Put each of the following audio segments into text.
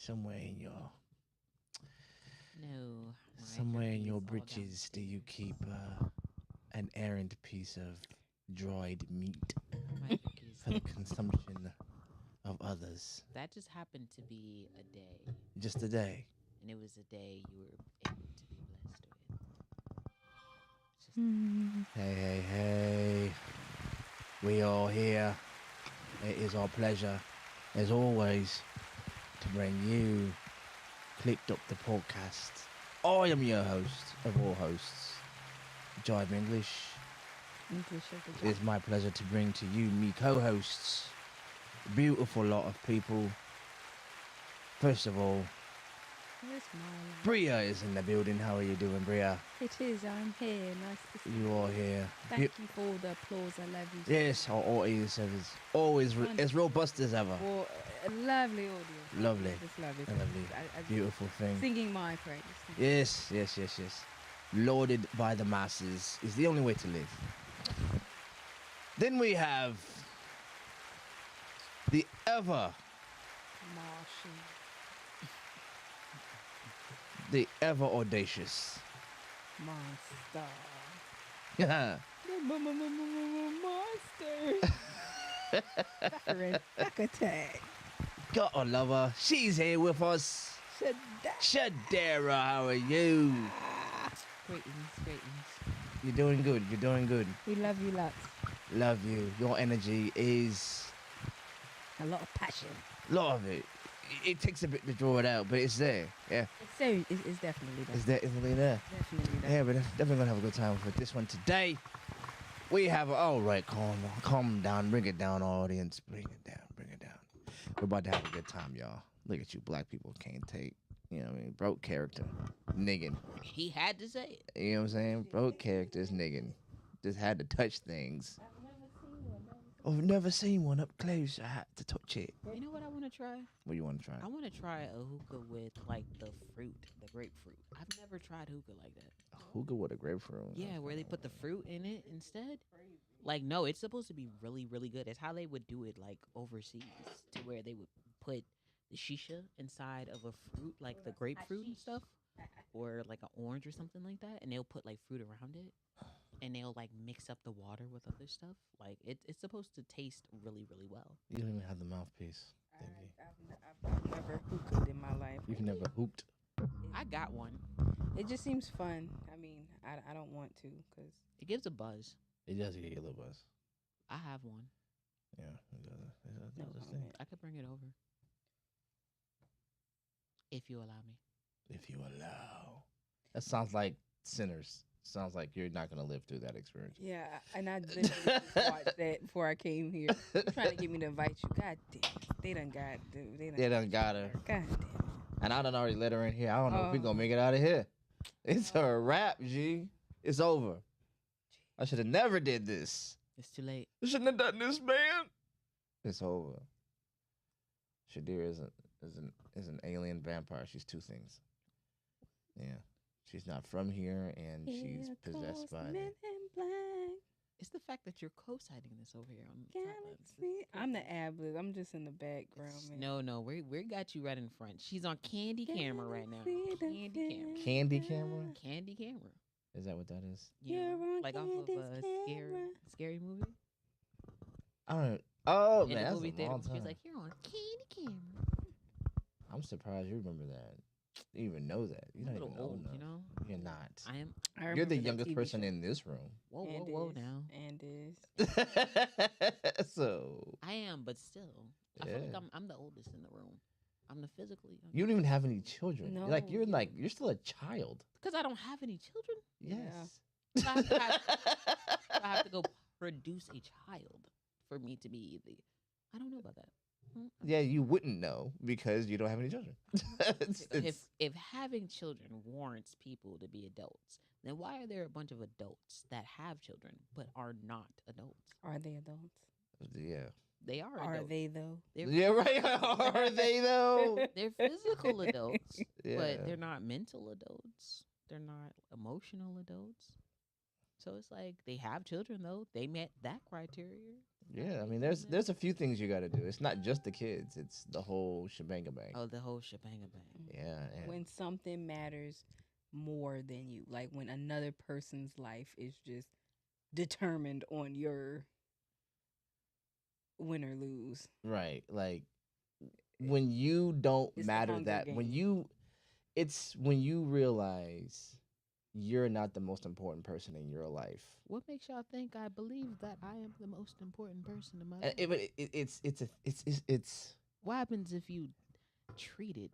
somewhere in your No. somewhere in your britches do you keep an errant piece of dried meat for the consumption of others? That just happened to be a day, Just a day. and it was a day you were able to be blessed with. It's just Hey. We are here. It is our pleasure, as always, to bring you Clicked Up the podcast. I am your host of all hosts, Jive English. It is my pleasure to bring to you me co-hosts, a beautiful lot of people. First of all, Bria is in the building. How are you doing, Bria? It is. I'm here. Nice to see You are here. Thank you for all the applause. I love you. Yes, our audience is always as robust as ever. For a lovely audience. Lovely. Just love it. Lovely. I Beautiful thing. Singing my praise. Yes. Lauded by the masses is the only way to live. Then we have the ever audacious. Monster. Monster. Back attack. Gotta love her. She's here with us. Shadera, how are you? greatness. You're doing good. We love you lots. Love you. Your energy is A lot of passion. a lot of it. It takes a bit to draw it out, but it's there. Yeah, It's definitely there. it's definitely there. Definitely there. Yeah, we're definitely gonna have a good time with this one today. We have all right. Calm down. Bring it down, audience. Bring it down. We're about to have a good time, y'all. Look at you, black people can't take. You know what I mean? Broke character, niggin. He had to say it. You know what I'm saying? Broke characters, niggin. Just had to touch things. I've never seen one up close. I had to touch it. You know what I want to try? What do you want to try? I want to try a hookah with like the fruit, the grapefruit. I've never tried hookah like that. Hookah with a grapefruit. Yeah, where they put the fruit in it instead. Like, no, it's supposed to be really, really good. It's how they would do it, like, overseas, to where they would put the shisha inside of a fruit, like the grapefruit and stuff, or like an orange or something like that, and they'll put, like, fruit around it, and they'll, like, mix up the water with other stuff. Like, it's supposed to taste really, really well. You don't even have the mouthpiece. I've never hooked in my life. You've never hooped. I got one. It just seems fun. I mean, I don't want to because It gives a buzz. It does get a little buzz. I have one. Yeah, it does. It No does this comment. thing. I could bring it over. If you allow me. If you allow. That sounds like sinners. Sounds like you're not gonna live through that experience. yeah, and I literally just watched that before I came here. They're trying to get me to invite you. God damn it. They done got her. God damn it. And I done already let her in here. I don't know if we're gonna make it out of here. It's a wrap, G. It's over. I should have never did this. It's too late. I shouldn't have done this, man. It's over. Shadira is an alien vampire. She's two things. Yeah. She's not from here, and she's possessed by Men in black It's the fact that you're co-signing this over here on the top. galaxy. I'm the ad-lib. I'm just in the background, man. No, we got you right in front. She's on candy camera right now. Galaxy Candy camera. Candy camera. Candy camera. Is that what that is? You You're know, on like off of Candy's a camera. scary movie. I don't. Oh In man, the that's movie a theater, long she was time. like, "You're on candy camera." I'm surprised you remember that. You even know that. You're I'm not a even little old old, enough. you know. You're not. I am. You're the youngest person in this room. Whoa now. And is. So I am, but still, I feel like Yeah. I'm the oldest in the room. I'm the physically youngest. you don't even have any children. No, You're still a child. Because I don't have any children. Yes. So I have to go produce a child for me to be the. I don't know about that. Yeah, you wouldn't know because you don't have any children. If having children warrants people to be adults, then why are there a bunch of adults that have children but are not adults? Are they adults? Yeah. They are. Are adults. they though? They're, Yeah, right. Are they though? they're physical adults, Yeah. but they're not mental adults. They're not emotional adults. So it's like they have children though. They met that criteria. Yeah, I mean, there's a few things you got to do. It's not just the kids; it's the whole shebang bang. Oh, the whole shebang bang. Yeah, yeah. When something matters more than you, like when another person's life is just determined on your win or lose. Right. Like when you don't It's the matter Hunger that when Games. it's when you realize you're not the most important person in your life. What makes y'all think I believe that I am the most important person in my And life? it's What happens if you treated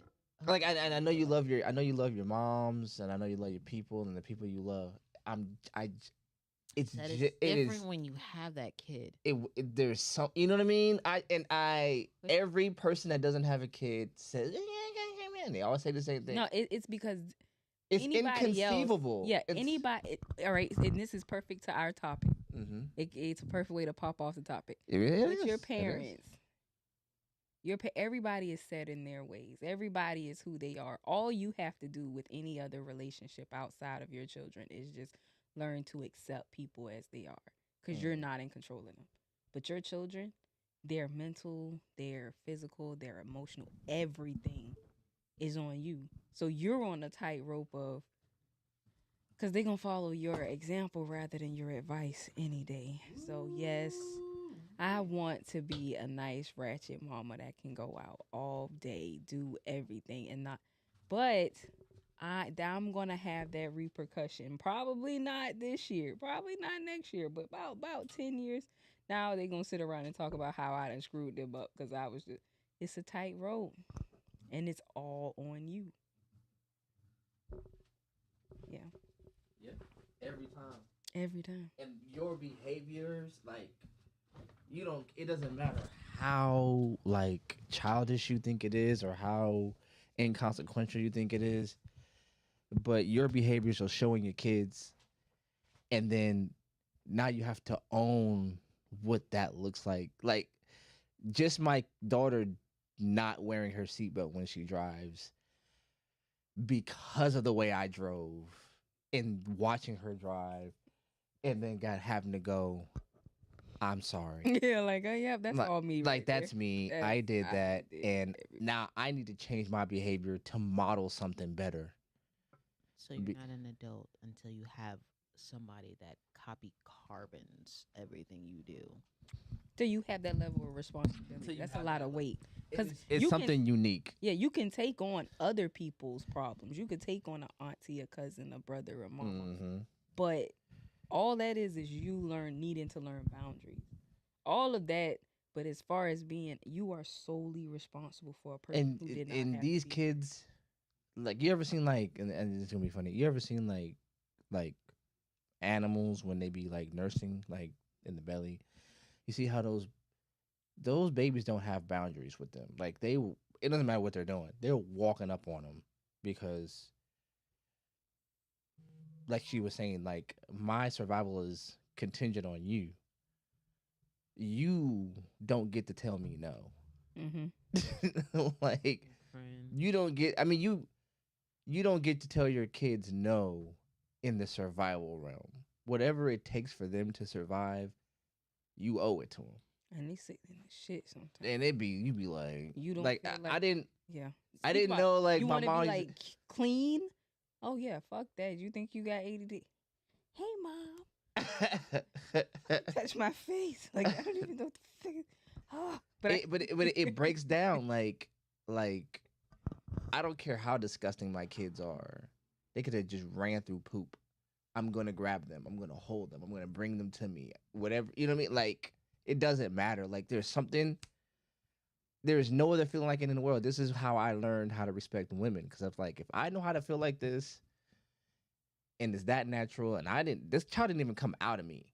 like I know you love your moms, and I know you love your people and the people you love. It's that ju- it's it different is when you have that kid? there's some, you know what I mean. Every person that doesn't have a kid says, man, they always say the same thing. No, it's because It's anybody inconceivable. else. Yeah, anybody. All right, and this is perfect to our topic. Mm-hmm. It's a perfect way to pop off the topic. It With is. your It is. parents, everybody is set in their ways. Everybody is who they are. All you have to do with any other relationship outside of your children is just learn to accept people as they are, because you're not in control of them. But your children, their mental, their physical, their emotional, everything is on you. So you're on a tightrope of, because they're going to follow your example rather than your advice any day. So, yes, I want to be a nice, ratchet mama that can go out all day, do everything, and not. But I'm going to have that repercussion. Probably not this year. Probably not next year. But about 10 years. Now they're going to sit around and talk about how I done screwed them up because I was just. It's a tightrope. And it's all on you. Yeah. Yep. Every time. Every time. And your behaviors, like, it doesn't matter how, like, childish you think it is or how inconsequential you think it is, but your behaviors are showing your kids, and then now you have to own what that looks like. Like, just my daughter not wearing her seatbelt when she drives because of the way I drove and watching her drive, and then having to go, I'm sorry. Yeah, like, oh, yeah, that's all me. Like, right that's there. me. That's- I did that. did And everything. now I need to change my behavior to model something better. So you're Be- not an adult until you have somebody that copy carbons everything you do. So you have that level of responsibility. That's a lot of weight. Because It's something unique. Yeah, you can take on other people's problems. You could take on an auntie, a cousin, a brother, a mama. Mm-hmm. But all that is you needing to learn boundaries. All of that. But as far as being, you are solely responsible for a person who did not And have these to be kids, like, you ever seen, like, and it's gonna be funny, you ever seen like animals when they be like nursing, like, in the belly? You see how those babies don't have boundaries with them. Like, it doesn't matter what they're doing, they're walking up on them because, like she was saying, like, my survival is contingent on you. You don't get to tell me no. Mm-hmm. Like, Friend. you don't get. I mean, you don't get to tell your kids no in the survival realm. Whatever it takes for them to survive, you owe it to them. And they sick in the shit sometimes. And you be like, You don't like, feel I like- didn't. Yeah. I Speak didn't about- know, like, you my wanna mom be used like clean. Oh yeah, fuck that. You think you got ADD? Hey mom, touch my face. Like, I don't even know what the fuck. Oh, but it breaks down like I don't care how disgusting my kids are. They could have just ran through poop. I'm gonna grab them. I'm gonna hold them. I'm gonna bring them to me. Whatever, you know what I mean? Like, it doesn't matter. Like, there's no other feeling like it in the world. This is how I learned how to respect women, because I'm like, if I know how to feel like this, and it's that natural, and this child didn't even come out of me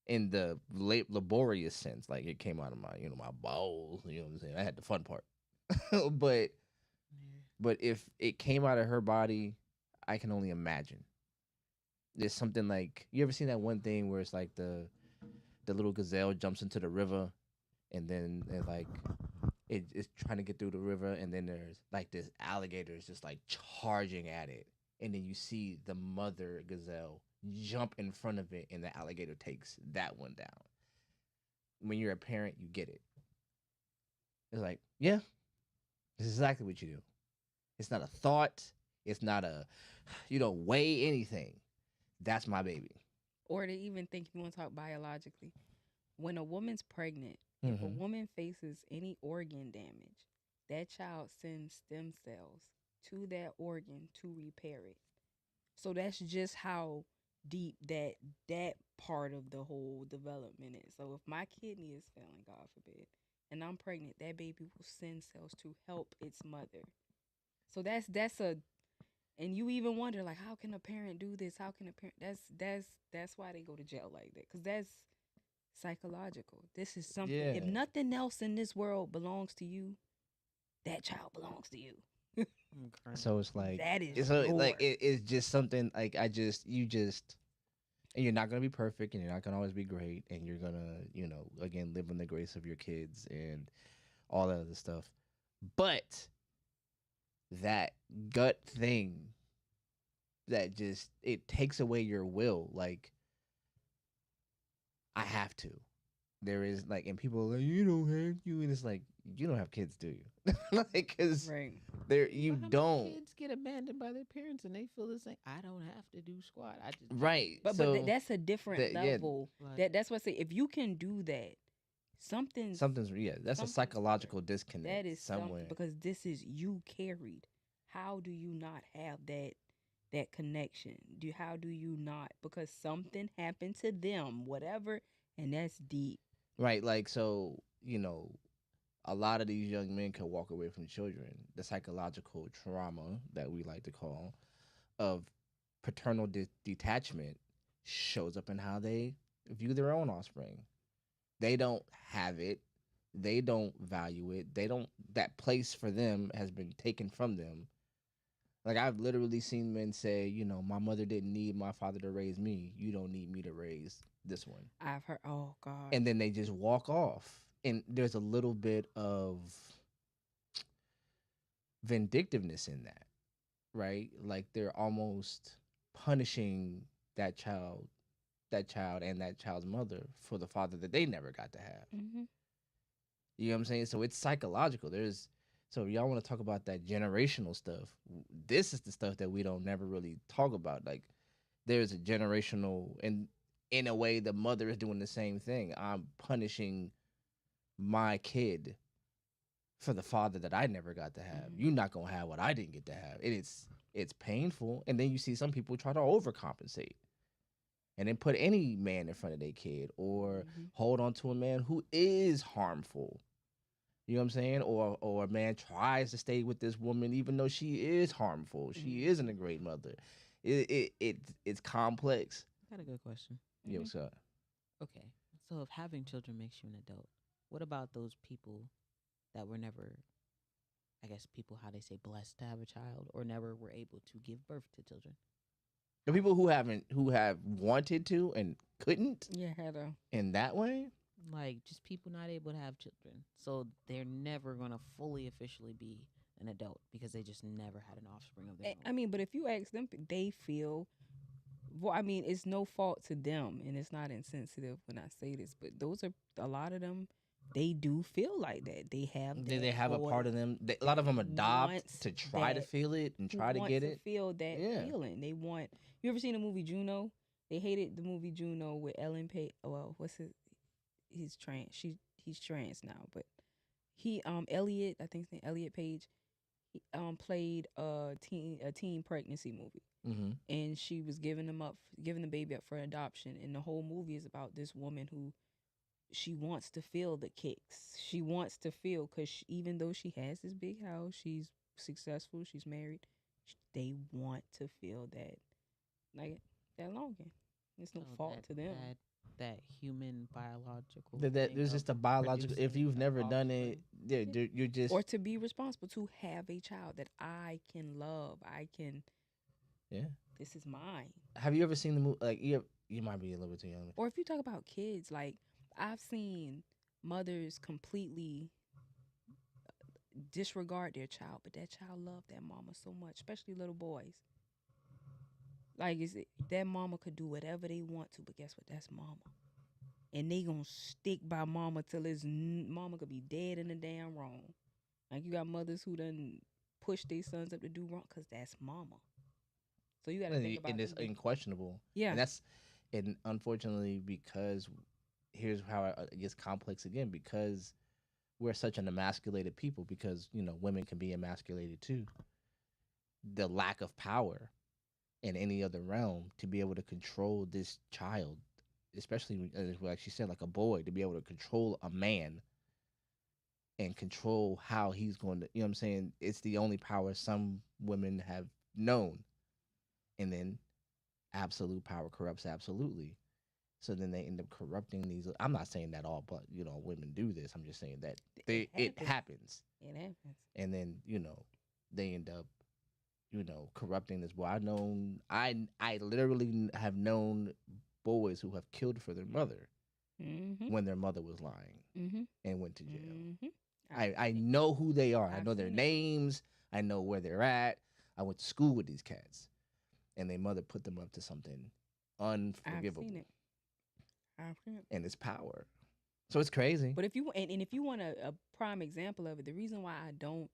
in the laborious sense. Like, it came out of my, my balls. You know what I'm saying? I had the fun part, but if it came out of her body, I can only imagine. There's something like, you ever seen that one thing where it's like the little gazelle jumps into the river, and then it's trying to get through the river, and then there's like this alligator is just like charging at it, and then you see the mother gazelle jump in front of it and the alligator takes that one down. When you're a parent, you get it. It's like, yeah, this is exactly what you do. It's not a thought. It's not a, you don't weigh anything. That's my baby. Or to even think, if you want to talk biologically, when a woman's pregnant, if a woman faces any organ damage, that child sends stem cells to that organ to repair it. So that's just how deep that part of the whole development is. So if my kidney is failing, God forbid, and I'm pregnant, that baby will send cells to help its mother. So that's a, and you even wonder, like, how can a parent do this? How can a parent? That's why they go to jail like that, because that's psychological. This is something. Yeah. If nothing else in this world belongs to you, that child belongs to you. So it's like, That is so yours. like it's just something like you just, and you're not gonna be perfect, and you're not gonna always be great, and you're gonna, again, live in the grace of your kids and all that other stuff. But that gut thing that just, it takes away your will. Like, I have to. There is like, and people are like, you don't have to, and it's like, you don't have kids, do you? Like, cause Right. there you But how many don't. kids get abandoned by their parents and they feel the same. I don't have to do squat. I just Right. But so that's a different that- yeah. level. Like, That's what I say. If you can do that, something's something's that's a something's psychological there. disconnect. That is somewhere. something, because this is you carried. How do you not have that connection? How do you not? Because something happened to them, whatever, and that's deep. Right. Like, so, a lot of these young men can walk away from children. The psychological trauma that we like to call of paternal detachment shows up in how they view their own offspring. They don't have it. They don't value it. That place for them has been taken from them. Like, I've literally seen men say, my mother didn't need my father to raise me. You don't need me to raise this one. I've heard. Oh God. And then they just walk off. And there's a little bit of vindictiveness in that, right? Like, they're almost punishing that child and that child's mother for the father that they never got to have. Mm-hmm. You know what I'm saying? So it's psychological. So if y'all want to talk about that generational stuff, this is the stuff that we don't never really talk about. Like, there's a generational, and in a way, the mother is doing the same thing. I'm punishing my kid for the father that I never got to have. You're not gonna have what I didn't get to have. It's painful, and then you see some people try to overcompensate, and then put any man in front of their kid, or hold on to a man who is harmful. You know what I'm saying? Or a man tries to stay with this woman even though she is harmful. She isn't a great mother. It's complex. I got a good question. Yeah, what's up? Okay, so if having children makes you an adult, what about those people that were never, I guess, people, how they say, blessed to have a child, or never were able to give birth to children? The people who have wanted to and couldn't Yeah, had a. in that way. Like, just people not able to have children, so they're never gonna fully officially be an adult because they just never had an offspring of their own. I mean, but if you ask them, they feel. Well, I mean, it's no fault to them, and it's not insensitive when I say this, but those are a lot of them. They do feel like that. They have. They have a part of them. A lot of them adopt to try to feel it and try to get it. Feel that feeling. They want. You ever seen the movie Juno? They hated the movie Juno with Ellen Page. Well, what's his? He's trans. He's trans now, but he Elliot. I think his name Elliot Page. He played a teen pregnancy movie. Mm-hmm. And she was giving the baby up for adoption. And the whole movie is about this woman who she wants to feel the kicks. She wants to feel, because even though she has this big house, she's successful, she's married, they want to feel that, like, that longing. It's no fault to them. That human biological. There's just a biological. If you've never done it, you're just. Or to be responsible to have a child that I can love. I can. Yeah. This is mine. Have you ever seen the movie? Like, you might be a little bit too young. Or if you talk about kids, like, I've seen mothers completely disregard their child, but that child loved that mama so much, especially little boys. Like, that mama could do whatever they want to, but guess what? That's mama. And they gonna stick by mama till mama could be dead in the damn wrong. Like, you got mothers who done push their sons up to do wrong because that's mama. So you got to think about and it's unquestionable. Yeah. And unfortunately, because here's how it gets complex again, because we're such an emasculated people, because, women can be emasculated too. The lack of power in any other realm to be able to control this child, especially, like she said, like a boy, to be able to control a man and control how he's going to, you know what I'm saying? It's the only power some women have known. And then absolute power corrupts absolutely. So then they end up corrupting these. I'm not saying that all, but women do this. I'm just saying that it happens. It happens. And then they end up corrupting this boy. I literally have known boys who have killed for their mother when their mother was lying and went to jail. I know who they are. I know their names. I know where they're at. I went to school with these cats, and their mother put them up to something unforgivable. I've seen it. And it's power. So it's crazy. But if you want a prime example of it, the reason why I don't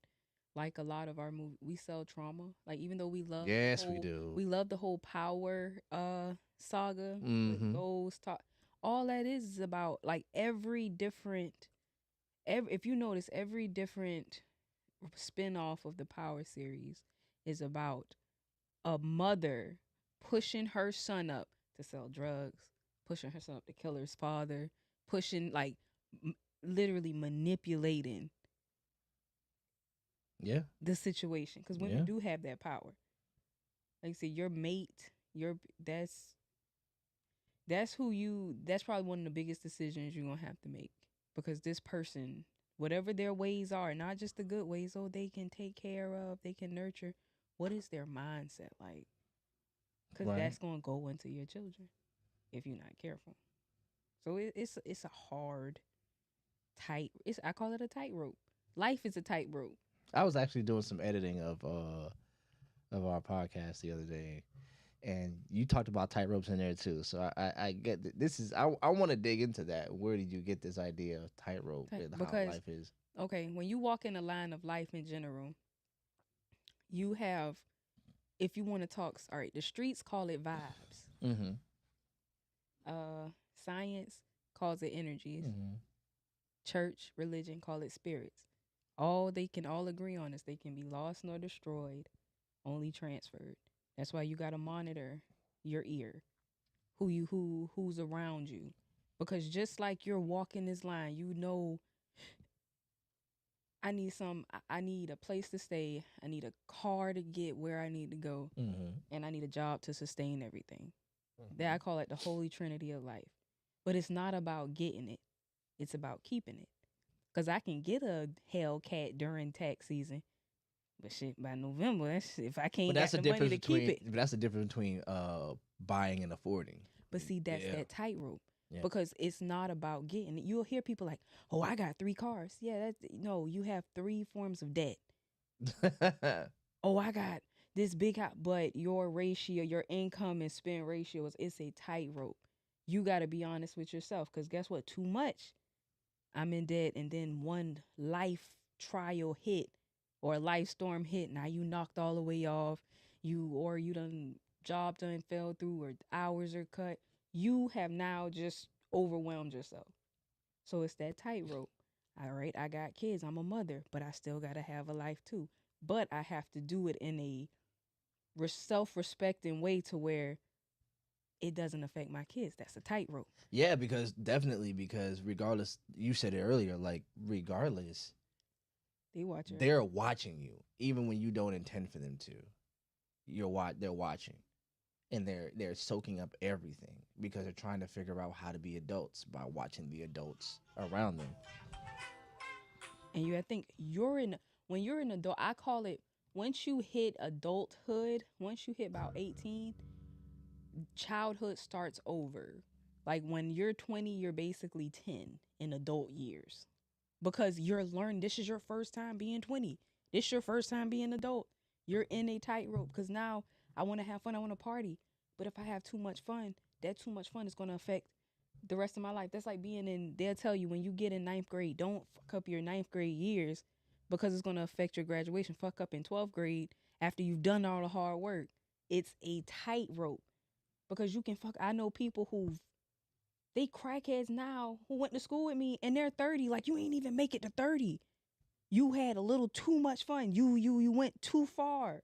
like a lot of our movies, we sell trauma. Like, even though we love we do. We love the whole power saga with Ghost talk. All that is about, like, if you notice, every different spin-off of the Power series is about a mother pushing her son up to sell drugs, pushing her son up to kill his father, pushing, like, literally manipulating the situation. Because women do have that power. Like I said, your mate, that's probably one of the biggest decisions you're going to have to make. Because this person, whatever their ways are, not just the good ways, they can take care of, they can nurture. What is their mindset like? Because that's going to go into your children if you're not careful. So it's a hard, I call it a tightrope. Life is a tightrope. I was actually doing some editing of our podcast the other day, and you talked about tightropes in there too. So I get that this is I want to dig into that. Where did you get this idea of tightrope and how life is? Okay, when you walk in the line of life in general, you have, if you want to talk, all right, the streets call it vibes. Science calls it energies. Church, religion call it spirits. All they can all agree on is they can be lost nor destroyed, only transferred. That's why you gotta monitor your ear, who's around you, because just like you're walking this line, I need a place to stay. I need a car to get where I need to go, and I need a job to sustain everything. That I call it the holy trinity of life. But it's not about getting it; it's about keeping it. Because I can get a Hellcat during tax season, but shit, by November, if I can't get the money to keep it. But that's the difference between buying and affording. But see, that's that tightrope. Yeah. Because it's not about getting it. You'll hear people like, "Oh, I got 3 cars." Yeah, no, you have 3 forms of debt. Oh, I got this big house, but your ratio, your income and spend ratio it's a tightrope. You got to be honest with yourself, because guess what? Too much, I'm in debt, and then one life trial hit or a life storm hit. Now you knocked all the way off. Job done fell through, or hours are cut. You have now just overwhelmed yourself. So it's that tightrope. All right, I got kids. I'm a mother, but I still got to have a life too. But I have to do it in a self-respecting way to where it doesn't affect my kids. That's a tightrope. Yeah, because regardless, you said it earlier, like regardless, they're watching you, even when you don't intend for them to. They're watching, and they're soaking up everything because they're trying to figure out how to be adults by watching the adults around them. And I think when you're an adult, I call it, once you hit adulthood, once you hit about 18, childhood starts over. Like when you're 20, you're basically 10 in adult years, because you're learning. This is your first time being 20. This is your first time being adult. You're in a tightrope, because now I want to have fun. I want to party. But if I have too much fun, that too much fun is going to affect the rest of my life. That's like being in, they'll tell you when you get in 9th grade, don't fuck up your 9th grade years because it's going to affect your graduation. Fuck up in 12th grade after you've done all the hard work. It's a tightrope because you can fuck. I know people they crackheads now who went to school with me and they're 30. Like, you ain't even make it to 30. You had a little too much fun. You went too far.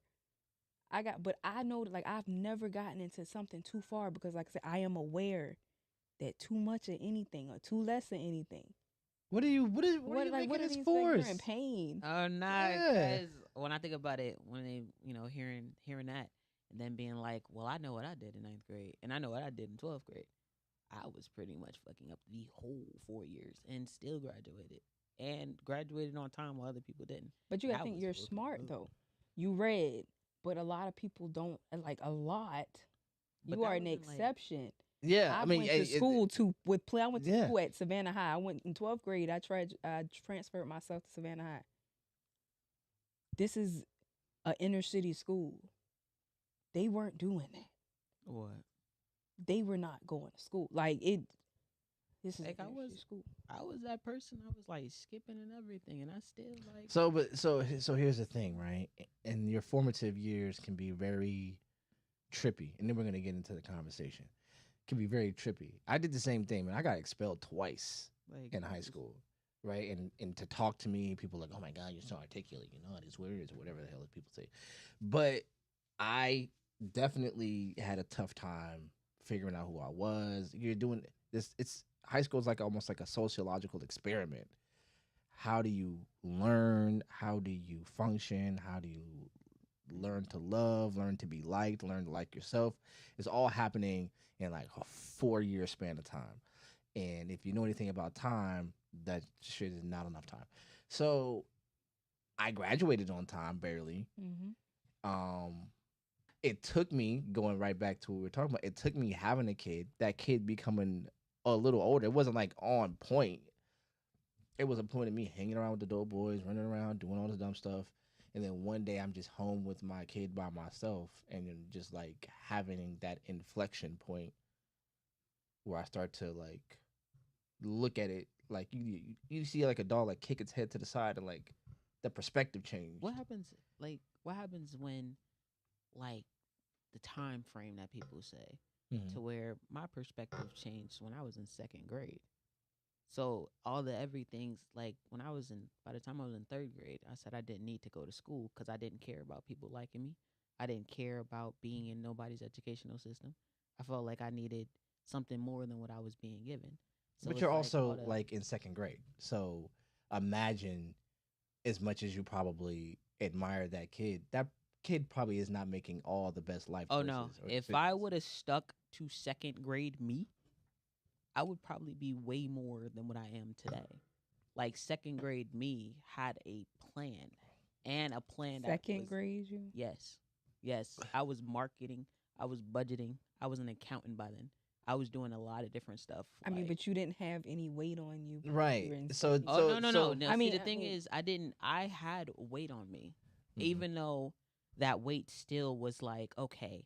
But I know that, like, I've never gotten into something too far because, like I said, I am aware that too much of anything or too less of anything. What are you making this for? You're in pain. Oh, no. Yeah. Because when I think about it, when they, hearing that and then being like, well, I know what I did in 9th grade and I know what I did in 12th grade. I was pretty much fucking up the whole 4 years and still graduated. And graduated on time while other people didn't. But you gotta think you're smart though. You read, but a lot of people don't. Like a lot, But you that are an wasn't, like- exception. Yeah, I went to school I went to school at Savannah High. I went in 12th grade. I transferred myself to Savannah High. This is an inner city school. They weren't doing that. What? They were not going to school. Like it. This is Like school. I was that person. I was like skipping and everything, and I still like. So here's the thing, right? And your formative years can be very trippy, and then we're gonna get into the conversation. Can be very trippy. I did the same thing, man. I got expelled twice in high school, right? And to talk to me, people are like, oh my God, you're so articulate. You know, it's weird, or whatever the hell people say. But I definitely had a tough time figuring out who I was. You're doing this. High school is like almost like a sociological experiment. How do you learn? How do you function? How do you learn to love, learn to be liked, learn to like yourself? It's all happening in like a 4-year span of time. And if you know anything about time, that shit is not enough time. So I graduated on time, barely. Mm-hmm. It took me, going right back to what we were talking about, it took me having a kid, that kid becoming a little older. It wasn't like on point. It was a point of me hanging around with the dope boys, running around, doing all this dumb stuff. And then one day I'm just home with my kid by myself and then just like having that inflection point where I start to like look at it like you see like a dog like kick its head to the side and like the perspective change. What happens when like the time frame that people say to where my perspective changed when I was in 2nd grade. So all the everything's like by the time I was in 3rd grade, I said I didn't need to go to school because I didn't care about people liking me. I didn't care about being in nobody's educational system. I felt like I needed something more than what I was being given. So but it's you're like also like in 2nd grade. So imagine, as much as you probably admire that kid probably is not making all the best life choices. Oh no. If I would have stuck to 2nd grade me, I would probably be way more than what I am today. Like 2nd grade me had a plan, and a plan. 2nd grade, you? Yes. I was marketing. I was budgeting. I was an accountant by then. I was doing a lot of different stuff. I mean, but you didn't have any weight on you, right? So no. I mean, the thing is, I had weight on me, even though that weight still was like, okay,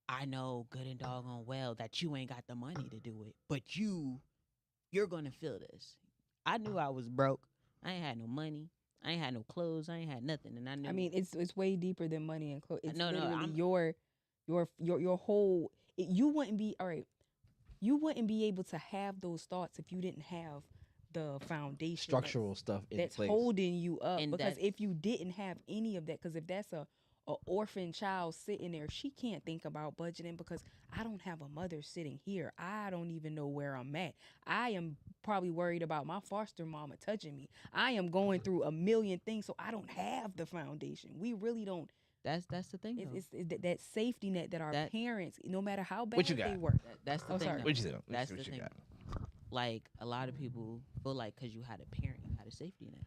I know good and doggone well that you ain't got the money to do it, but you're gonna feel this. I knew I was broke. I ain't had no money. I ain't had no clothes. I ain't had nothing, and I knew. I mean, it's way deeper than money and clothes. It's literally your whole. You wouldn't be all right. You wouldn't be able to have those thoughts if you didn't have the foundation, structural stuff in place holding you up. And because if you didn't have any of that, because if that's a orphan child sitting there, she can't think about budgeting because I don't have a mother sitting here. I don't even know where I'm at. I am probably worried about my foster mama touching me. I am going through a million things, so I don't have the foundation. We really don't. That's the thing. It's that safety net that our parents, no matter how bad what you got? they work. That's the thing. What you think? That's the thing. Like a lot of people feel like because you had a parent, you had a safety net.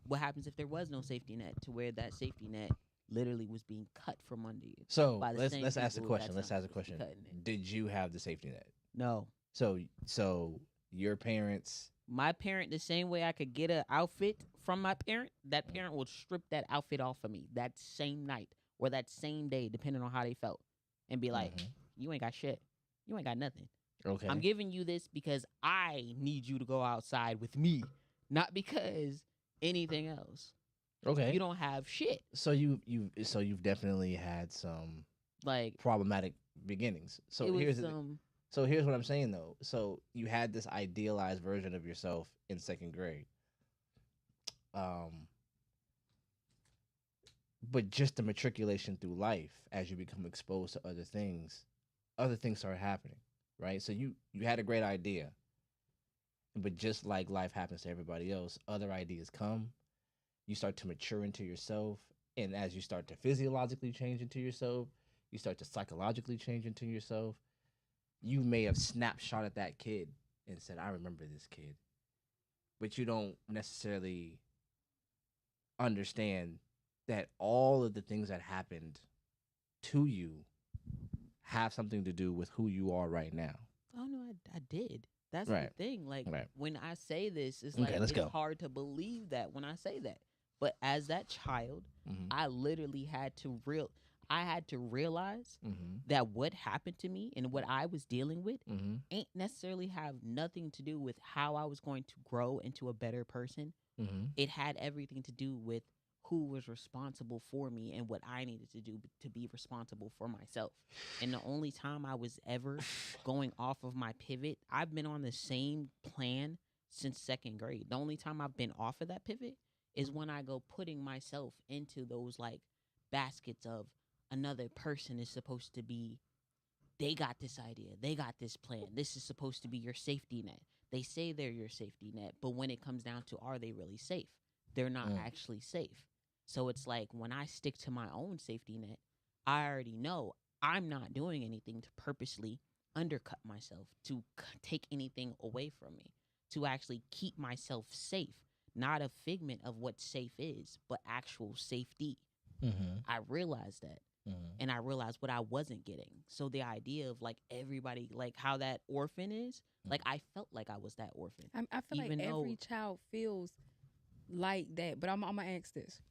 What happens if there was no safety net to where that safety net literally was being cut from under you? So let's ask the question. Did you have the safety net? No. So your parents. My parent, the same way I could get an outfit from my parent, that parent would strip that outfit off of me that same night or that same day, depending on how they felt, and be like, you ain't got shit. You ain't got nothing. Okay. I'm giving you this because I need you to go outside with me, not because anything else. Okay. You don't have shit. So you've definitely had some Like problematic beginnings. So it was here's here's what I'm saying though. So you had this idealized version of yourself in second grade. But just the matriculation through life, as you become exposed to other things start happening, right? So you had a great idea, but just like life happens to everybody else, other ideas come. You start to mature into yourself, and as you start to physiologically change into yourself, you start to psychologically change into yourself. You may have snapshot at that kid and said, I remember this kid, but you don't necessarily understand that all of the things that happened to you have something to do with who you are right now. oh no, I did. That's Right. the thing. Like Right. when I say this, it's Okay, like let's it's go. hard to believe that when I say that. But as that child, Mm-hmm. I literally had to realize Mm-hmm. that what happened to me and what I was dealing with Mm-hmm. ain't necessarily have nothing to do with how I was going to grow into a better person. Mm-hmm. It had everything to do with who was responsible for me and what I needed to do to be responsible for myself. And the only time I was ever going off of my pivot, I've been on the same plan since second grade. The only time I've been off of that pivot is when I go putting myself into those like baskets of another person is supposed to be, they got this idea, they got this plan, this is supposed to be your safety net. They say they're your safety net, but when it comes down to are they really safe? They're not actually safe. So it's like when I stick to my own safety net, I already know I'm not doing anything to purposely undercut myself, to take anything away from me, to actually keep myself safe, not a figment of what safe is, but actual safety. Mm-hmm. I realized that. Mm-hmm. And I realized what I wasn't getting. So the idea of like everybody, like how that orphan is, like I felt like I was that orphan. I feel Even like though- every child feels like that. But I'm gonna ask this: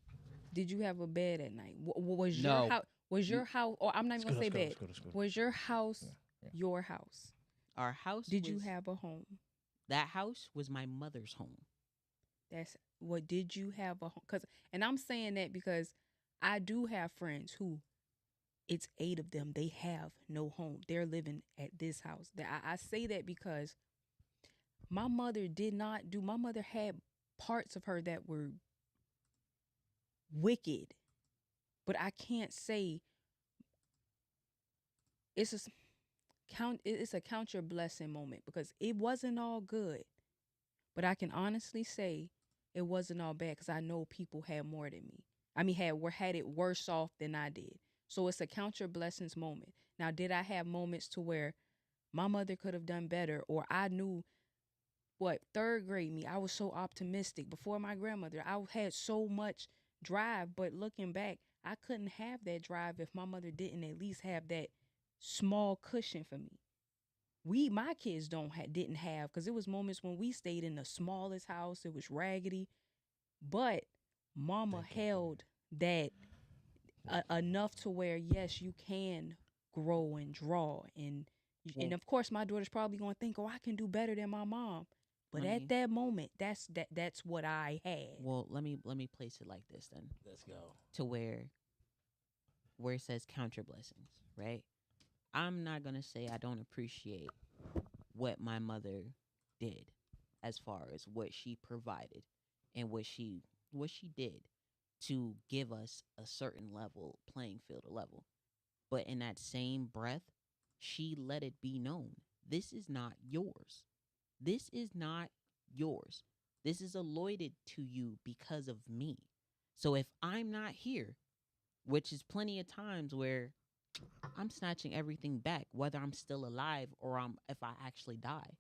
did you have a bed at night? Was your No. house? Was your house? Or I'm not even gonna say bed. Let's go. Was your house Yeah. your house? Our house Did you was- have a home? that house was my mother's home. That's what. Did you have a home? And I'm saying that because I do have friends who, it's 8 of them. They have no home. They're living at this house. I say that because my mother did not do. My mother had parts of her that were wicked, but I can't say it's a count your blessing moment because it wasn't all good. But I can honestly say it wasn't all bad because I know people had more than me. I mean, had it worse off than I did. So it's a count your blessings moment. Now, did I have moments to where my mother could have done better, or I knew third grade me, I was so optimistic before my grandmother. I had so much drive, but looking back, I couldn't have that drive if my mother didn't at least have that small cushion for me. My kids didn't have, because it was moments when we stayed in the smallest house. It was raggedy, but mama held that enough to where, yes, you can grow and draw. And of course, my daughter's probably going to think, oh, I can do better than my mom. But at that moment, that's what I had. Well, let me place it like this then. Let's go. To where it says count your blessings, right? I'm not going to say I don't appreciate what my mother did as far as what she provided and what she did to give us a certain playing field level. But in that same breath, she let it be known, this is not yours. This is not yours. This is allotted to you because of me. So if I'm not here, which is plenty of times where I'm snatching everything back, whether I'm still alive or if I actually die,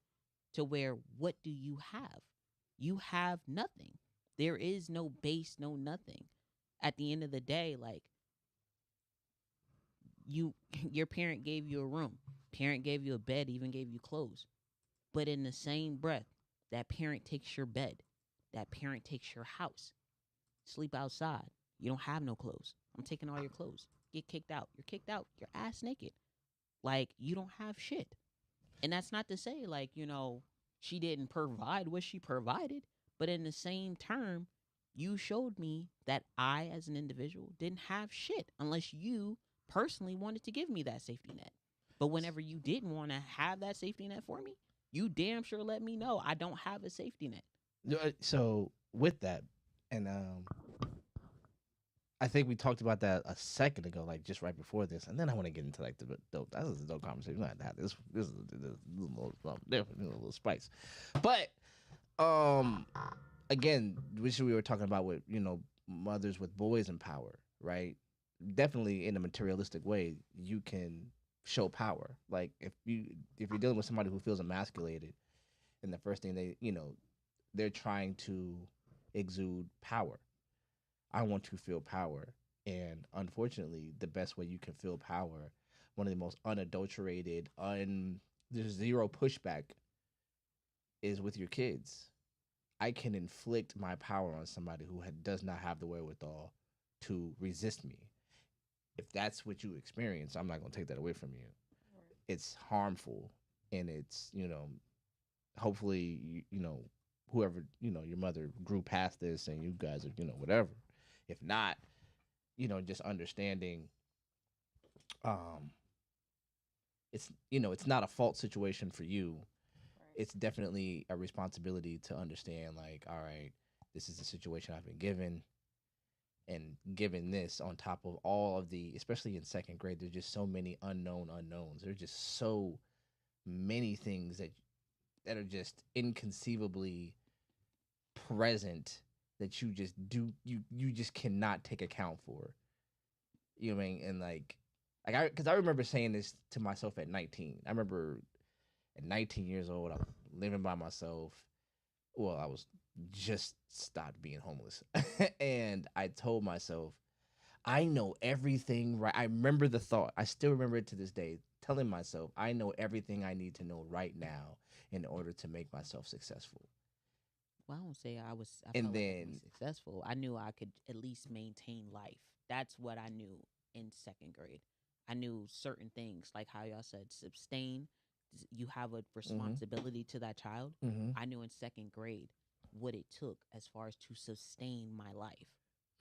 to where what do you have? You have nothing. There is no base, no nothing. At the end of the day, like your parent gave you a room, parent gave you a bed, even gave you clothes. But in the same breath, that parent takes your bed, that parent takes your house. Sleep outside. You don't have no clothes. I'm taking all your clothes. Get kicked out. You're kicked out. You're ass naked. like you don't have shit. And that's not to say like, she didn't provide what she provided, but in the same term, you showed me that I as an individual didn't have shit unless you personally wanted to give me that safety net. But whenever you didn't want to have that safety net for me, you damn sure let me know I don't have a safety net. So with that, and I think we talked about that a second ago, like just right before this, and then I want to get into like the dope. That was a dope conversation. We don't have to have this. This is a little something different, a little spice. But again, which we were talking about with mothers with boys in power, right? Definitely in a materialistic way, you can show power. Like if you're dealing with somebody who feels emasculated, and the first thing they're trying to exude power. I want to feel power. And unfortunately, the best way you can feel power, one of the most unadulterated, there's zero pushback, is with your kids. I can inflict my power on somebody who does not have the wherewithal to resist me. If that's what you experience, I'm not going to take that away from you. Right. It's harmful, and it's, hopefully, whoever, your mother grew past this and you guys are, whatever. If not, just understanding it's not a fault situation for you. Right. It's definitely a responsibility to understand, like, all right, this is the situation I've been given. And given this on top of all of especially in second grade, there's just so many unknowns. There's just so many things that are just inconceivably present that you just you just cannot take account for. You know what I mean? And because I remember saying this to myself at 19. I remember at 19 years old, I was living by myself. Well, I was just stopped being homeless. And I told myself, I know everything right. I remember the thought. I still remember it to this day, telling myself, I know everything I need to know right now in order to make myself successful. Well, I don't say I felt like I was successful. I knew I could at least maintain life. That's what I knew in second grade. I knew certain things, like how y'all said, sustain. You have a responsibility to that child. Mm-hmm. I knew in second grade what it took as far as to sustain my life.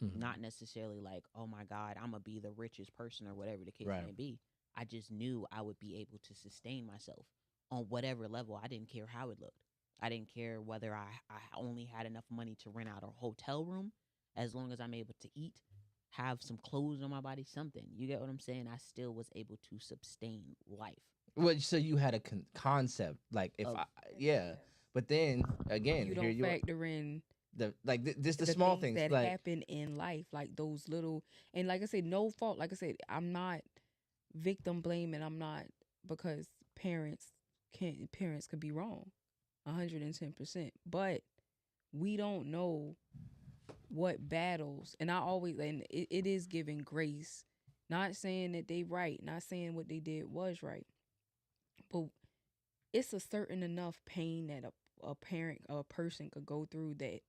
Mm-hmm. Not necessarily like, oh my God, I'm going to be the richest person or whatever the case may be. I just knew I would be able to sustain myself on whatever level. I didn't care how it looked. I didn't care whether I only had enough money to rent out a hotel room. As long as I'm able to eat, have some clothes on my body, something. You get what I'm saying? I still was able to sustain life. Well, so you had a concept, like but then again, you don't factor in the small things that happen in life, like those little, and like I said, no fault. Like I said, I'm not victim blaming. I'm not, because parents could be wrong, 110%. But we don't know what battles, and it is giving grace. Not saying that they right, not saying what they did was right. But it's a certain enough pain that a parent or a person could go through that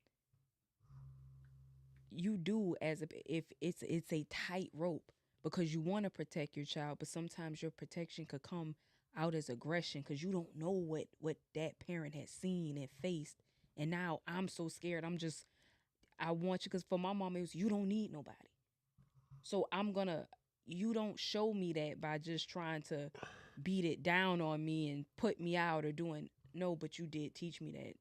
you do if it's a tight rope, because you want to protect your child, but sometimes your protection could come out as aggression because you don't know what that parent has seen and faced. And now I'm so scared. I want you, because for my mom, it was, you don't need nobody. So you don't show me that by just trying to beat it down on me and put me out or doing, no, but you did teach me that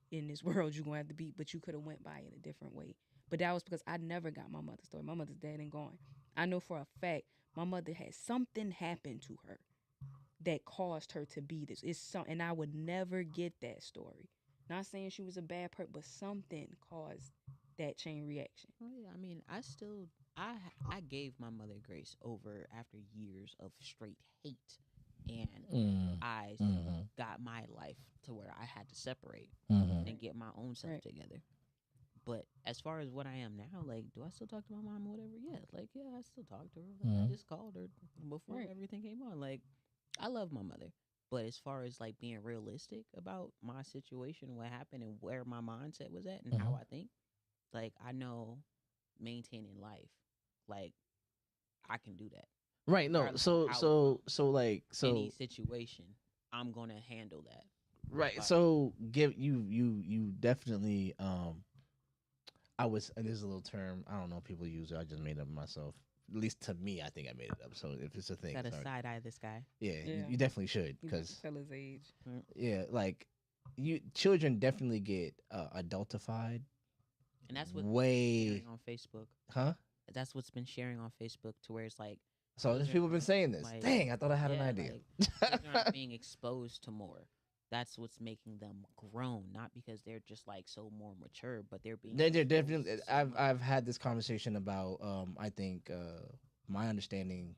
in this world you're going to have to beat, but you could have went by it a different way. But that was because I never got my mother's story. My mother's dead and gone. I know for a fact my mother had something happen to her that caused her to be this. And I would never get that story. Not saying she was a bad person, but something caused that chain reaction. Oh yeah, I mean, I gave my mother grace over after years of straight hate, and I got my life to where I had to separate and get my own self together. But as far as what I am now, like, do I still talk to my mom or whatever? Yeah, I still talk to her. Like, I just called her before everything came on. Like, I love my mother. But as far as like being realistic about my situation, what happened, and where my mindset was at, and how I think, like, I know maintaining life, like, I can do that. Right. No. regardless of how it comes. Any situation, I'm gonna handle that. Right. Like, So you definitely and there's a little term, I don't know if people use it, I just made it up myself. At least to me, I think I made it up. So if it's a thing, got to sorry. side eye this guy. Yeah, Yeah. you definitely should, You about because to tell his age. yeah, like children definitely get adultified. And that's what way sharing on Facebook. Huh? That's what's been sharing on Facebook to where it's like. So there's people been saying this. Like, Dang, I thought I had an idea. Like, children are being exposed to more. That's what's making them grown, not because they're just like so more mature, but they're being. They're exposed definitely. so much. I've had this conversation about. I think my understanding,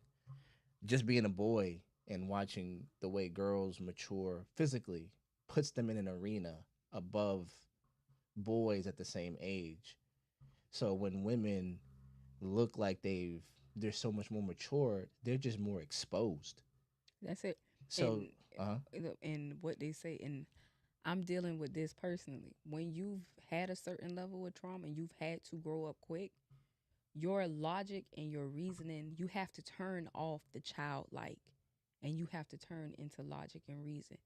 just being a boy and watching the way girls mature physically, puts them in an arena above boys at the same age. So when women look like they're so much more mature, they're just more exposed. That's it. So, And what they say, and I'm dealing with this personally. When you've had a certain level of trauma and you've had to grow up quick, your logic and your reasoning, you have to turn off the childlike and you have to turn into logic and reason.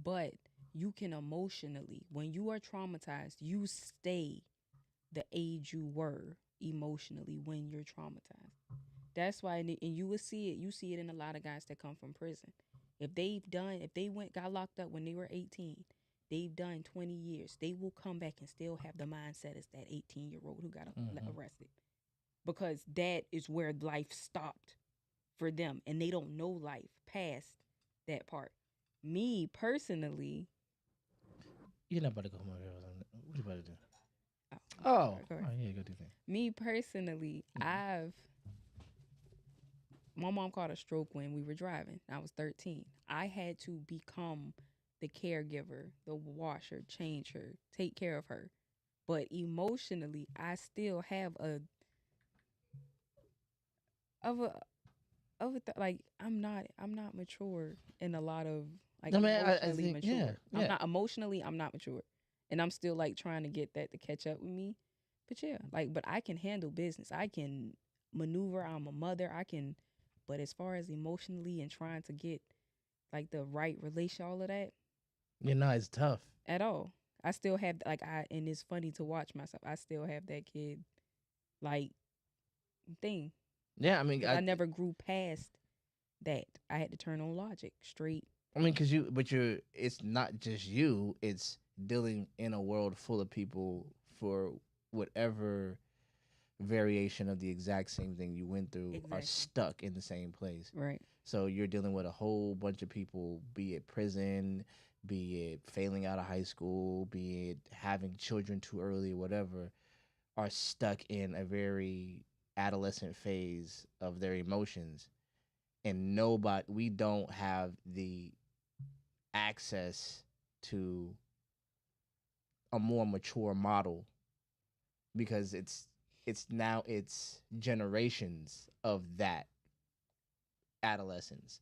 But you can emotionally, when you are traumatized, you stay the age you were emotionally when you're traumatized. That's why, and you will see it. You see it in a lot of guys that come from prison. If they got locked up when they were 18, they've done 20 years. They will come back and still have the mindset as that 18-year-old who got arrested, because that is where life stopped for them, and they don't know life past that part. Me personally, you're not about to go home. What you about to do? Oh, Yeah, go do that. Me personally, my mom caught a stroke when we were driving. I was 13. I had to become the caregiver, the washer, change her, take care of her. But emotionally, I still have like I'm not mature in a lot of like emotionally mature. Yeah. I'm not emotionally, I'm not mature. And I'm still like trying to get that to catch up with me. But yeah, like, but I can handle business. I can maneuver. I'm a mother. But as far as emotionally and trying to get like the right relation, all of that, It's tough. At all. I still have and it's funny to watch myself. I still have that kid like thing. Yeah, I mean, I never grew past that. I had to turn on logic straight. I mean, it's not just you. It's dealing in a world full of people for whatever variation of the exact same thing you went through are stuck in the same place. Right. So you're dealing with a whole bunch of people, be it prison, be it failing out of high school, be it having children too early, whatever, are stuck in a very adolescent phase of their emotions. And we don't have the access to a more mature model, because it's generations of that adolescence.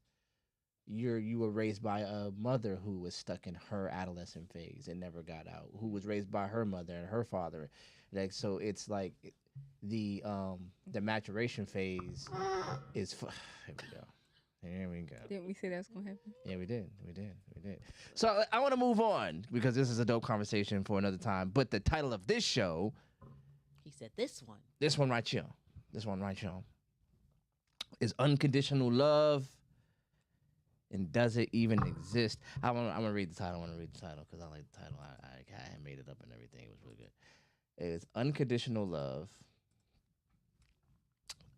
You were raised by a mother who was stuck in her adolescent phase and never got out, who was raised by her mother and her father. Like, so it's like the maturation phase is here we go. Didn't we say that's gonna happen? Yeah, we did. So I want to move on, because this is a dope conversation for another time. But the title of this show, he said this one right here, is Unconditional Love, and does it even exist? I'm gonna read the title. Because I like the title. I made it up and everything. It was really good. It is Unconditional Love.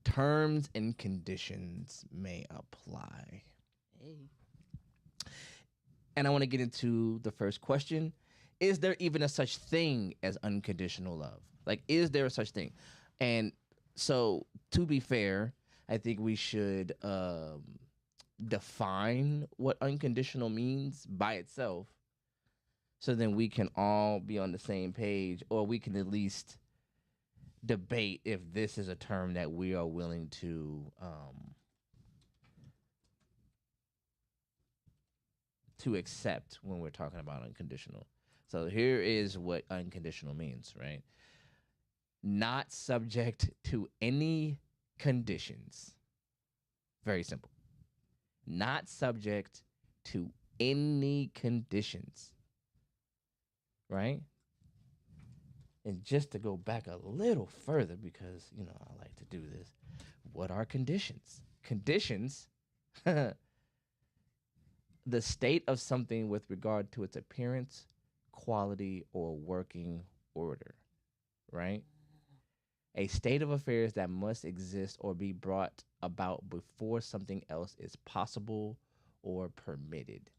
Terms and conditions may apply. Hey. And I want to get into the first question. Is there even a such thing as unconditional love? Like, is there a such thing? And so, to be fair, I think we should define what unconditional means by itself, so then we can all be on the same page, or we can at least debate if this is a term that we are willing to accept when we're talking about unconditional. So here is what unconditional means, right? Not subject to any conditions. Very simple. Not subject to any conditions. Right? And just to go back a little further, because, you know, I like to do this. What are conditions? Conditions, the state of something with regard to its appearance, quality, or working order, right? A state of affairs that must exist or be brought about before something else is possible or permitted.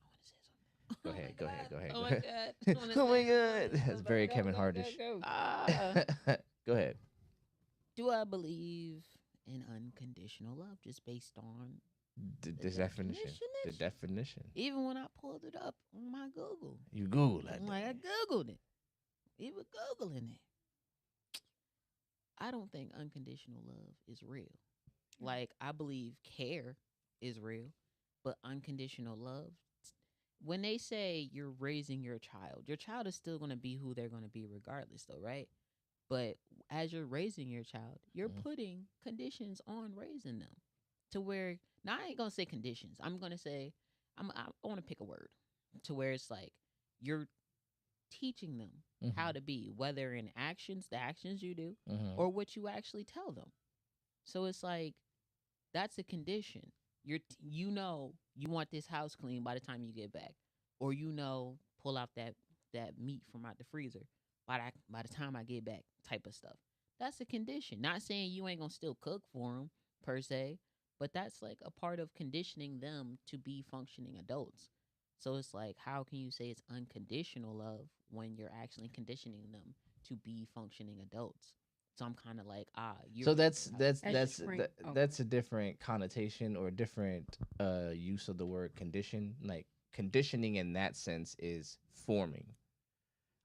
Go ahead, go ahead, go ahead. Oh go my ahead. God. Oh my God. That's very Go, Kevin go, Hardish. go, go. Ah. Go ahead. Do I believe in unconditional love just based on The the definition. The definition? definition. Even when I pulled it up on my Google? You Google that. I'm like, I Googled it. Even Googling it. I don't think unconditional love is real. Like, I believe care is real, but unconditional love, when they say you're raising your child is still going to be who they're going to be regardless, though, right? But as you're raising your child, you're putting conditions on raising them to where, now I ain't going to say conditions. I'm going to say, I want to pick a word to where it's like you're teaching them how to be, whether in actions, the actions you do, or what you actually tell them. So it's like, that's a condition. You know you want this house clean by the time you get back, or pull out that meat from out the freezer by the time I get back, type of stuff. That's a condition. Not saying you ain't gonna still cook for them per se, but that's like a part of conditioning them to be functioning adults. So it's like, how can you say it's unconditional love when you're actually conditioning them to be functioning adults? So I'm kind of like, so that's different. that's a different connotation or different use of the word condition. Like, conditioning in that sense is forming.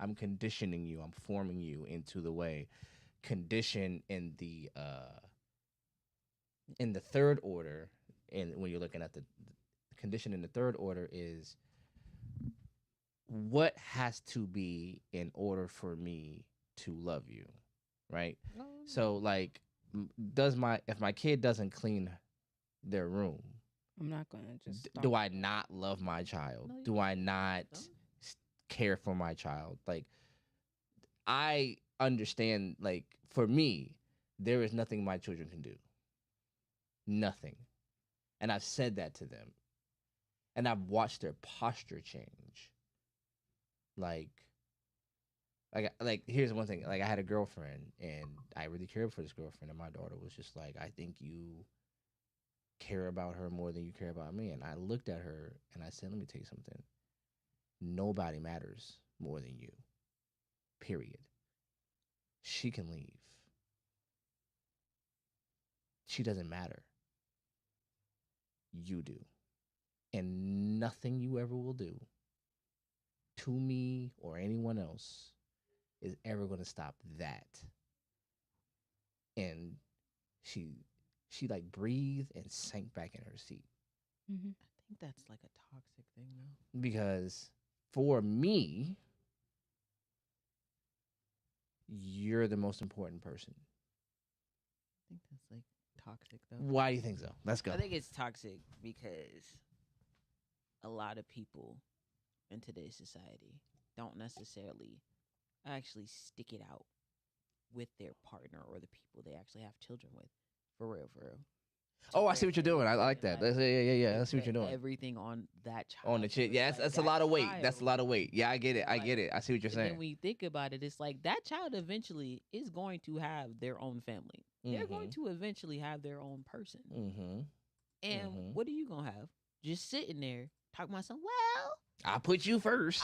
I'm conditioning you. I'm forming you into the way. Condition in the third order, and when you're looking at the condition in the third order, is what has to be in order for me to love you, right? So like, if my kid doesn't clean their room, I'm not gonna just. do I not love my child? No, you Do I don't. not care for my child? Like, I understand, like, for me, there is nothing my children can do. Nothing. And I've said that to them. And I've watched their posture change. Like here's one thing. Like, I had a girlfriend, and I really cared for this girlfriend, and my daughter was just like, I think you care about her more than you care about me. And I looked at her and I said, let me tell you something. Nobody matters more than you. Period. She can leave. She doesn't matter. You do. And nothing you ever will do to me or anyone else is ever going to stop that. And she like breathed and sank back in her seat. I think that's like a toxic thing, though. Because for me, you're the most important person. I think that's like toxic, though. Why do you think so? Let's go. I think it's toxic because a lot of people in today's society don't necessarily actually stick it out with their partner or the people they actually have children with. For real, for real. Oh, I see what you're doing. I like that. Like, Yeah. I see what you're doing. Everything on that child. On the So chick. it's Yeah, like that's a that lot of weight. child- That's a lot of weight. Yeah, I get it. I Like, get it. I see what you're And then saying. when you think about it, it's like that child eventually is going to have their own family. They're going to eventually have their own person. And what are you going to have? Just sitting there talking about something, well, I put you first.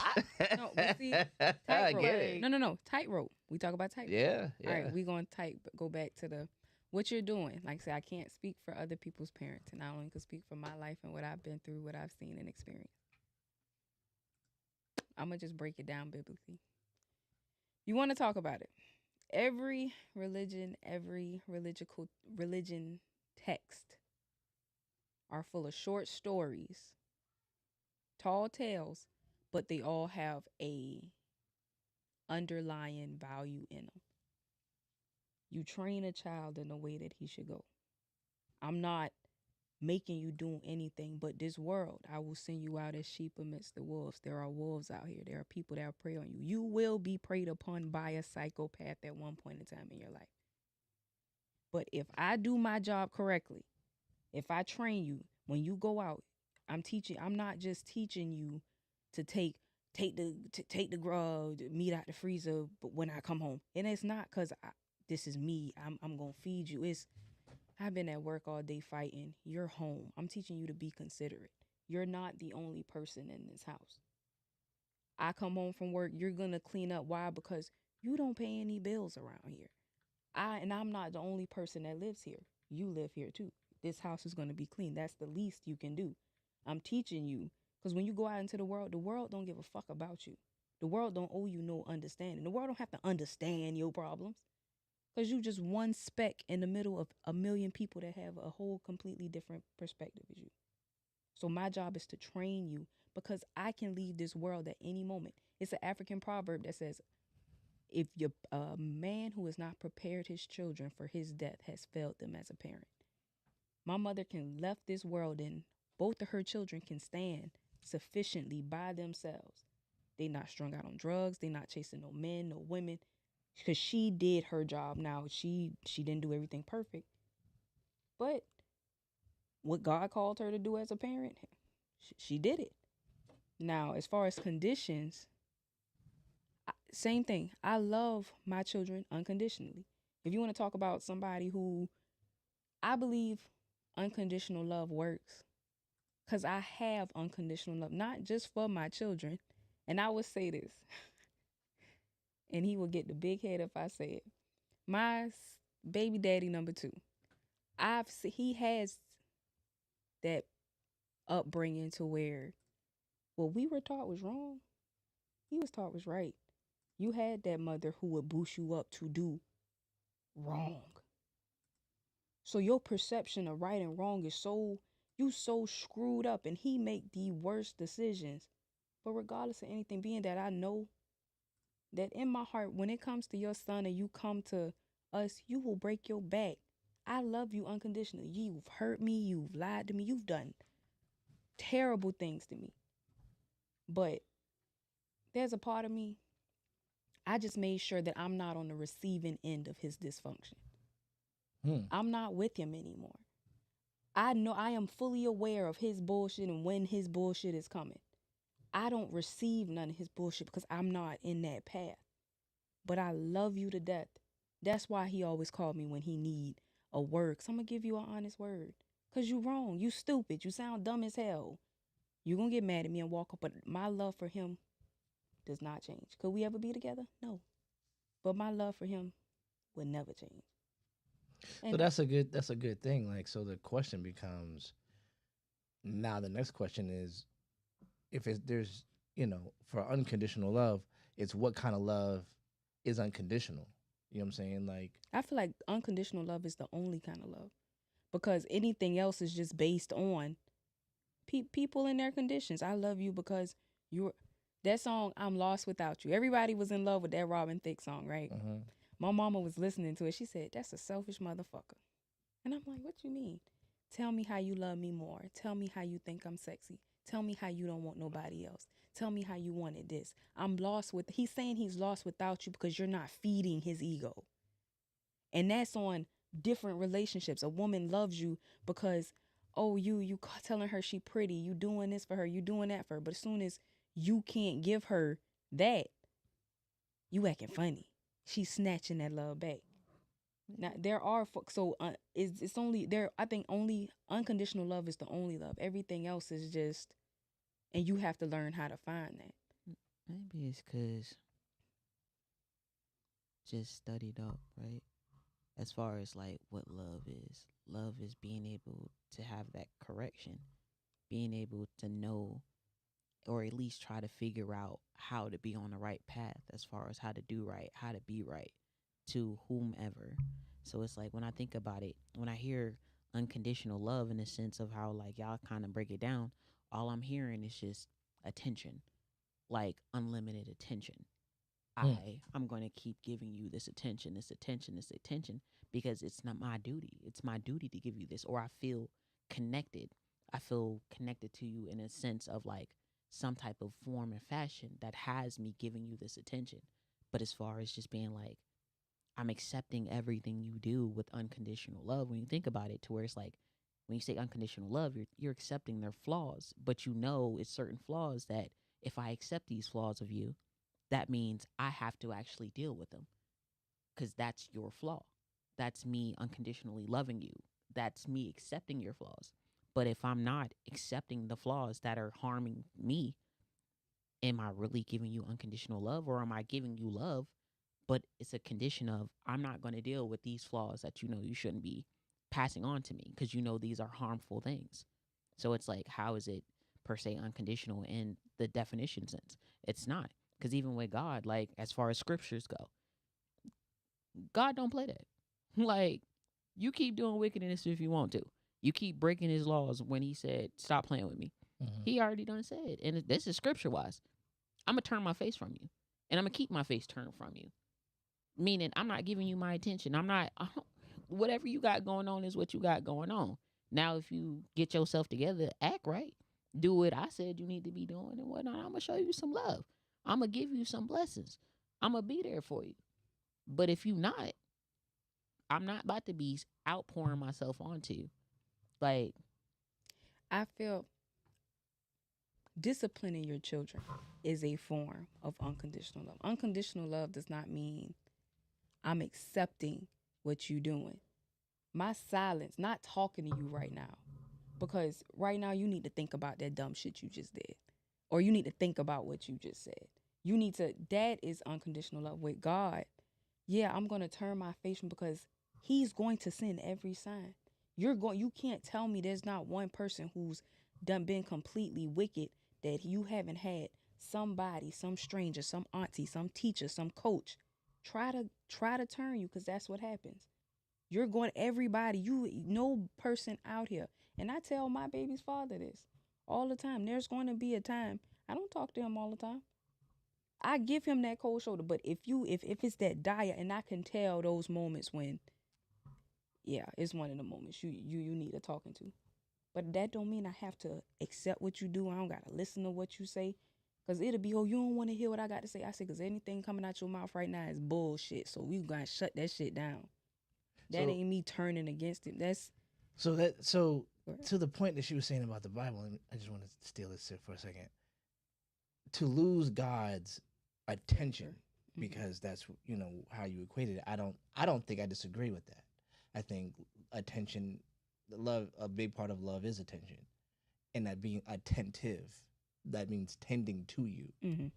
No, but see, I tightrope. get it. No. Tightrope. We talk about tightrope. Yeah. All right, we going to go back to what you're doing. Like I say, I can't speak for other people's parents, and I only can speak for my life and what I've been through, what I've seen and experienced. I'm going to just break it down biblically. You want to talk about it. Every religion, every religion text are full of short stories, tall tales, but they all have a underlying value in them. You train a child in the way that he should go. I'm not making you do anything but this world. I will send you out as sheep amidst the wolves. There are wolves out here. There are people that prey on you. You will be preyed upon by a psychopath at one point in time in your life. But if I do my job correctly, if I train you, when you go out, I'm not just teaching you to take the grub, the meat out the freezer, but when I come home. And it's not because this is me. I'm gonna feed you. I've been at work all day fighting. You're home. I'm teaching you to be considerate. You're not the only person in this house. I come home from work, you're gonna clean up. Why? Because you don't pay any bills around here. I'm not the only person that lives here. You live here too. This house is gonna be clean. That's the least you can do. I'm teaching you, because when you go out into the world don't give a fuck about you. The world don't owe you no understanding. The world don't have to understand your problems. Because you just one speck in the middle of a million people that have a whole completely different perspective as you. So my job is to train you, because I can leave this world at any moment. It's an African proverb that says, if a man who has not prepared his children for his death has failed them as a parent. My mother can left this world and both of her children can stand sufficiently by themselves. They not strung out on drugs. They not chasing no men, no women. Because she did her job. Now, she didn't do everything perfect. But what God called her to do as a parent, she did it. Now, as far as conditions, same thing. I love my children unconditionally. If you want to talk about somebody who, I believe unconditional love works, because I have unconditional love, not just for my children. And I would say this, and he will get the big head if I say it. My baby daddy number 2, he has that upbringing to where what we were taught was wrong, he was taught was right. You had that mother who would boost you up to do wrong. So your perception of right and wrong is so screwed up, and he make the worst decisions. But regardless of anything, being that I know that in my heart, when it comes to your son and you come to us, you will break your back. I love you unconditionally. You've hurt me. You've lied to me. You've done terrible things to me. But there's a part of me, I just made sure that I'm not on the receiving end of his dysfunction. I'm not with him anymore. I know I am fully aware of his bullshit and when his bullshit is coming. I don't receive none of his bullshit because I'm not in that path. But I love you to death. That's why he always called me when he need a word. Cause I'm going to give you an honest word. Because you wrong. You stupid. You sound dumb as hell. You going to get mad at me and walk up. But my love for him does not change. Could we ever be together? No. But my love for him will never change. So that's a good thing. Like, so the question becomes, now the next question is, if there's, for unconditional love, it's what kind of love is unconditional. You know what I'm saying? Like, I feel like unconditional love is the only kind of love, because anything else is just based on people and their conditions. I love you because that song, I'm Lost Without You. Everybody was in love with that Robin Thicke song, right? mm-hmm. My mama was listening to it. She said, that's a selfish motherfucker. And I'm like, what you mean? Tell me how you love me more. Tell me how you think I'm sexy. Tell me how you don't want nobody else. Tell me how you wanted this. He's saying he's lost without you because you're not feeding his ego. And that's on different relationships. A woman loves you because, you telling her she pretty. You doing this for her. You doing that for her. But as soon as you can't give her that, you acting funny. She's snatching that love back. Now there are it's only there. I think only unconditional love is the only love. Everything else is just, and you have to learn how to find that. Maybe it's because just studied up, right? As far as like what love is being able to have that correction, being able to know, or at least try to figure out how to be on the right path as far as how to do right, how to be right to whomever. So it's like, when I think about it, when I hear unconditional love in the sense of how like y'all kind of break it down, all I'm hearing is just attention, like unlimited attention. I'm going to keep giving you this attention, because it's not my duty. It's my duty to give you this, or I feel connected. I feel connected to you in a sense of like some type of form and fashion that has me giving you this attention. But as far as just being like, I'm accepting everything you do with unconditional love, when you think about it, to where it's like, when you say unconditional love, you're accepting their flaws, but you know it's certain flaws that if I accept these flaws of you, that means I have to actually deal with them because that's your flaw. That's me unconditionally loving you. That's me accepting your flaws. But if I'm not accepting the flaws that are harming me, am I really giving you unconditional love, or am I giving you love? But it's a condition of I'm not going to deal with these flaws that you know you shouldn't be passing on to me because you know these are harmful things. So it's like, how is it per se unconditional in the definition sense? It's not. Because even with God, like as far as scriptures go, God don't play that. Like, you keep doing wickedness if you want to. You keep breaking his laws when he said, stop playing with me. He already done said, and this is scripture wise, I'm going to turn my face from you. And I'm going to keep my face turned from you. Meaning, I'm not giving you my attention. Whatever you got going on is what you got going on. Now, if you get yourself together, act right, do what I said you need to be doing and whatnot, I'm going to show you some love. I'm going to give you some blessings. I'm going to be there for you. But if you not, I'm not about to be outpouring myself onto you. Like, I feel disciplining your children is a form of unconditional love. Unconditional love does not mean I'm accepting what you're doing. My silence, not talking to you right now, because right now you need to think about that dumb shit you just did, or you need to think about what you just said. You need to, that is unconditional love. With God, yeah, I'm going to turn my face from, because he's going to send every sign. You can't tell me there's not one person who's been completely wicked that you haven't had somebody, some stranger, some auntie, some teacher, some coach try to turn you, because that's what happens. You're going, everybody, no person out here. And I tell my baby's father this all the time. There's going to be a time. I don't talk to him all the time. I give him that cold shoulder. But if it's that dire, and I can tell those moments when, yeah, it's one of the moments you need a talking to. But that don't mean I have to accept what you do. I don't got to listen to what you say. Because it'll be, oh, you don't want to hear what I got to say. I say, because anything coming out your mouth right now is bullshit. So we got to shut that shit down. That ain't me turning against him. That's... So to the point that she was saying about the Bible, and I just want to steal this for a second. To lose God's attention, because that's, you know, how you equated it. I don't think I disagree with that. I think attention, love, a big part of love is attention, and that being attentive, that means tending to you. Mm-hmm.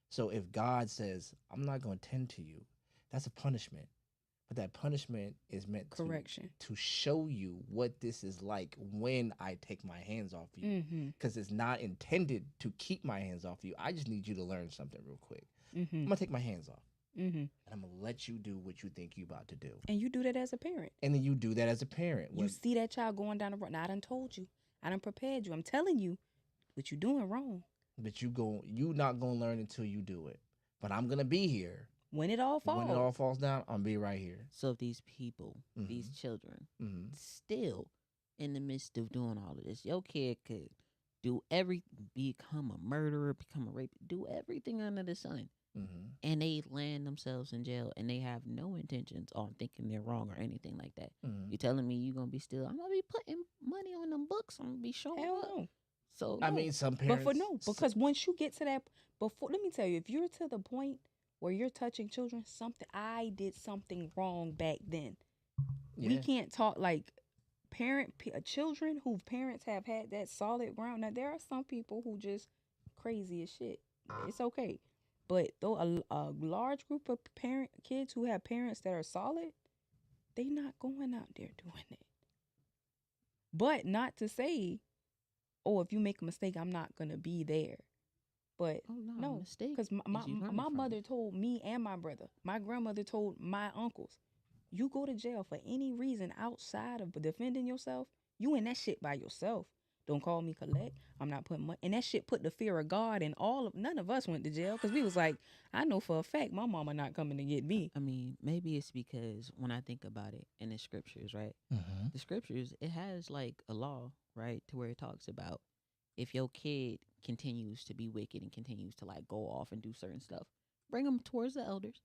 So if God says, I'm not going to tend to you, that's a punishment. But that punishment is meant correction to show you what this is like when I take my hands off you. Because it's not intended to keep my hands off you. I just need you to learn something real quick. I'm going to take my hands off. And I'm going to let you do what you think you're about to do. And you do that as a parent. And then you do that as a parent. You see that child going down the road. Now, I done told you. I done prepared you. I'm telling you what you're doing wrong. But you not going to learn until you do it. But I'm going to be here. When it all falls down, I'll be right here. so if these people, these children, still in the midst of doing all of this, your kid could become a murderer, become a rapist, do everything under the sun. And they land themselves in jail, and they have no intentions on thinking they're wrong or anything like that. You telling me you gonna be still? I'm gonna be putting money on them books. I'm gonna be showing Hell up. no. So I mean, some parents. Because once you get to that, let me tell you, if you're to the point where you're touching children, I did something wrong back then. Yeah. We can't talk like children whose parents have had that solid ground. Now there are some people who just crazy as shit. It's okay. But though a large group of kids who have parents that are solid, they not going out there doing it. But not to say, oh, if you make a mistake, I'm not gonna be there. But no, because my mother told me and my brother, my grandmother told my uncles, you go to jail for any reason outside of defending yourself, you in that shit by yourself. Don't call me collect. I'm not putting money. And that shit put the fear of God in none of us went to jail because we was like, I know for a fact my mama not coming to get me. I mean, maybe it's because when I think about it in the scriptures, right? Mm-hmm. The scriptures, it has like a law, right? To where it talks about if your kid continues to be wicked and continues to like go off and do certain stuff, bring them towards the elders.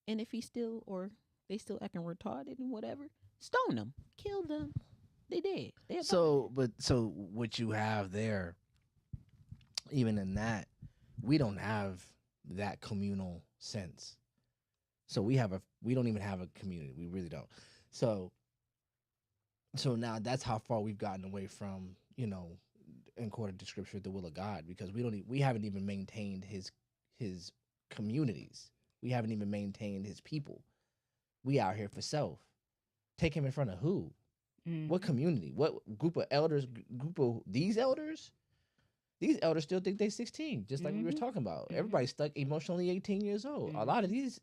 And if he still or they still acting retarded and whatever, stone them, kill them. They dead. They a So what you have there, even in that, we don't have that communal sense. So we don't even have a community. We really don't. So now that's how far we've gotten away from, according to scripture, the will of God, because we haven't even maintained his communities. We haven't even maintained his people. We out here for self. Take him in front of who? Mm-hmm. What community? What group of elders? Group of these elders? These elders still think they 16, just like we were talking about. Mm-hmm. Everybody's stuck emotionally 18 years old. Mm-hmm. A lot of these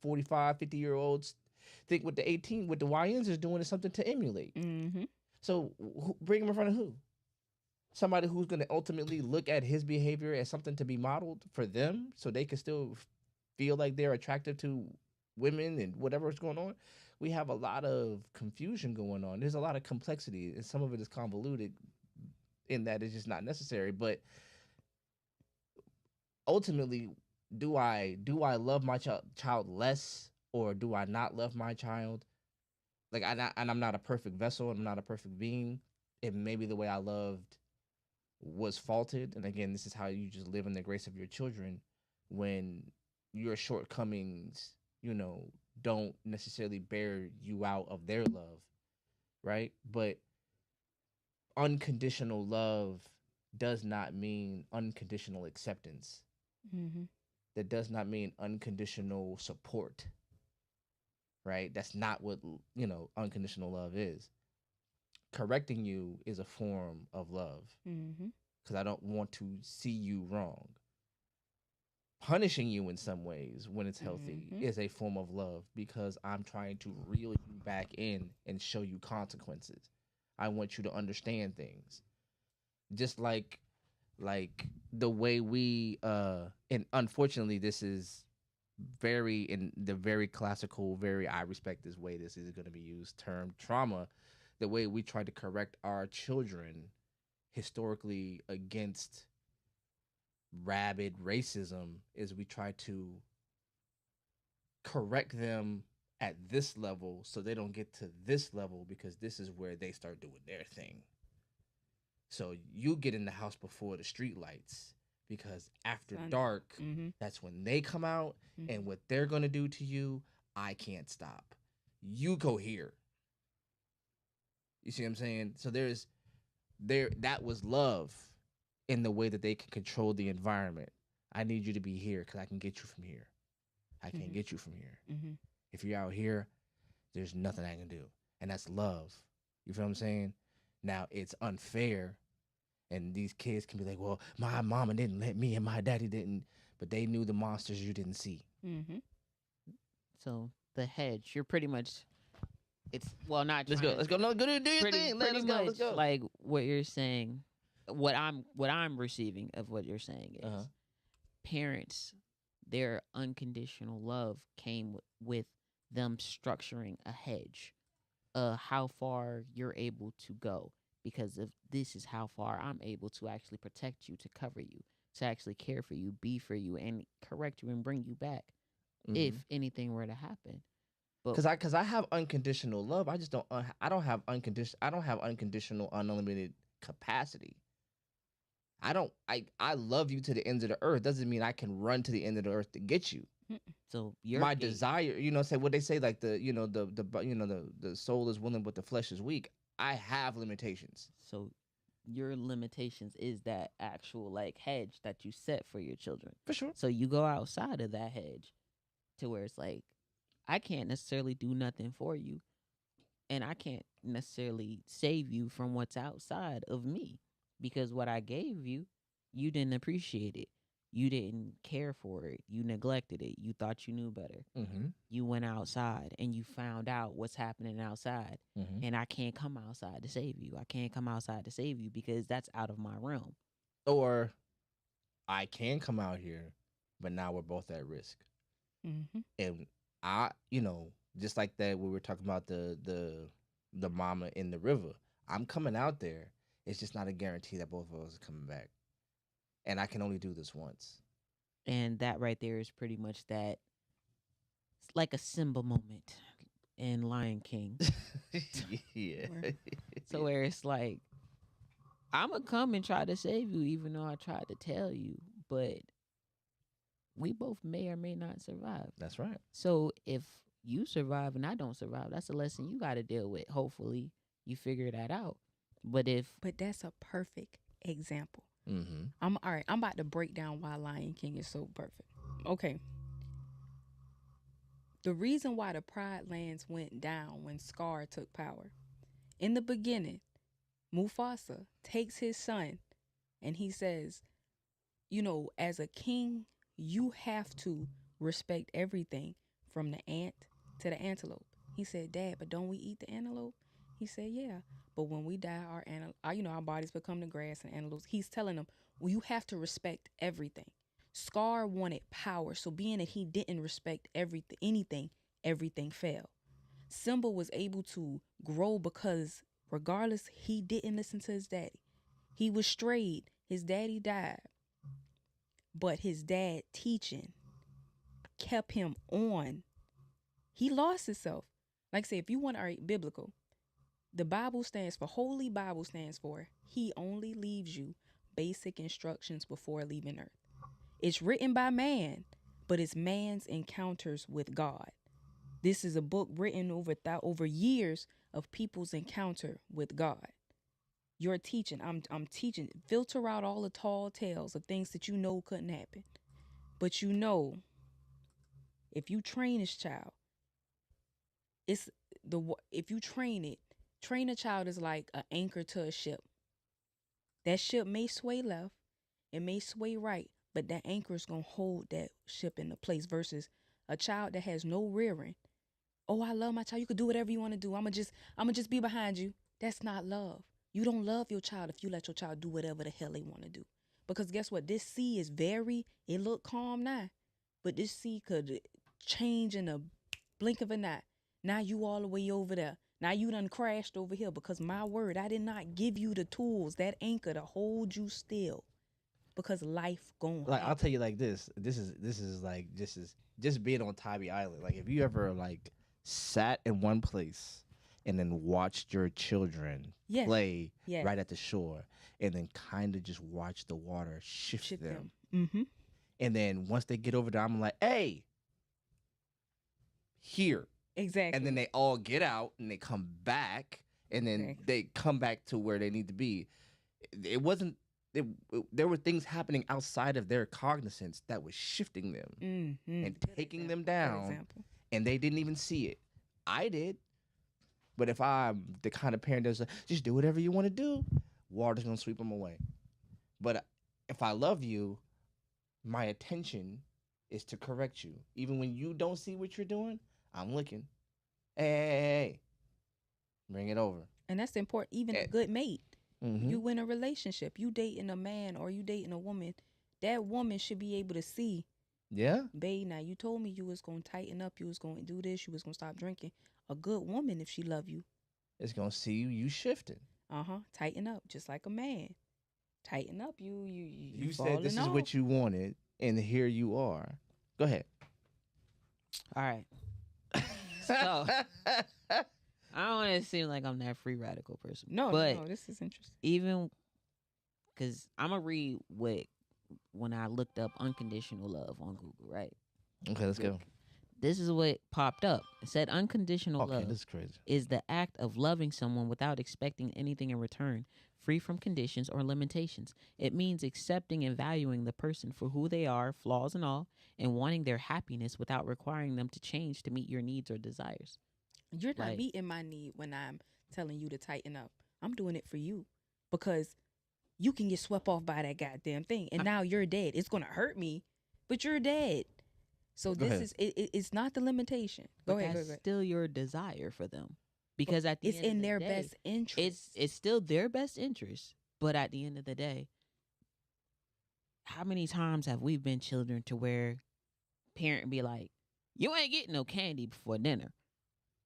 45, 50-year-olds think what the YNs is doing is something to emulate. Mm-hmm. So bring him in front of who? Somebody who's going to ultimately look at his behavior as something to be modeled for them so they can still feel like they're attractive to women and whatever is going on. We have a lot of confusion going on. There's a lot of complexity, and some of it is convoluted in that it's just not necessary. But ultimately, do I love my child less, or do I not love my child? Like, I'm not a perfect vessel. I'm not a perfect being. And maybe the way I loved was faulted. And again, this is how you just live in the grace of your children when your shortcomings, don't necessarily bear you out of their love, right? But unconditional love does not mean unconditional acceptance. Mm-hmm. That does not mean unconditional support, right? That's not what, unconditional love is. Correcting you is a form of love because I don't want to see you wrong. Punishing you in some ways when it's healthy is a form of love because I'm trying to reel you back in and show you consequences. I want you to understand things. Just like the way we and unfortunately this is very in the very classical, very I respect this way this is going to be used term trauma, the way we try to correct our children historically against rabid racism is we try to correct them at this level so they don't get to this level because this is where they start doing their thing. So you get in the house before the street lights because after dark, that's when they come out and what they're going to do to you, I can't stop. You go here. You see what I'm saying? So that was love in the way that they can control the environment. I need you to be here because I can get you from here. I can't get you from here. If you're out here, there's nothing I can do. And that's love. You feel what I'm saying? Now, it's unfair. And these kids can be like, well, my mama didn't let me and my daddy didn't. But they knew the monsters you didn't see. So the hedge, you're pretty much, it's, well, not Let's go. No, go do your thing. Pretty much Let's go. like what you're saying, what I'm receiving of what you're saying is parents, their unconditional love came with them structuring a hedge, how far you're able to go, because of this is how far I'm able to actually protect you, to cover you, to actually care for you, be for you, and correct you and bring you back if anything were to happen. Because I have unconditional love. I just don't. I don't have unconditional unlimited capacity. I love you to the ends of the earth. Doesn't mean I can run to the end of the earth to get you. So my desire, say what they say, like the soul is willing but the flesh is weak. I have limitations. So your limitations is that actual like hedge that you set for your children. For sure. So you go outside of that hedge to where it's like, I can't necessarily do nothing for you, and I can't necessarily save you from what's outside of me, because what I gave you, you didn't appreciate it. You didn't care for it. You neglected it. You thought you knew better. Mm-hmm. You went outside and you found out what's happening outside. Mm-hmm. And I can't come outside to save you. I can't come outside to save you because that's out of my realm. Or I can come out here, but now we're both at risk. Mm-hmm. And I, just like that, we were talking about the mama in the river. I'm coming out there. It's just not a guarantee that both of us are coming back. And I can only do this once. And that right there is pretty much that. It's like a Simba moment in Lion King. Yeah. So where it's like, I'm going to come and try to save you, even though I tried to tell you. But we both may or may not survive. That's right. So if you survive and I don't survive, that's a lesson you got to deal with. Hopefully you figure that out. But that's a perfect example. Mm-hmm. I'm about to break down why Lion King is so perfect. Okay. The reason why the Pride Lands went down when Scar took power. In the beginning, Mufasa takes his son and he says, as a king, you have to respect everything from the ant to the antelope. He said, Dad, but don't we eat the antelope? He said, yeah. But when we die, our bodies become the grass and antelopes. He's telling them, well, you have to respect everything. Scar wanted power, so being that he didn't respect everything fell. Simba was able to grow because regardless, he didn't listen to his daddy. He was strayed. His daddy died. But his dad teaching kept him on. He lost himself. Like I say, if you want to write biblical, the Holy Bible stands for, he only leaves you basic instructions before leaving earth. It's written by man, but it's man's encounters with God. This is a book written over years of people's encounter with God. You're teaching. I'm teaching. Filter out all the tall tales of things that you know couldn't happen. But if you train this child, if you train a child is like an anchor to a ship. That ship may sway left, it may sway right, but that anchor is gonna hold that ship into place. Versus a child that has no rearing. Oh, I love my child. You could do whatever you want to do. I'ma just be behind you. That's not love. You don't love your child if you let your child do whatever the hell they want to do. Because guess what? This sea is it look calm now, but this sea could change in a blink of an eye. Now you all the way over there. Now you done crashed over here because my word, I did not give you the tools, that anchor to hold you still. Because life going. Like, I'll tell you like this. This is just being on Tybee Island. Like, if you ever like sat in one place and then watched your children play right at the shore, and then kind of just watch the water shift them. Mm-hmm. And then once they get over there, I'm like, hey, here. Exactly. And then they all get out and they come back, and then they come back to where they need to be. It wasn't. There were things happening outside of their cognizance that was shifting them and taking them down, and they didn't even see it. I did. But if I'm the kind of parent that's like, just do whatever you want to do, water's going to sweep them away. But if I love you, my attention is to correct you. Even when you don't see what you're doing, I'm looking. Hey. Bring it over. And that's important. Even a good mate. Mm-hmm. You in a relationship, you dating a man or you dating a woman, that woman should be able to see. Yeah. Babe, now you told me you was going to tighten up, you was going to do this, you was going to stop drinking. A good woman, if she love you, it's going to see you shifting. Tighten up, just like a man. Tighten up, you said this is what you wanted, and here you are. Go ahead. All right. So, I don't want to seem like I'm that free radical person. No, this is interesting. Even because I'm going to read when I looked up unconditional love on Google, right? Okay, let's go. This is what popped up. It said unconditional love this is crazy. Is the act of loving someone without expecting anything in return, free from conditions or limitations. It means accepting and valuing the person for who they are, flaws and all, and wanting their happiness without requiring them to change to meet your needs or desires. You're not meeting my need when I'm telling you to tighten up. I'm doing it for you because you can get swept off by that goddamn thing, and now you're dead. It's gonna hurt me, but you're dead. So Go this ahead. is it's not the limitation. Go ahead. That's still your desire for them, because at the It's end of in the their day, best interest. it's still their best interest. But at the end of the day, how many times have we been children to where parent be like, "You ain't getting no candy before dinner,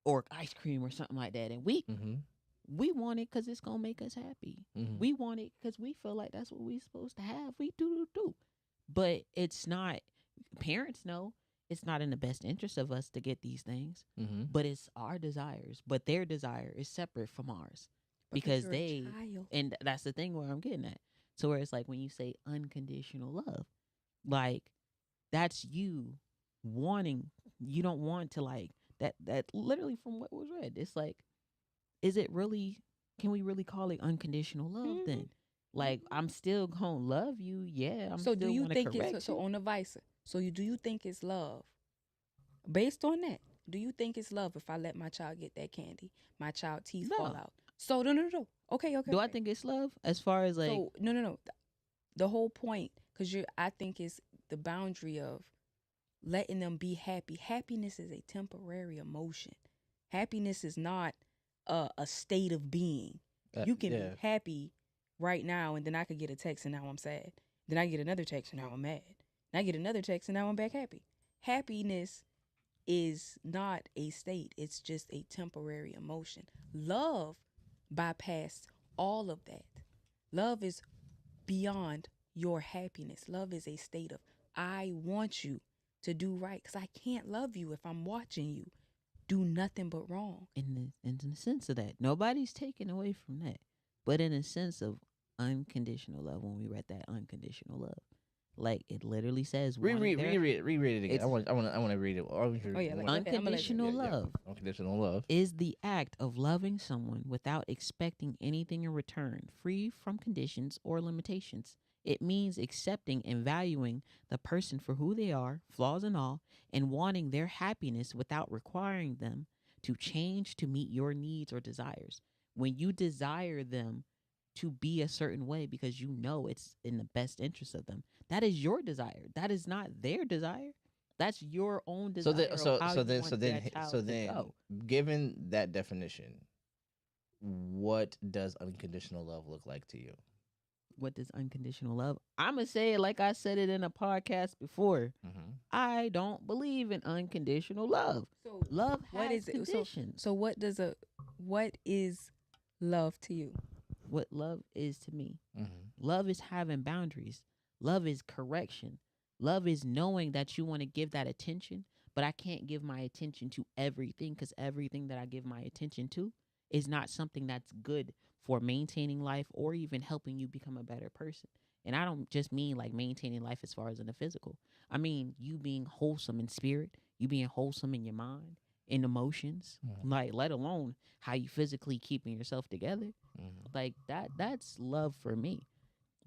or ice cream or something like that," and Mm-hmm. we want it because it's gonna make us happy. Mm-hmm. We want it because we feel like that's what we supposed to have. We do. But it's not. Parents know it's not in the best interest of us to get these things, Mm-hmm. but it's our desires. But their desire is separate from ours, because you're a they, child. and that's the thing where I'm getting at. So where it's like when you say unconditional love, like that's you wanting. You don't want to like that. That literally from what was read. It's like, is it really? Can we really call it unconditional love then? Like, I'm still gonna love you. Yeah, I'm So do still you gonna think correct it's so you. on the vice? So do you think it's love? Based on that, do you think it's love if I let my child get that candy, my child teeth fall No. out? So no. Okay. Do I think it's love? As far as like, So no. The whole point, because I think is the boundary of letting them be happy. Happiness is a temporary emotion. Happiness is not a state of being. You can be happy right now, and then I could get a text and now I'm sad. Then I get another text and now I'm mad. And I get another text and now I'm back happy. Happiness is not a state. It's just a temporary emotion. Love bypassed all of that. Love is beyond your happiness. Love is a state of, I want you to do right, because I can't love you if I'm watching you do nothing but wrong. in the sense of that, nobody's taken away from that. But in a sense of unconditional love, when we read that unconditional love, like it literally says, Reread it again. It's- I want to read it. Oh, yeah, like, unconditional love Unconditional love is the act of loving someone without expecting anything in return, free from conditions or limitations. It means accepting and valuing the person for who they are, flaws and all, and wanting their happiness without requiring them to change to meet your needs or desires. When you desire them to be a certain way because you know it's in the best interest of them, that is your desire. That is not their desire. That's your own desire. Given that definition, what does unconditional love look like to you? What does unconditional love? I'm going to say it like I said it in a podcast before. Mm-hmm. I don't believe in unconditional love. So Love what has is it? conditions. So what is love to you? What love is to me. Mm-hmm. Love is having boundaries. Love is correction. Love is knowing that you want to give that attention, but I can't give my attention to everything, because everything that I give my attention to is not something that's good for maintaining life or even helping you become a better person. And I don't just mean like maintaining life as far as in the physical. I mean you being wholesome in spirit, you being wholesome in your mind, in emotions, like let alone how you physically keeping yourself together. Like that's love for me.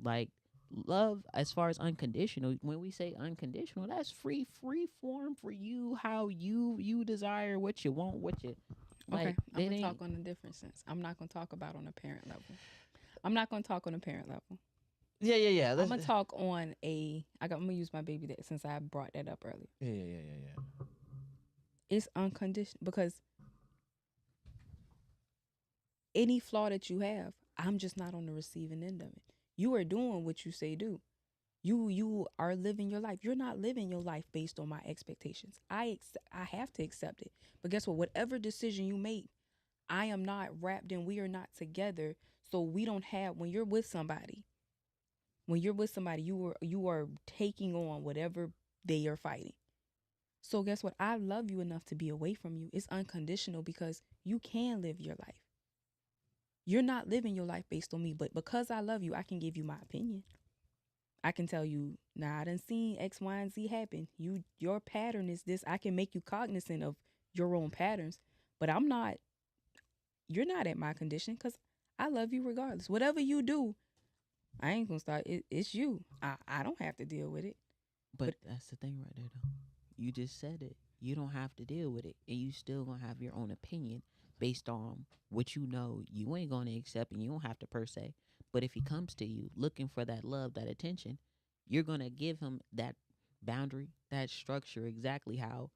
Like love as far as unconditional, when we say unconditional, that's free form for you, how you desire, what you want, what you like. Okay, I'm gonna talk on a different sense. I'm not gonna talk about on a parent level. I'm not gonna talk on a parent level. Yeah. I'm gonna talk on I'm gonna use my baby that, since I brought that up earlier. Yeah. It's unconditional, because any flaw that you have, I'm just not on the receiving end of it. You are doing what you say do. You are living your life. You're not living your life based on my expectations. I have to accept it. But guess what? Whatever decision you make, I am not wrapped in. We are not together. So we don't have, when you're with somebody, you are taking on whatever they are fighting. So guess what? I love you enough to be away from you. It's unconditional, because you can live your life. You're not living your life based on me, but because I love you, I can give you my opinion. I can tell you, nah, I done seen X, Y, and Z happen. Your pattern is this. I can make you cognizant of your own patterns, but you're not at my condition, because I love you regardless. Whatever you do, I ain't gonna start. It's you. I don't have to deal with it. But that's the thing right there, though. You just said it. You don't have to deal with it, and you still gonna have your own opinion based on what you know you ain't gonna accept, and you don't have to per se. But if he comes to you looking for that love, that attention, you're going to give him that boundary, that structure, exactly how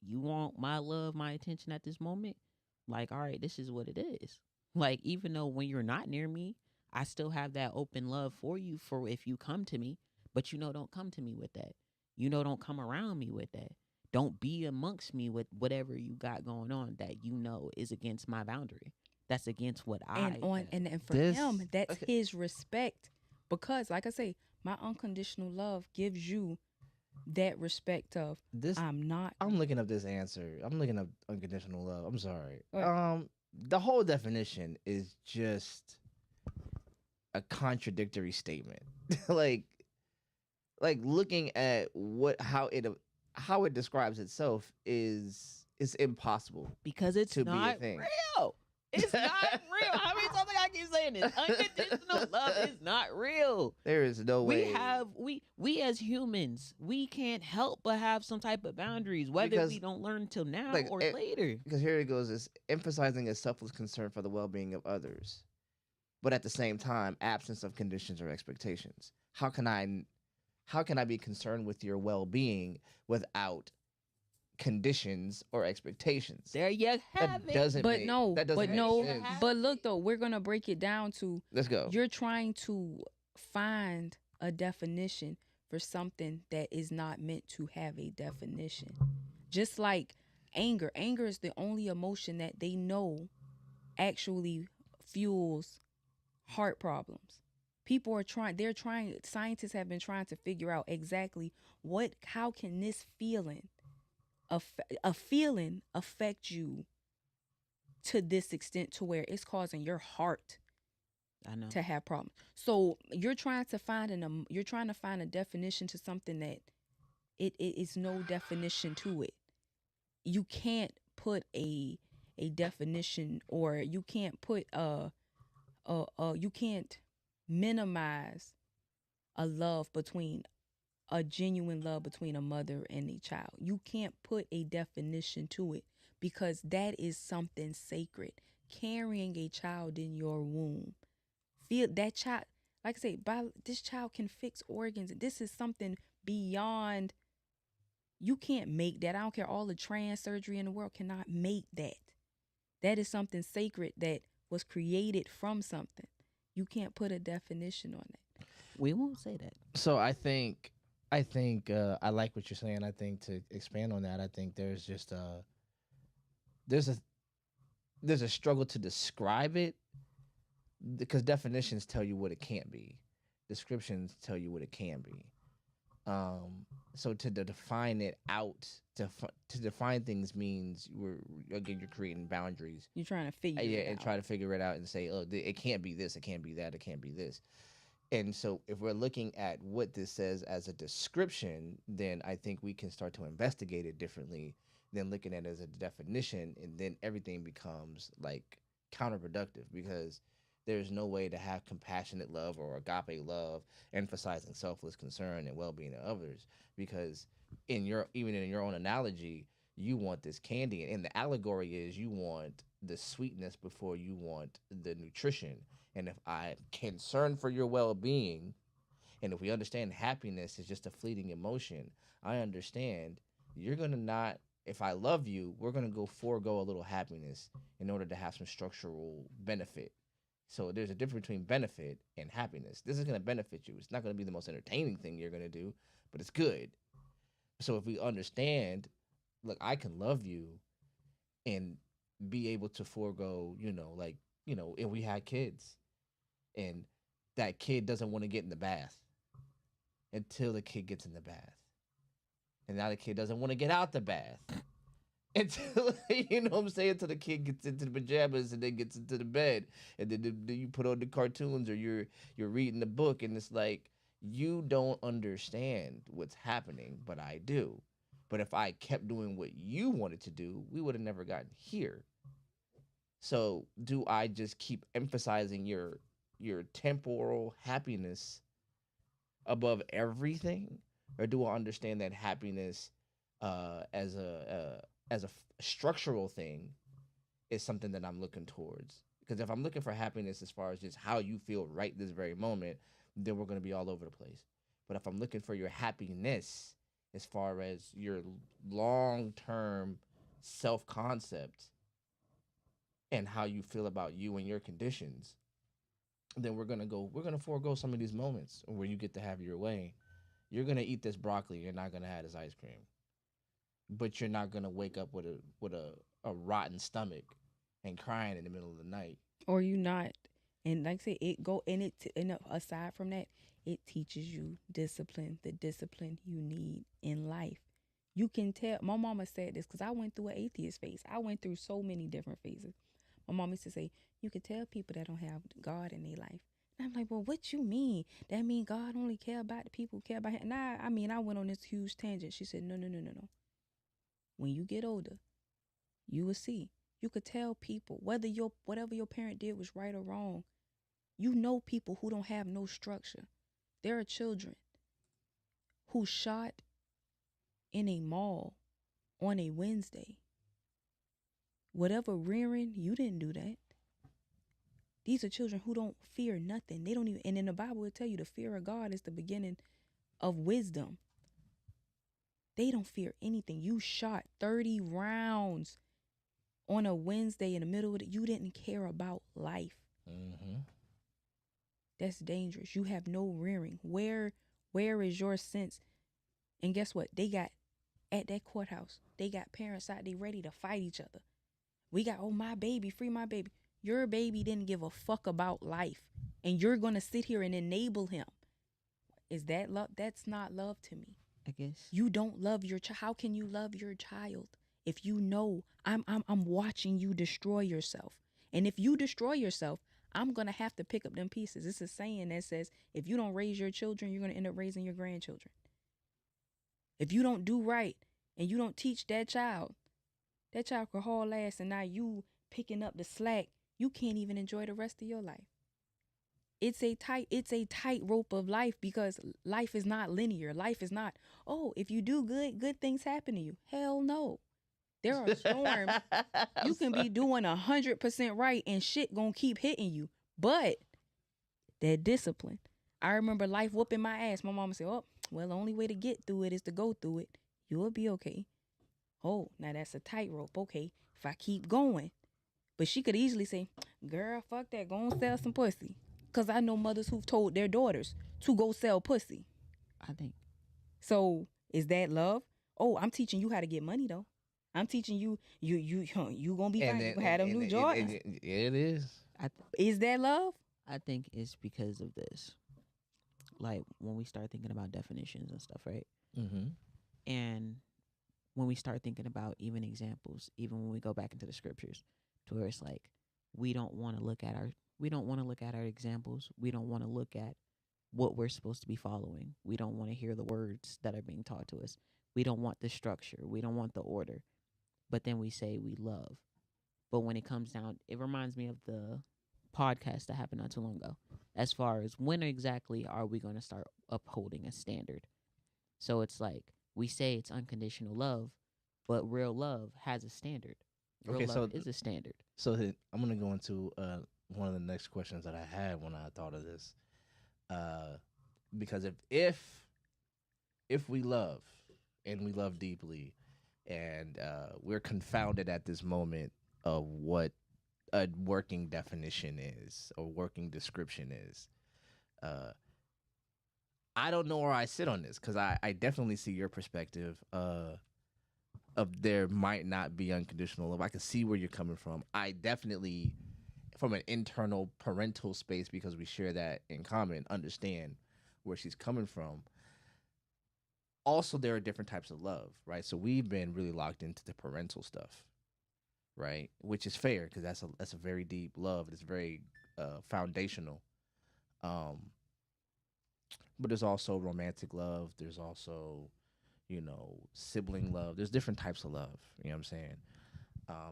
you want my love, my attention at this moment. Like, all right, this is what it is. Like, even though when you're not near me, I still have that open love for you for if you come to me, but don't come to me with that. Don't come around me with that. Don't be amongst me with whatever you got going on that is against my boundary. That's against what And I have. and for This- him, that's okay. his respect, because like I say, my unconditional love gives you that respect of This I'm not. I'm looking up this answer. I'm looking up unconditional love. I'm sorry. What? The whole definition is just a contradictory statement. like looking at how it describes itself is impossible. Because it's to be a not thing. real. It's not real. How many times I keep saying this? Unconditional love is not real. There is no way. We as humans, we can't help but have some type of boundaries, whether Because, we don't learn till now like, or later. Because here it goes, is emphasizing a selfless concern for the well-being of others, but at the same time, absence of conditions or expectations. How can I be concerned with your well-being without conditions or expectations? There you have That it. doesn't But make, no, that doesn't but make no, sense. but look though, we're gonna break it down to Let's go. you're trying to find a definition for something that is not meant to have a definition. Just like anger. Anger is the only emotion that they know actually fuels heart problems. Scientists have been trying to figure out exactly how can this feeling, a feeling affect you to this extent to where it's causing your heart I know. to have problems. So you're trying to find a definition to something that it is no definition to it. You can't put a definition, or you can't put you can't minimize a genuine love between a mother and a child. You can't put a definition to it, because that is something sacred. Carrying a child in your womb, feel that child, like I say, this child can fix organs. This is something beyond. You can't make that. I don't care, all the trans surgery in the world cannot make that. That is something sacred that was created from something. You can't put a definition on it. We won't say that. So I think I like what you're saying. I think to expand on that, I think there's just there's a struggle to describe it, because definitions tell you what it can't be, descriptions tell you what it can be. So to define it out, to define things means you're creating boundaries. You're trying to figure it out. And try to figure it out and say, oh, it can't be this, it can't be that, it can't be this. And so if we're looking at what this says as a description, then I think we can start to investigate it differently than looking at it as a definition, and then everything becomes like counterproductive, because there's no way to have compassionate love or agape love emphasizing selfless concern and well-being of others, because even in your own analogy, you want this candy, and the allegory is you want the sweetness before you want the nutrition. And if I'm concerned for your well-being, and if we understand happiness is just a fleeting emotion, I understand you're going to not, if I love you, we're going to go forego a little happiness in order to have some structural benefit. So there's a difference between benefit and happiness. This is going to benefit you. It's not going to be the most entertaining thing you're going to do, but it's good. So if we understand, look, I can love you and be able to forego, if we had kids and that kid doesn't want to get in the bath until the kid gets in the bath. And now the kid doesn't want to get out the bath until, until the kid gets into the pajamas and then gets into the bed. And then you put on the cartoons, or you're reading the book, and it's like, you don't understand what's happening, but I do. But if I kept doing what you wanted to do, we would have never gotten here. So do I just keep emphasizing your temporal happiness above everything, or do I understand that happiness as a structural thing is something that I'm looking towards? Because if I'm looking for happiness as far as just how you feel right this very moment, then we're going to be all over the place. But if I'm looking for your happiness as far as your long-term self-concept and how you feel about you and your conditions, then we're going to forego some of these moments where you get to have your way. You're going to eat this broccoli. You're not going to have this ice cream. But you're not going to wake up with a rotten stomach and crying in the middle of the night. Or you not. And like I say, aside from that, it teaches you discipline, the discipline you need in life. You can tell. My mama said this because I went through an atheist phase. I went through so many different phases. My mom used to say, you can tell people that don't have God in their life. And I'm like, well, what you mean? That mean God only care about the people who care about him? Nah, I mean, I went on this huge tangent. She said, no. When you get older, you will see. You could tell people whatever your parent did was right or wrong. You know people who don't have no structure. There are children who shot in a mall on a Wednesday. Whatever rearing, you didn't do that. These are children who don't fear nothing. They don't even, and in the Bible it tell you the fear of God is the beginning of wisdom. They don't fear anything. You shot 30 rounds on a Wednesday in the middle of it. You didn't care about life. Mm-hmm. That's dangerous. You have no rearing. Where is your sense? And guess what? They got, at that courthouse, they got parents out there ready to fight each other. We got, oh, my baby, free my baby. Your baby didn't give a fuck about life. And you're going to sit here and enable him. Is that love? That's not love to me. I guess. You don't love your child. How can you love your child if you know I'm watching you destroy yourself? And if you destroy yourself, I'm going to have to pick up them pieces. It's a saying that says, if you don't raise your children, you're going to end up raising your grandchildren. If you don't do right and you don't teach that child could haul ass, and now you picking up the slack, you can't even enjoy the rest of your life. It's a tight rope of life, because life is not linear. Life is not, oh, if you do good things happen to you. Hell no. There are storms. You can be doing 100% right and shit gonna keep hitting you. But that discipline. I remember life whooping my ass. My mama said, oh, well, the only way to get through it is to go through it. You'll be okay. Oh, now that's a tightrope. Okay, if I keep going. But she could easily say, girl, fuck that. Go and sell some pussy. Because I know mothers who've told their daughters to go sell pussy. I think. So is that love? Oh, I'm teaching you how to get money, though. I'm teaching you gonna be fine. You gonna have them new Jordans. It is. Is that love? I think it's because of this. Like, when we start thinking about definitions and stuff, right? Mm-hmm. And when we start thinking about even examples, even when we go back into the scriptures, to where it's like, we don't want to look at our examples. We don't want to look at what we're supposed to be following. We don't want to hear the words that are being taught to us. We don't want the structure. We don't want the order. But then we say we love. But when it comes down, it reminds me of the podcast that happened not too long ago, as far as when exactly are we going to start upholding a standard. So it's like, we say it's unconditional love, but real love has a standard. Real love is a standard. So I'm going to go into one of the next questions that I had when I thought of this. Because if we love, and we love deeply, and we're confounded at this moment of what a working definition is or working description is, I don't know where I sit on this, because I definitely see your perspective of there might not be unconditional love. I can see where you're coming from. I definitely, from an internal parental space, because we share that in common, understand where she's coming from. Also, there are different types of love, right? So we've been really locked into the parental stuff, right? Which is fair, because that's a very deep love. It's very foundational. But there's also romantic love. There's also, sibling love. There's different types of love. You know what I'm saying?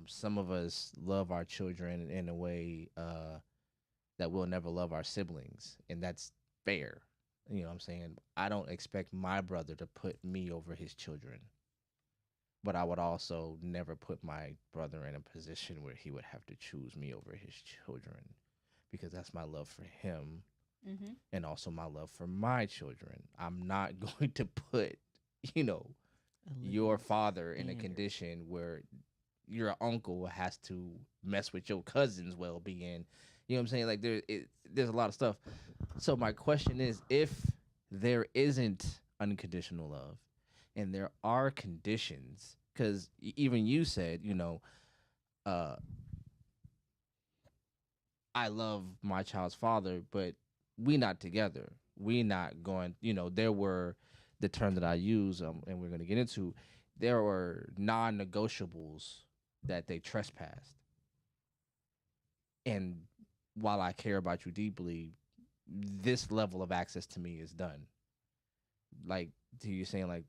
Some of us love our children in a way that we'll never love our siblings, and that's fair. You know what I'm saying? I don't expect my brother to put me over his children. but I would also never put my brother in a position where he would have to choose me over his children, because that's my love for him Mm-hmm. and also my love for my children. I'm not going to put, you know, A your living father in a standard. condition where your uncle has to mess with your cousin's well-being. You know what I'm saying? Like there's a lot of stuff. So my question is, if there isn't unconditional love and there are conditions, because even you said, you know, uh, I love my child's father, but we not together. We not going, you know, there were the term that I use, and we're going to get into, there were non-negotiables that they trespassed. And while I care about you deeply, this level of access to me is done. Like, to you saying, like,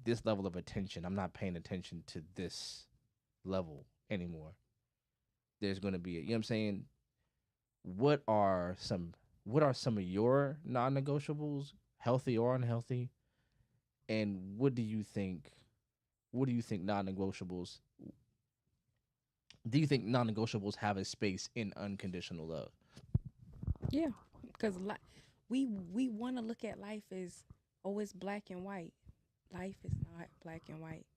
this level of attention, I'm not paying attention to this level anymore. There's going to be, you know what I'm saying? What are some of your non-negotiables, healthy or unhealthy? And what do you think non-negotiables have a space in unconditional love? Yeah, because we want to look at life as, oh, it's black and white. Life is not black and white.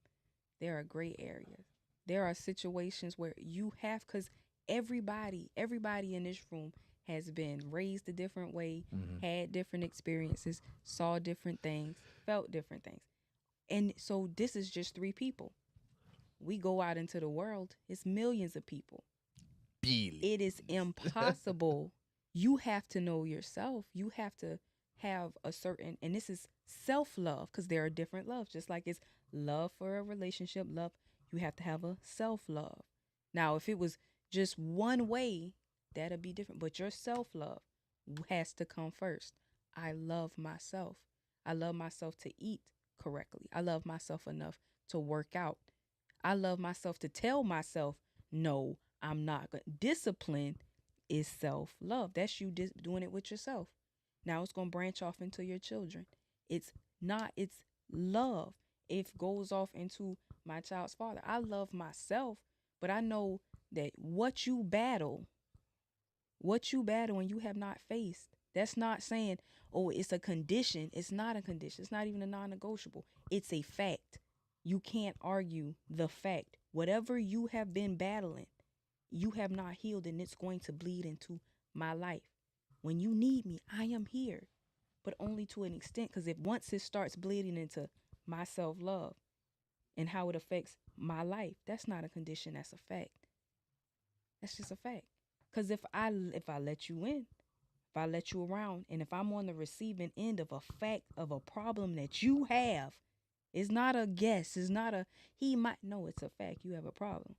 There are gray areas. There are situations where you have, because everybody in this room has been raised a different way, had different experiences, saw different things, felt different things. And so this is just 3 people. We go out into the world, it's millions of people. It is impossible. You have to know yourself. You have to have a certain, and this is self-love, because there are different loves. Just like it's love for a relationship, love, you have to have a self-love. Now, if it was just one way, that'd be different. But your self-love has to come first. I love myself. I love myself to eat correctly. I love myself enough to work out. I love myself to tell myself, no, I'm not going. Discipline is self-love. That's you doing it with yourself. Now it's going to branch off into your children. It's not, it's love. It goes off into my child's father. I love myself, but I know that what you battle and you have not faced, that's not saying, oh, it's a condition. It's not a condition. It's not even a non-negotiable. It's a fact. You can't argue the fact. Whatever you have been battling, you have not healed, and it's going to bleed into my life. When you need me, I am here, but only to an extent, because if once it starts bleeding into my self-love and how it affects my life, that's not a condition, that's a fact. That's just a fact. Because if I let you in, if I let you around, and if I'm on the receiving end of a fact of a problem that you have, it's not a guess, it's not a, he might know, it's a fact. You have a problem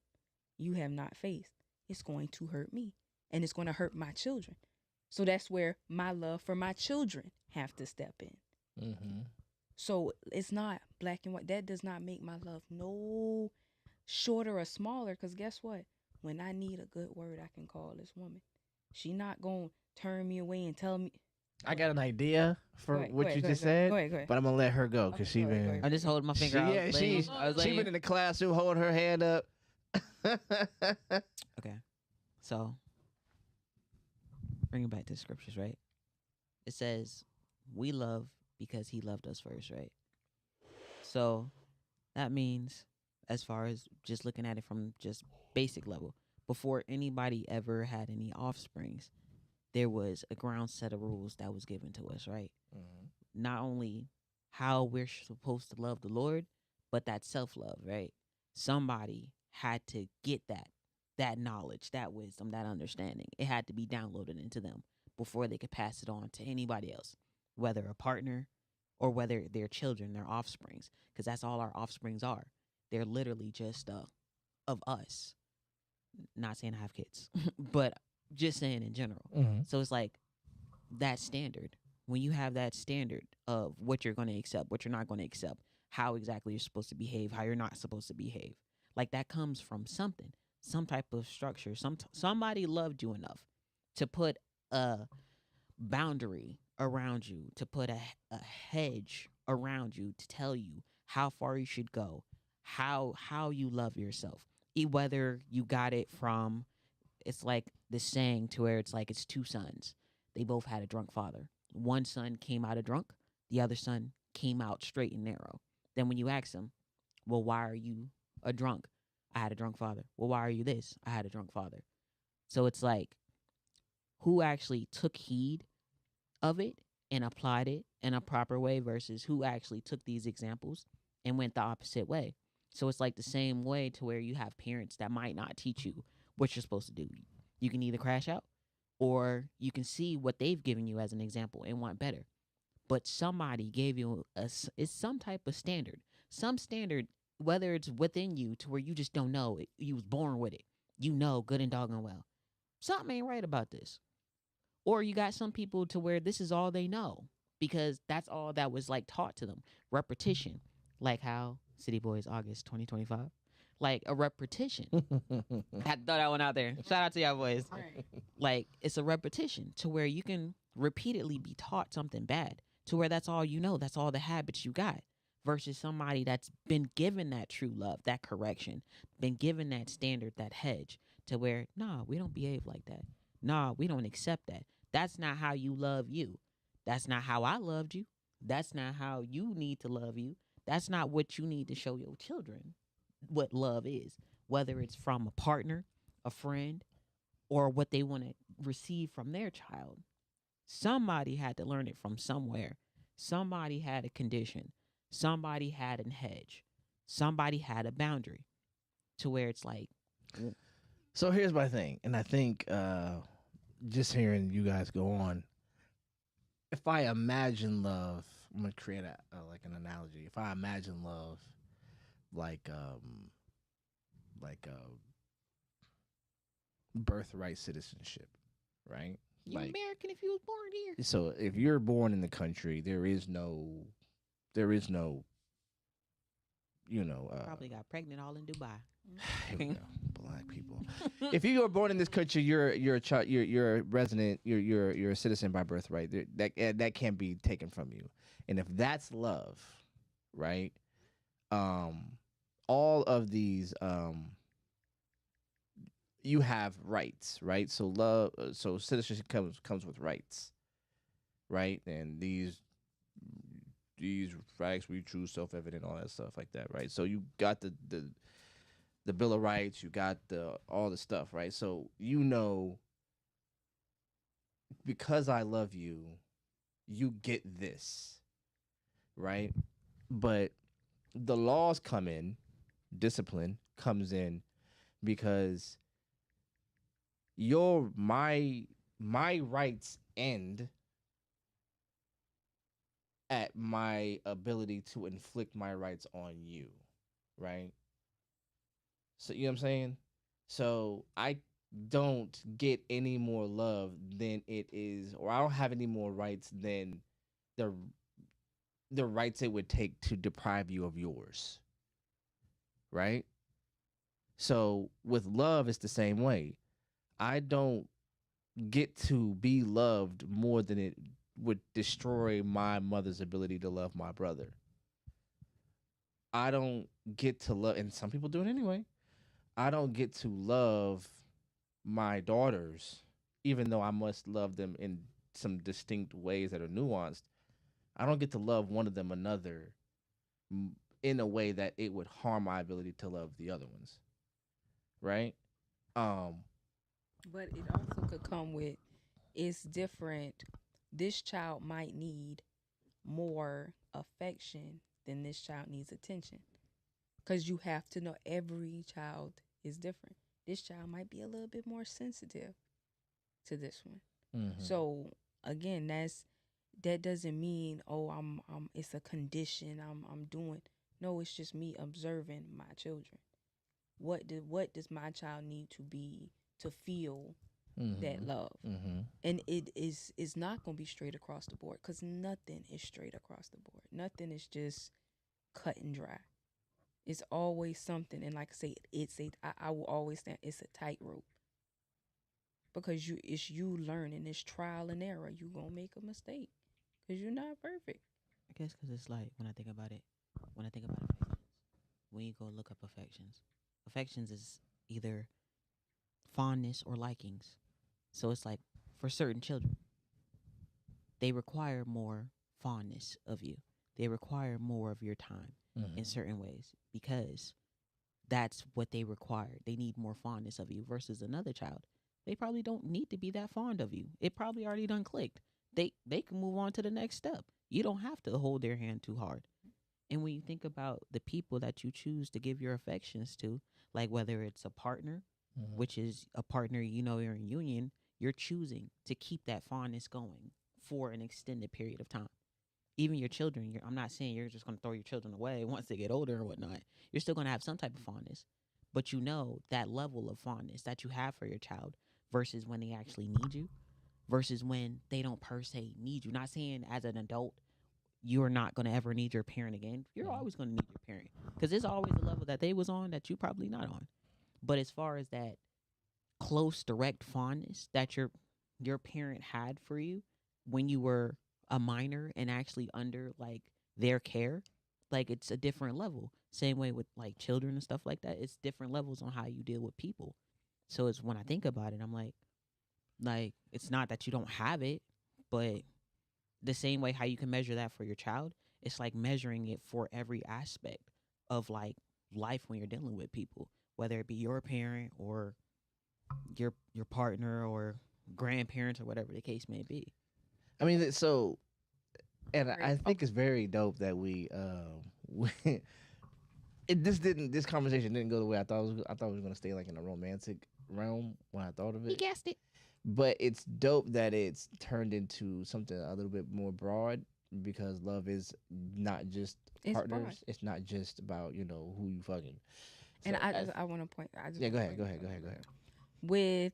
you have not faced. It's going to hurt me, and it's going to hurt my children. So that's where my love for my children have to step in. Mm-hmm. So it's not black and white. That does not make my love no shorter or smaller, because guess what? When I need a good word, I can call this woman. She not going to turn me away and tell me. I got an idea for what you just said, Go ahead. but I'm gonna let her go because Okay, she go ahead, been. go ahead. I'm just holding my finger out. Yeah, she been in the classroom holding her hand up. Okay. So, bring it back to the scriptures, right? It says, we love because he loved us first, right? So, that means, as far as just looking at it from just basic level, before anybody ever had any offsprings, there was a ground set of rules that was given to us, right? Mm-hmm. Not only how we're supposed to love the Lord, but that self-love, right? Somebody had to get that knowledge, that wisdom, that understanding. It had to be downloaded into them before they could pass it on to anybody else, whether a partner or whether their children, their offsprings, because that's all our offsprings are. They're literally just of us. Not saying I have kids, but just saying in general. Mm-hmm. So it's like that standard. When you have that standard of what you're going to accept, what you're not going to accept, how exactly you're supposed to behave, how you're not supposed to behave, like that comes from something, some type of structure. Somebody loved you enough to put a boundary around you, to put a hedge around you, to tell you how far you should go, how you love yourself. Whether you got it from, it's like this saying to where it's like it's two sons. They both had a drunk father. One son came out a drunk. The other son came out straight and narrow. Then when you ask him, well, why are you a drunk? I had a drunk father. Well, why are you this? I had a drunk father. So it's like, who actually took heed of it and applied it in a proper way versus who actually took these examples and went the opposite way. So it's like the same way to where you have parents that might not teach you what you're supposed to do. You can either crash out or you can see what they've given you as an example and want better. But somebody gave you it's some type of standard, some standard, whether it's within you to where you just don't know it, you was born with it. You know good and doggone well. Something ain't right about this. Or you got some people to where this is all they know because that's all that was like taught to them. Repetition. Like how City Boys August 2025. Like a repetition. I had to throw that one out there. Shout out to y'all boys. Like it's a repetition to where you can repeatedly be taught something bad to where that's all you know. That's all the habits you got. Versus somebody that's been given that true love, that correction, been given that standard, that hedge to where, nah, we don't behave like that. Nah, we don't accept that. That's not how you love you. That's not how I loved you. That's not how you need to love you. That's not what you need to show your children what love is, whether it's from a partner, a friend, or what they want to receive from their child. Somebody had to learn it from somewhere. Somebody had a condition. Somebody had a hedge. Somebody had a boundary to where it's like. So here's my thing, and I think just hearing you guys go on, if I imagine love, I'm gonna create like an analogy. If I imagine love like birthright citizenship, right? You're Like, American if you was born here. so if you're born in the country, there is no, Probably got pregnant all in Dubai. here we go, black people. If you were born in this country, you're a child, you're a resident, you're a citizen by birthright. That can't be taken from you. And if that's love, right? All of these you have rights, right? So love, so citizenship comes with rights, right? And these rights we choose self-evident, all that stuff like that, right? So you got the Bill of Rights, you got all the stuff, right? So because I love you, you get this, right? But the laws come in, discipline comes in because my rights end at my ability to inflict my rights on you, right? So you know what I'm saying? So I don't get any more love than it is, or I don't have any more rights than the rights it would take to deprive you of yours, right? So with love, it's the same way. I don't get to be loved more than it would destroy my mother's ability to love my brother. I don't get to love, and some people do it anyway. I don't get to love my daughters, even though I must love them in some distinct ways that are nuanced. I don't get to love one of them another in a way that it would harm my ability to love the other ones, right? But it also could come with, it's different. This child might need more affection than this child needs attention. Because you have to know every child is different. This child might be a little bit more sensitive to this one. Mm-hmm. So again, that doesn't mean, oh, I'm it's a condition I'm doing. No, it's just me observing my children. What does my child need to feel that love? Mm-hmm. And it's not going to be straight across the board, because nothing is straight across the board. Nothing is just cut and dry. It's always something, and like I say, I will always say it's a tightrope, because it's you learning. It's trial and error. You gonna make a mistake because you're not perfect. I guess because it's like when I think about it, when you go look up affections is either fondness or likings. So it's like for certain children, they require more fondness of you. They require more of your time in certain ways because that's what they require. They need more fondness of you versus another child. They probably don't need to be that fond of you. It probably already done clicked. They can move on to the next step. You don't have to hold their hand too hard. And when you think about the people that you choose to give your affections to, like whether it's a partner, which is a partner, you know, you're in union, you're choosing to keep that fondness going for an extended period of time. Even your children, I'm not saying you're just going to throw your children away once they get older or whatnot. You're still going to have some type of fondness. But you know that level of fondness that you have for your child versus when they actually need you versus when they don't per se need you. Not saying as an adult, you're not going to ever need your parent again. You're always going to need your parent because there's always a level that they was on that you probably not on. But as far as that close, direct fondness that your parent had for you when you were a minor and actually under like their care, like it's a different level. Same way with like children and stuff like that. It's different levels on how you deal with people. So it's when I think about it, I'm like it's not that you don't have it, but the same way how you can measure that for your child, it's like measuring it for every aspect of like life when you're dealing with people, whether it be your parent or your partner or grandparents or whatever the case may be. I mean, so, and I Right. think it's very dope that this conversation didn't go the way I thought it was. I thought it was gonna stay like in a romantic realm when I thought of He it. guessed it. But it's dope that it's turned into something a little bit more broad because love is not just It's partners. broad. It's not just about who you fucking. And So I want to point. I just yeah, go wanna ahead, point go ahead, out go ahead. with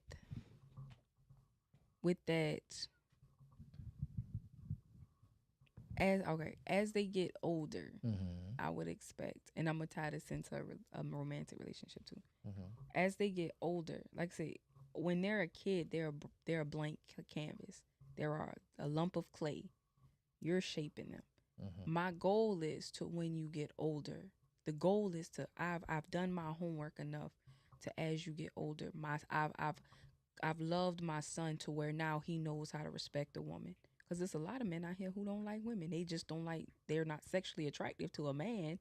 that as they get older, Mm-hmm. I would expect, and I'm gonna tie this into a romantic relationship too. Mm-hmm. As they get older, like I say, when they're a kid, they're a blank canvas. They're a lump of clay. You're shaping them. Mm-hmm. My goal is to when you get older. The goal is to I've done my homework enough to as you get older. I've loved my son to where now he knows how to respect a woman. Because there's a lot of men out here who don't like women. They just don't like, they're not sexually attractive to a man.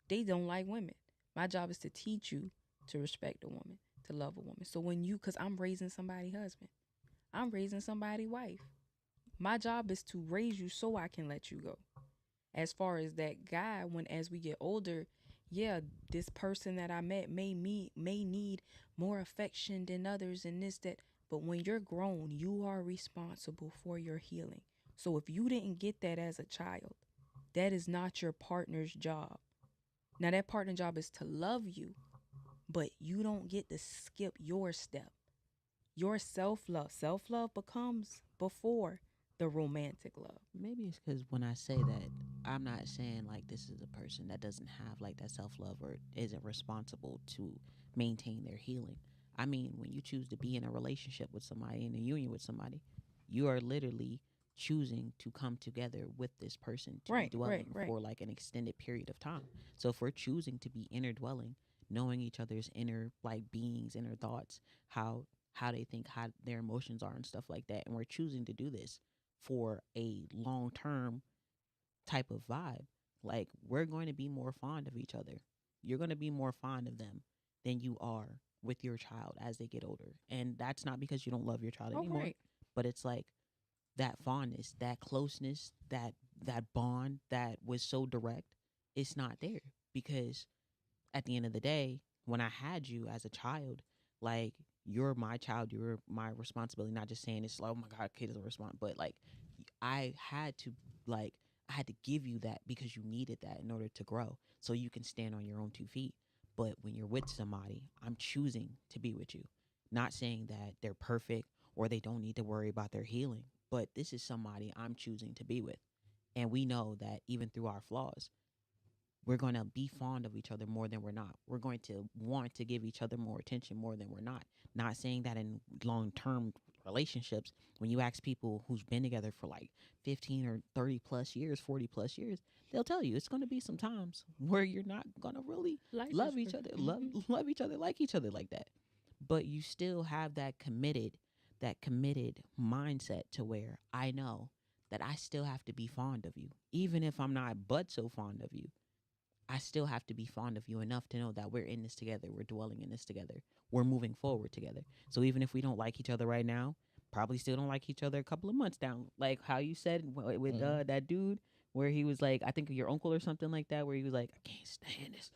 They don't like women. My job is to teach you to respect a woman, to love a woman. So because I'm raising somebody's husband, I'm raising somebody's wife. My job is to raise you so I can let you go. As far as that guy, as we get older, yeah, this person that I met may need more affection than others and this, that. But when you're grown, you are responsible for your healing. So if you didn't get that as a child, that is not your partner's job. Now that partner job is to love you, but you don't get to skip your step. Your self-love becomes before the romantic love. Maybe it's because when I say that, I'm not saying like this is a person that doesn't have like that self love or isn't responsible to maintain their healing. I mean, when you choose to be in a relationship with somebody, in a union with somebody, you are literally choosing to come together with this person to be dwelling Right. for like an extended period of time. So if we're choosing to be inner dwelling, knowing each other's inner like beings, inner thoughts, how they think, how their emotions are and stuff like that, and we're choosing to do this for a long term type of vibe, like we're going to be more fond of each other. You're going to be more fond of them than you are with your child as they get older. And that's not because you don't love your child Oh, anymore, right. but it's like that fondness, that closeness, that bond that was so direct, it's not there because at the end of the day, when I had you as a child, like you're my child, you're my responsibility. Not just saying it's like, oh my God, kid is a response, but like I had to like I had to give you that because you needed that in order to grow, so you can stand on your own 2 feet. But when you're with somebody, I'm choosing to be with you. Not saying that they're perfect or they don't need to worry about their healing, but this is somebody I'm choosing to be with. And we know that even through our flaws, we're going to be fond of each other more than we're not. We're going to want to give each other more attention more than we're not. Not saying that in long term relationships, when you ask people who's been together for like 15 or 30 plus years, 40 plus years, they'll tell you it's going to be some times where you're not going to really love each other, love each other, like each other like that. But you still have that committed mindset to where I know that I still have to be fond of you. Even if I'm not but so fond of you, I still have to be fond of you enough to know that we're in this together. We're dwelling in this together. We're moving forward together. So even if we don't like each other right now, probably still don't like each other a couple of months down. Like how you said with that dude where he was like, I think your uncle or something like that, where he was like, I can't stand this,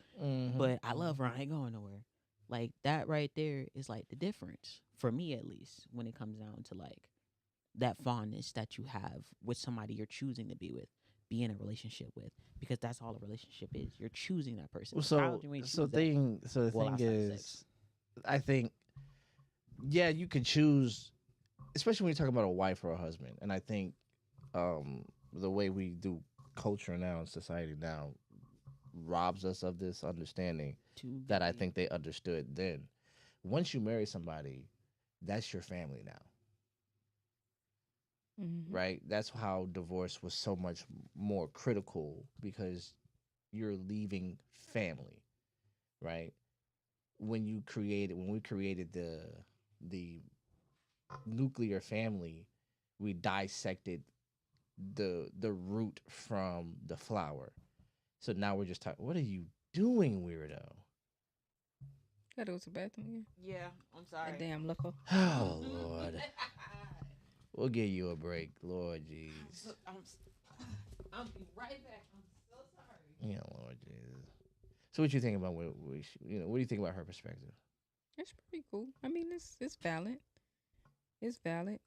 but I love her. I ain't going nowhere. Like that right there is like the difference for me, at least, when it comes down to like that fondness that you have with somebody you're choosing to be in a relationship with, because that's all a relationship is. You're choosing that person. So the thing is, I think, yeah, you can choose, especially when you're talking about a wife or a husband. And I think the way we do culture now and society now robs us of this understanding that I think they understood then. Once you marry somebody, that's your family now. Right? That's how divorce was so much more critical, because you're leaving family, right? When we created the nuclear family, we dissected the root from the flower. So now we're just talking, what are you doing, weirdo? Gotta go to the bathroom again? Yeah, I'm sorry. That damn loco. Oh, Lord. We'll give you a break, Lord jeez. I'll be right back. I'm so sorry. Yeah, Lord Jesus. So what you think about what do you think about her perspective? It's pretty cool. I mean, it's valid. It's valid.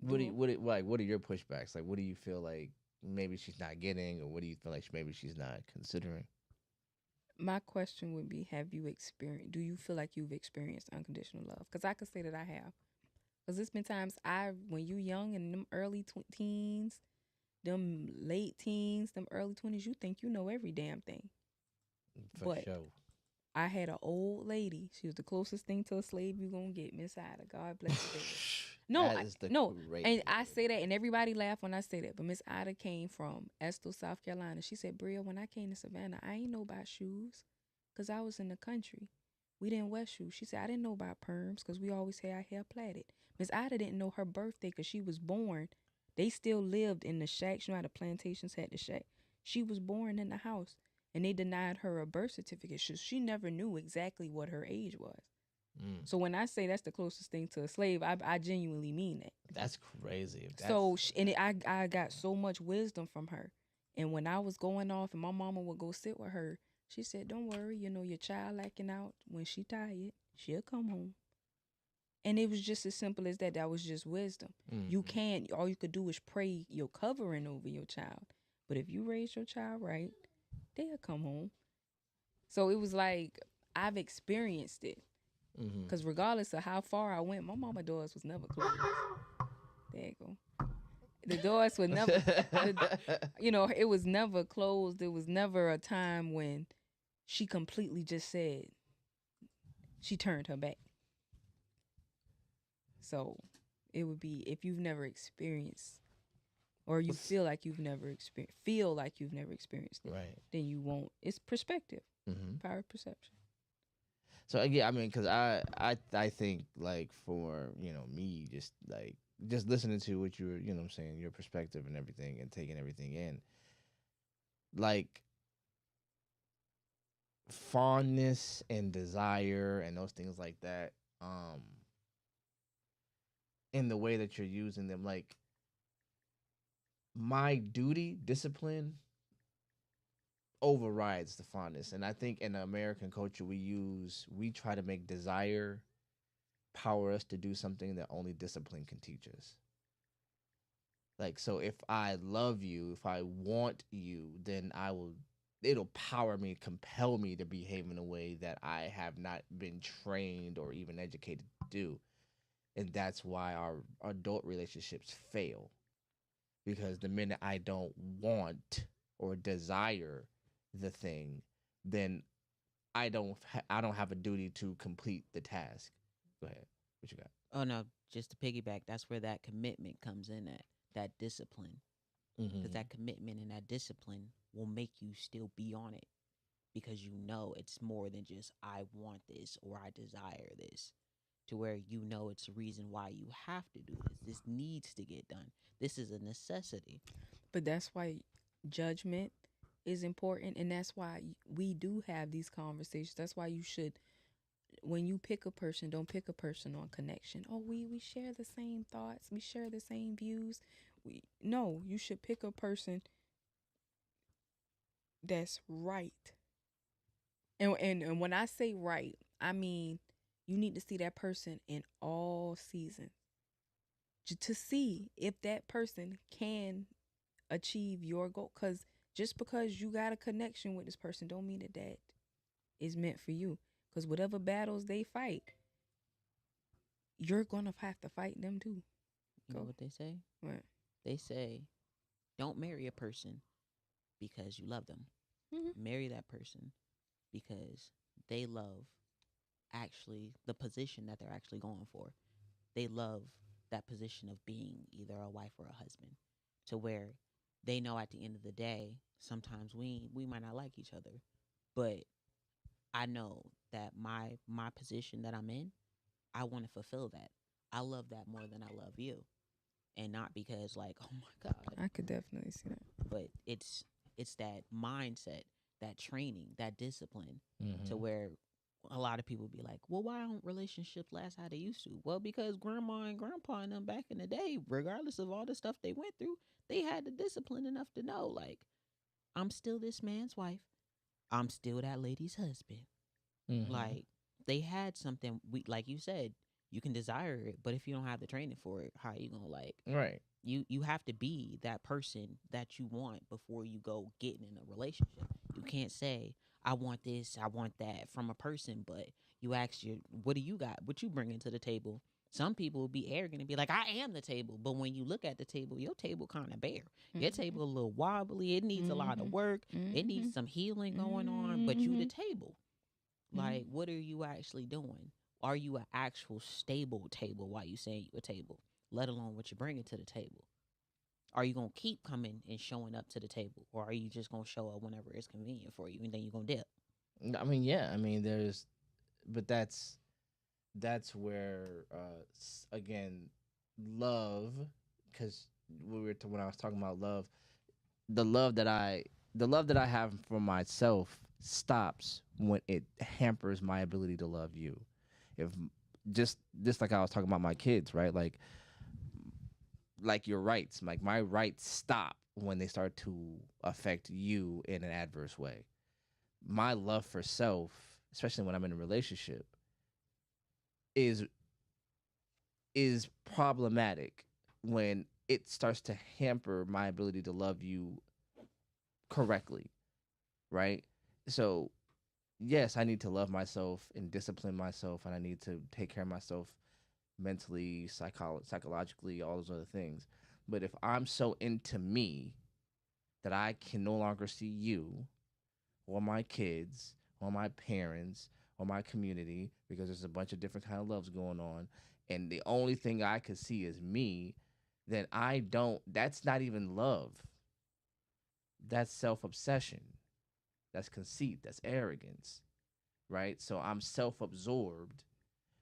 What are your pushbacks? Like, what do you feel like maybe she's not getting, or what do you feel like maybe she's not considering? My question would be, do you feel like you've experienced unconditional love? Because I could say that I have. Because there's been times when you young and them early teens, them late teens, them early 20s, you think you know every damn thing. For sure. I had an old lady. She was the closest thing to a slave you gonna get, Miss Ida. God bless her. No. And I say that, and everybody laugh when I say that. But Miss Ida came from Estill, South Carolina. She said, Bria, when I came to Savannah, I ain't know about shoes, because I was in the country. We didn't wear shoes. She said, I didn't know about perms, because we always had our hair plaited. Miss Ida didn't know her birthday, because she was born. They still lived in the shacks. You know how the plantations had the shack. She was born in the house, and they denied her a birth certificate. She never knew exactly what her age was. So when I say that's the closest thing to a slave, I genuinely mean that. That's crazy. I got so much wisdom from her. And when I was going off and my mama would go sit with her, she said, don't worry, your child acting out. When she tired, she'll come home. And it was just as simple as that. That was just wisdom. All you could do is pray your covering over your child. But if you raise your child right, they'll come home. So it was like, I've experienced it. Because regardless of how far I went, my mama doors was never closed. There you go. The doors were never, it was never closed. There was never a time when she completely just said, she turned her back. So it would be, if you've never experienced, or you feel like you've never experienced it, right, then you won't. It's perspective, power of perception. So again, I mean, because I think, like, for me, just listening to what you're I'm saying, your perspective and everything, and taking everything in, like, fondness and desire and those things like that, in the way that you're using them, like, my duty, discipline overrides the fondness. And I think in American culture, we try to make desire power us to do something that only discipline can teach us. Like, so if I love you, if I want you, then it'll power me, compel me to behave in a way that I have not been trained or even educated to do. And that's why our adult relationships fail. Because the minute I don't want or desire the thing, then I don't have a duty to complete the task. Go ahead. What you got? Oh no, just to piggyback, that's where that commitment comes in at, that discipline. Because that commitment and that discipline will make you still be on it, because you know it's more than just I want this or I desire this, to where you know it's a reason why you have to do this. This needs to get done. This is a necessity. But that's why judgment is important, and that's why we do have these conversations. That's why you should, when you pick a person, don't pick a person on connection. Oh, we share the same thoughts, we share the same views. No, you should pick a person that's right. And when I say right, I mean you need to see that person in all seasons to see if that person can achieve your goal. Because just because you got a connection with this person don't mean that is meant for you. Because whatever battles they fight, you're gonna have to fight them too. You know what they say? What? They say, don't marry a person because you love them. Marry that person because they love actually the position that they're actually going for. They love that position of being either a wife or a husband, to where they know at the end of the day, sometimes we might not like each other, but I know that my position that I'm in, I want to fulfill that. I love that more than I love you. And not because like, oh my God. I could definitely see that. But it's that mindset, that training, that discipline, to where a lot of people be like, well, why don't relationships last how they used to? Well, because grandma and grandpa and them back in the day, regardless of all the stuff they went through, they had the discipline enough to know, like, I'm still this man's wife. I'm still that lady's husband. Like, they had something, like you said, you can desire it, but if you don't have the training for it, how are you gonna, like, right? You have to be that person that you want before you go getting in a relationship. You can't say, I want this, I want that from a person, but you ask you, what do you got? What you bringing to the table? Some people will be arrogant and be like, I am the table. But when you look at the table, your table kind of bare. Your table a little wobbly. It needs a lot of work. It needs some healing going on, but you the table. Like, what are you actually doing? Are you an actual stable table while you saying you a table? Let alone what you're bringing to the table. Are you going to keep coming and showing up to the table? Or are you just going to show up whenever it's convenient for you and then you're going to dip? I mean, yeah. I mean, but that's where, again, love, because when I was talking about love, the love that I have for myself stops when it hampers my ability to love you. If just like I was talking about my kids, right? Like your rights, like my rights stop when they start to affect you in an adverse way. My love for self, especially when I'm in a relationship, is problematic when it starts to hamper my ability to love you correctly, right? So yes, I need to love myself and discipline myself, and I need to take care of myself mentally, psychologically, all those other things. But if I'm so into me that I can no longer see you or my kids or my parents or my community, because there's a bunch of different kind of loves going on, and the only thing I could see is me, then that's not even love. That's self-obsession. That's conceit. That's arrogance, right? So I'm self-absorbed,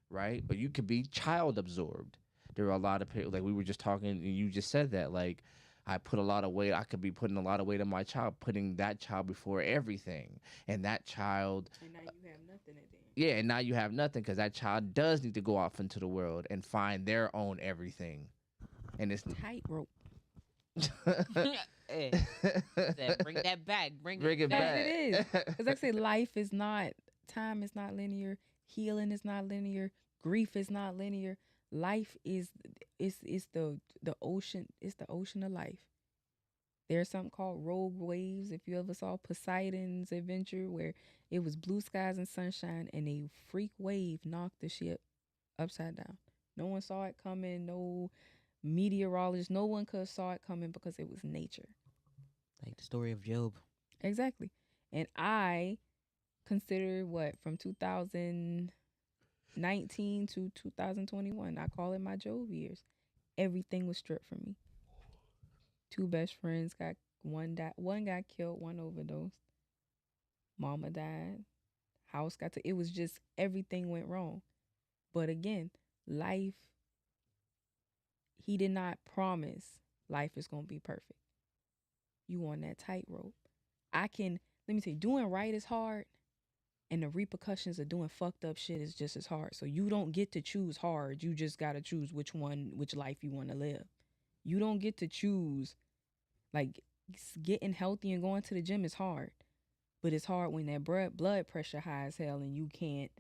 right? But you could be child-absorbed. There are a lot of people, like we were just talking, and you just said that, like, I put a lot of weight. I could be putting a lot of weight on my child, putting that child before everything, and that child. And now you have nothing at the end. Yeah, and now you have nothing because that child does need to go off into the world and find their own everything, and it's tightrope. Bring that back. Bring it back. It is. Because like I say, time is not linear. Healing is not linear. Grief is not linear. Life is the ocean. It's the ocean of life. There's something called rogue waves. If you ever saw Poseidon's Adventure, where it was blue skies and sunshine, and a freak wave knocked the ship upside down. No one saw it coming. No meteorologist. No one could have saw it coming because it was nature. Like the story of Job. Exactly. And I consider from 2000. 19 to 2021. I call it my Jove years. Everything was stripped from me. 2 best friends got one died, one got killed, one overdosed. Mama died. House got to. It was just everything went wrong. But again, life. He did not promise life is gonna be perfect. You on that tightrope. Let me tell you, doing right is hard, and the repercussions of doing fucked up shit is just as hard. So you don't get to choose hard. You just gotta choose which life you want to live. You don't get to choose. Like, getting healthy and going to the gym is hard, but it's hard when that blood pressure high as hell and you can't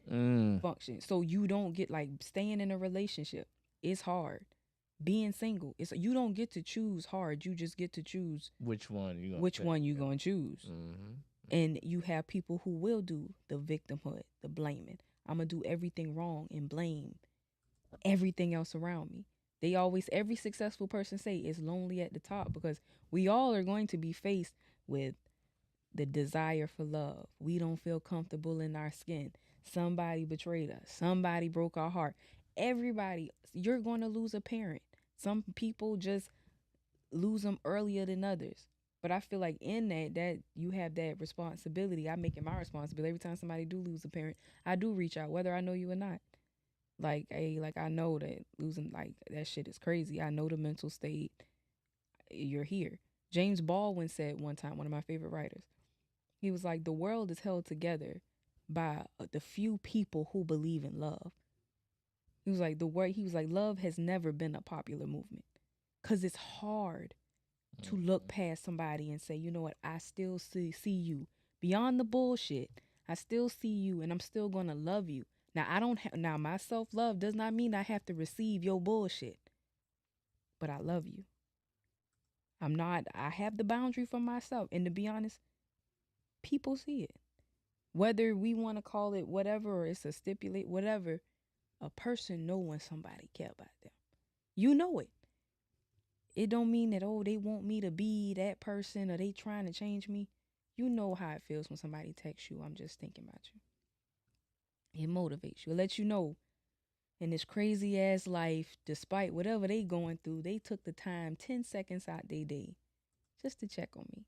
function. So you don't get, like, staying in a relationship. It's hard. Being single, you don't get to choose hard. You just get to choose which one you gonna choose. Mm-hmm. And you have people who will do the victimhood, the blaming. I'm gonna do everything wrong and blame everything else around me. Every successful person say is lonely at the top, because we all are going to be faced with the desire for love. We don't feel comfortable in our skin. Somebody betrayed us. Somebody broke our heart. Everybody, you're going to lose a parent. Some people just lose them earlier than others. But I feel like in that you have that responsibility. I make it my responsibility. Every time somebody do lose a parent, I do reach out, whether I know you or not. Like, I know that losing, like, that shit is crazy. I know the mental state. You're here. James Baldwin said one time, one of my favorite writers, he was like, the world is held together by the few people who believe in love. He was like, love has never been a popular movement, because it's hard to look past somebody and say, you know what, I still see you beyond the bullshit. I still see you, and I'm still going to love you. Now, my self-love does not mean I have to receive your bullshit, but I love you. I have the boundary for myself. And to be honest, people see it. Whether we want to call it whatever, or it's a stipulate, whatever, a person know when somebody care about them. You know it. It don't mean that, they want me to be that person, or they trying to change me. You know how it feels when somebody texts you, I'm just thinking about you. It motivates you. It lets you know in this crazy ass life, despite whatever they going through, they took the time 10 seconds out their day just to check on me.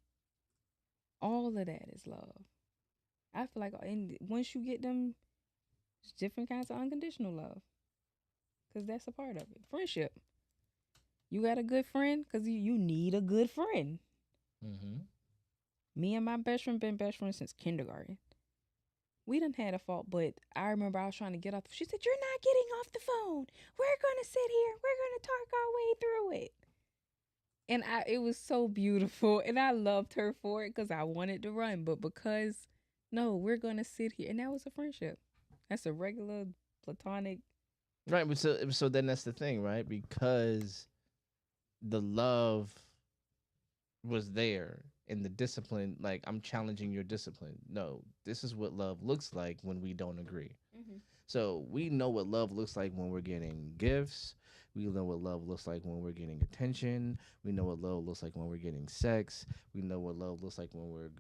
All of that is love. I feel like, and once you get them, it's different kinds of unconditional love, because that's a part of it. Friendship. You got a good friend because you need a good friend. Mm-hmm. Me and my best friend been best friends since kindergarten. We done had a fault, but I remember I was trying to get off. She said, "You're not getting off the phone. We're going to sit here. We're going to talk our way through it." And it was so beautiful. And I loved her for it because I wanted to run. But no, we're going to sit here. And that was a friendship. That's a regular platonic. Right. But so then that's the thing, right? Because the love was there in the discipline. Like, I'm challenging your discipline. No, this is what love looks like when we don't agree. Mm-hmm. So we know what love looks like when we're getting gifts. We know what love looks like when we're getting attention. We know what love looks like when we're getting sex. We know what love looks like when we're,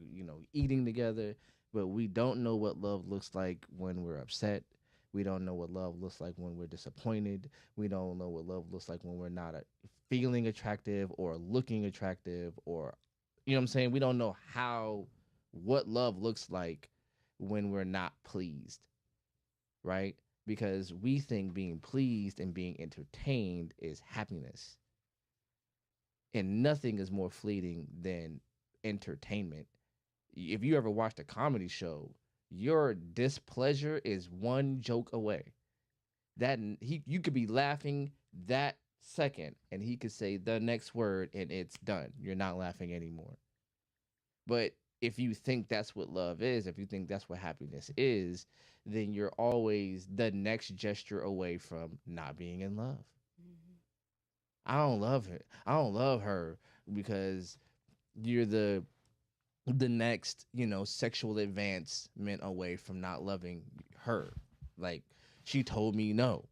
eating together. But we don't know what love looks like when we're upset. We don't know what love looks like when we're disappointed. We don't know what love looks like when we're not feeling attractive or looking attractive, or, you know what I'm saying? We don't know what love looks like when we're not pleased, right? Because we think being pleased and being entertained is happiness. And nothing is more fleeting than entertainment. If you ever watched a comedy show, your displeasure is one joke away. You could be laughing that second, and he could say the next word, and it's done. You're not laughing anymore. But if you think that's what love is, if you think that's what happiness is, then you're always the next gesture away from not being in love. Mm-hmm. I don't love it. I don't love her because you're the next, sexual advancement away from not loving her. Like, she told me no.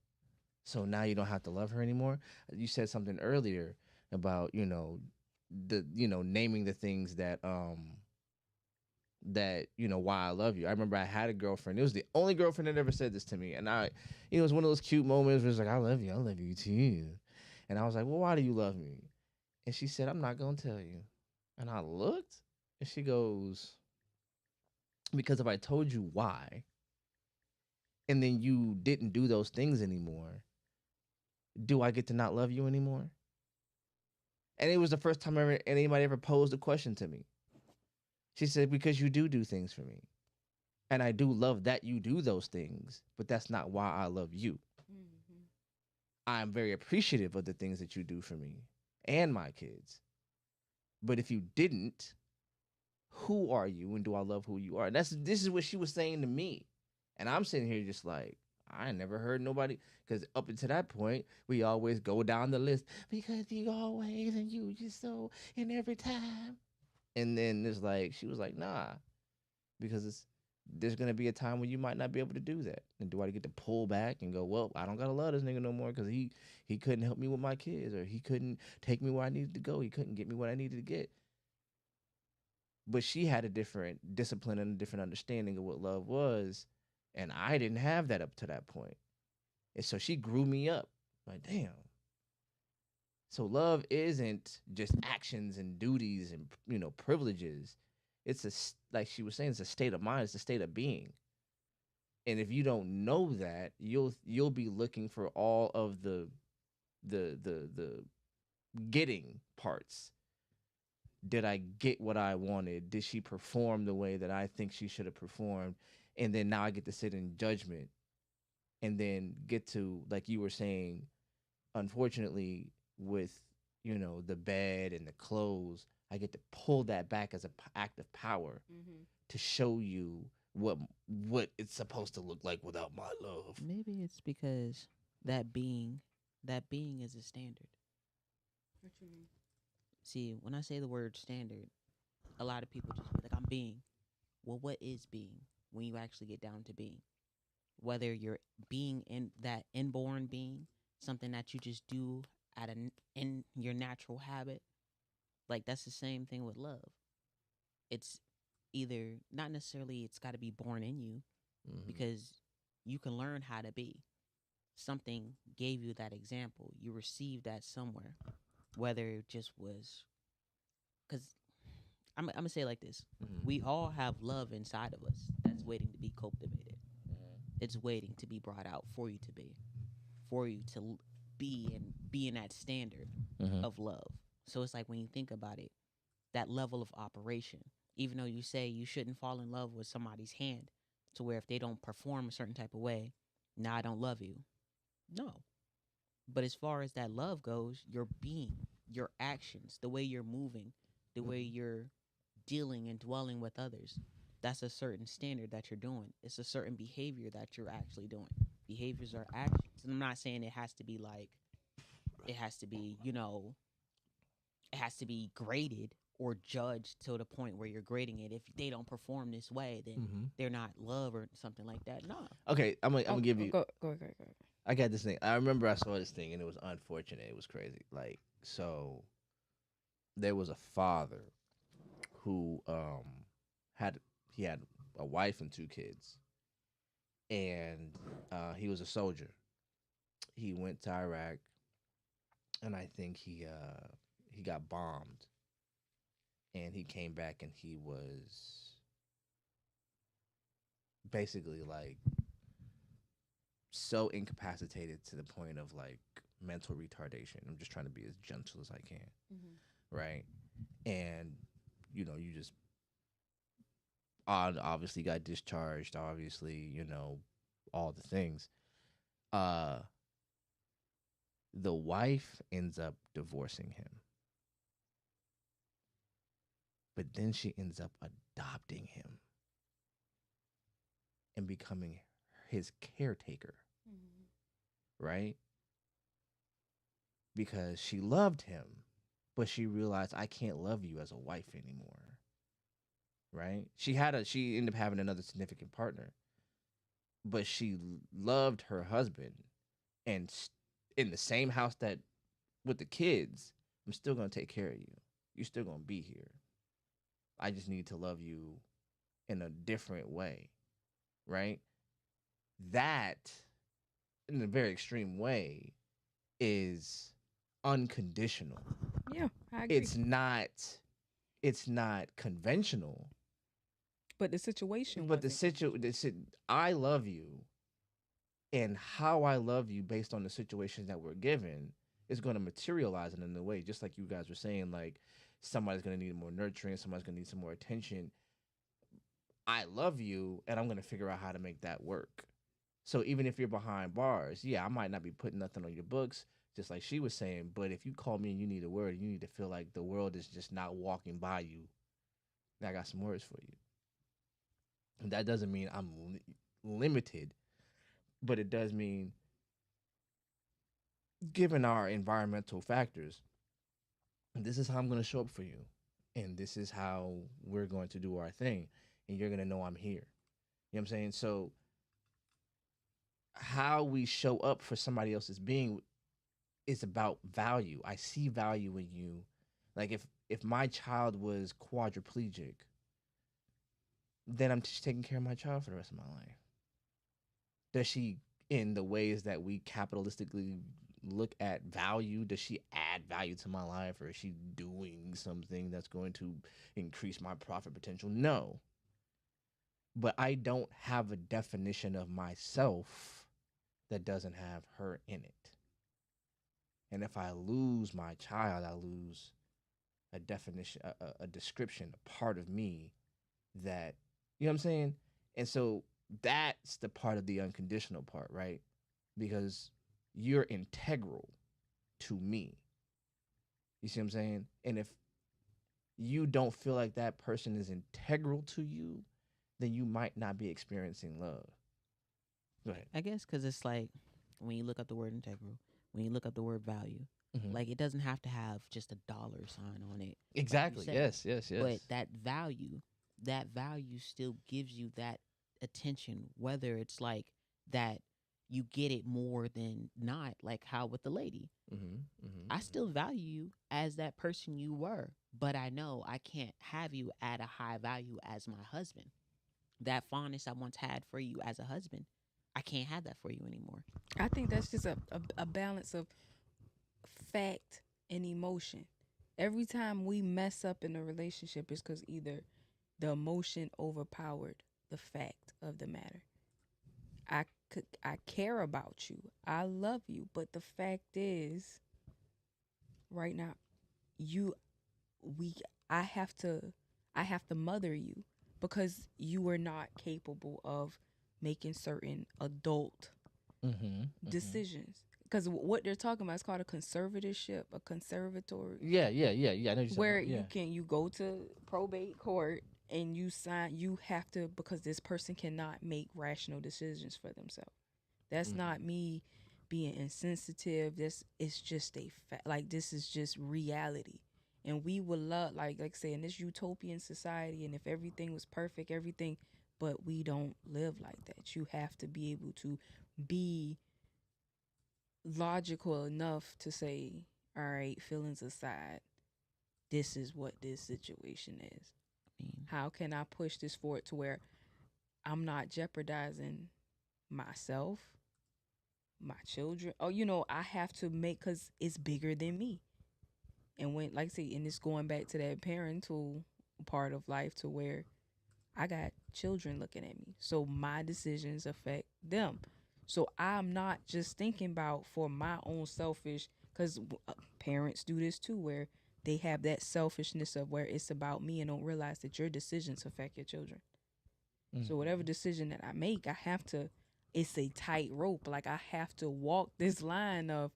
So now you don't have to love her anymore. You said something earlier about, naming the things that that, you know, why I love you. I remember I had a girlfriend. It was the only girlfriend that ever said this to me. And it was one of those cute moments where it's like, I love you too. And I was like, well, why do you love me? And she said, I'm not going to tell you. And I looked and she goes, because if I told you why, and then you didn't do those things anymore, do I get to not love you anymore? And it was the first time anybody ever posed a question to me. She said, because you do things for me. And I do love that you do those things, but that's not why I love you. Mm-hmm. I'm very appreciative of the things that you do for me and my kids. But if you didn't, who are you and do I love who you are? And this is what she was saying to me. And I'm sitting here just like, I never heard nobody, because up until that point, we always go down the list, because you always and you just so and every time. And then it's like, she was like, nah, because there's going to be a time when you might not be able to do that. And do I get to pull back and go, well, I don't got to love this nigga no more because he couldn't help me with my kids, or he couldn't take me where I needed to go. He couldn't get me what I needed to get. But she had a different discipline and a different understanding of what love was. And I didn't have that up to that point. And so she grew me up. Like, damn. So love isn't just actions and duties and, you know, privileges. It's like she was saying, it's a state of mind. It's a state of being. And if you don't know that, you'll be looking for all of the getting parts. Did I get what I wanted? Did she perform the way that I think she should have performed? And then now I get to sit in judgment and then get to, like you were saying, unfortunately, with, you know, the bed and the clothes, I get to pull that back as an act of power to show you what it's supposed to look like without my love. Maybe it's because that being is a standard. What you mean? See, when I say the word standard, a lot of people just be like, I'm being. Well, what is being when you actually get down to being? Whether you're being in that inborn being, something that you just do in your natural habit, like that's the same thing with love. It's either not necessarily it's got to be born in you, because you can learn how to be. Something gave you that example. You received that somewhere, whether it just was because I'm gonna say it like this: we all have love inside of us that's waiting to be cultivated. It's waiting to be brought out for you to be in that standard of love. So it's like when you think about it, that level of operation. Even though you say you shouldn't fall in love with somebody's hand, to where if they don't perform a certain type of way, now I don't love you. No. But as far as that love goes, your being, your actions, the way you're moving, the way you're dealing and dwelling with others, that's a certain standard that you're doing. It's a certain behavior that you're actually doing. Behaviors are actions. And I'm not saying it has to be it has to be graded or judged to the point where you're grading it. If they don't perform this way, then they're not love or something like that. No. Okay, I'm gonna give you. Go. I got this thing. I remember I saw this thing and it was unfortunate. It was crazy. Like, so there was a father who had a wife and 2 kids, and he was a soldier. He went to Iraq, and I think he got bombed, and he came back and he was basically like so incapacitated to the point of like mental retardation. I'm just trying to be as gentle as I can, right? And you know, you just obviously got discharged. Obviously, you know, all the things. The wife ends up divorcing him, but then she ends up adopting him and becoming his caretaker, right? Because she loved him, but she realized, I can't love you as a wife anymore, right? She ended up having another significant partner, but she loved her husband, and in the same house that with the kids, I'm still gonna take care of you. You're still gonna be here. I just need to love you in a different way, right? That, in a very extreme way, is unconditional. Yeah, I agree. It's not conventional, But the situation but wasn't. I love you, and how I love you based on the situations that we're given is going to materialize in a way, just like you guys were saying, like somebody's going to need more nurturing, somebody's going to need some more attention. I love you, and I'm going to figure out how to make that work. So even if you're behind bars, yeah, I might not be putting nothing on your books, just like she was saying, but if you call me and you need a word, you need to feel like the world is just not walking by you, then I got some words for you. And that doesn't mean I'm limited, but it does mean, given our environmental factors, this is how I'm going to show up for you. And this is how we're going to do our thing. And you're going to know I'm here. You know what I'm saying? So, how we show up for somebody else's being is about value. I see value in you. Like, if my child was quadriplegic, then I'm just taking care of my child for the rest of my life. Does she, in the ways that we capitalistically look at value, does she add value to my life, or is she doing something that's going to increase my profit potential? No. But I don't have a definition of myself that doesn't have her in it. And if I lose my child, I lose a definition, a description, a part of me that, you know what I'm saying? And so that's the part of the unconditional part, right? Because you're integral to me. You see what I'm saying? And if you don't feel like that person is integral to you, then you might not be experiencing love. Go ahead. I guess because it's like when you look up the word integral, when you look up the word value, Mhm. like it doesn't have to have just a dollar sign on it. Exactly. said. Yes. But that value still gives you that attention, whether it's like that you get it more than not, like how with the lady. I still value you as that person you were, but I know I can't have you at a high value as my husband. That fondness I once had for you as a husband, I can't have that for you anymore. I think that's just a balance of fact and emotion. Every time we mess up in a relationship, it's because either the emotion overpowered the fact of the matter. I care about you. I love you, but the fact is, right now, you we I have to mother you because you are not capable of making certain adult decisions. Because what they're talking about is called a conservatorship, a conservatory. Yeah. I know what you're talking Where about. you go to probate court and you have to, because this person cannot make rational decisions for themselves. That's not me being insensitive. It's just a fact. Like, this is just reality. And we would love, like I say, in this utopian society, and if everything was perfect, but we don't live like that. You have to be able to be logical enough to say, all right, feelings aside, this is what this situation is. How can I push this forward to where I'm not jeopardizing myself, my children? Oh, I have to make, because it's bigger than me. And when, like I say, and it's going back to that parental part of life, to where I got children looking at me. So my decisions affect them. So I'm not just thinking about for my own selfish, because parents do this too, where they have that selfishness of where it's about me and don't realize that your decisions affect your children. So whatever decision that I make, it's a tight rope. Like, I have to walk this line of,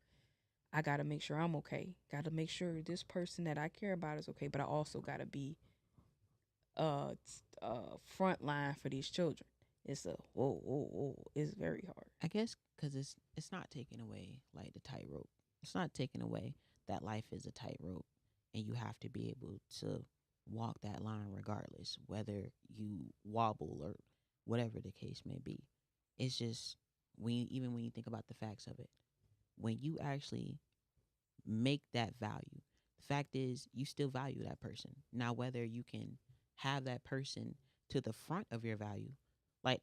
I got to make sure I'm okay. Got to make sure this person that I care about is okay. But I also got to be front line for these children. It's it's very hard. I guess because it's not taking away like the tightrope. It's not taking away that life is a tightrope, and you have to be able to walk that line regardless, whether you wobble or whatever the case may be. It's just even when you think about the facts of it, when you actually make that value, the fact is you still value that person. Now, whether you can have that person to the front of your value. Like,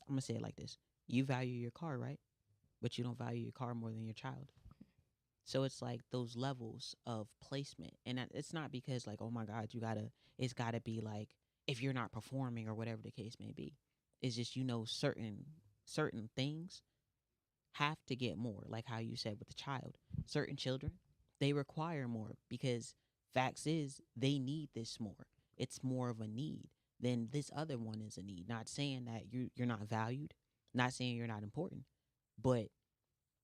I'm gonna say it like this: you value your car, right? But you don't value your car more than your child. So it's like those levels of placement, and it's not because like, oh my God, it's gotta be like if you're not performing or whatever the case may be. It's just certain things have to get more, like how you said with the child. Certain children, they require more because facts is they need this more. It's more of a need than this other one is a need. Not saying that you're not valued, not saying you're not important, but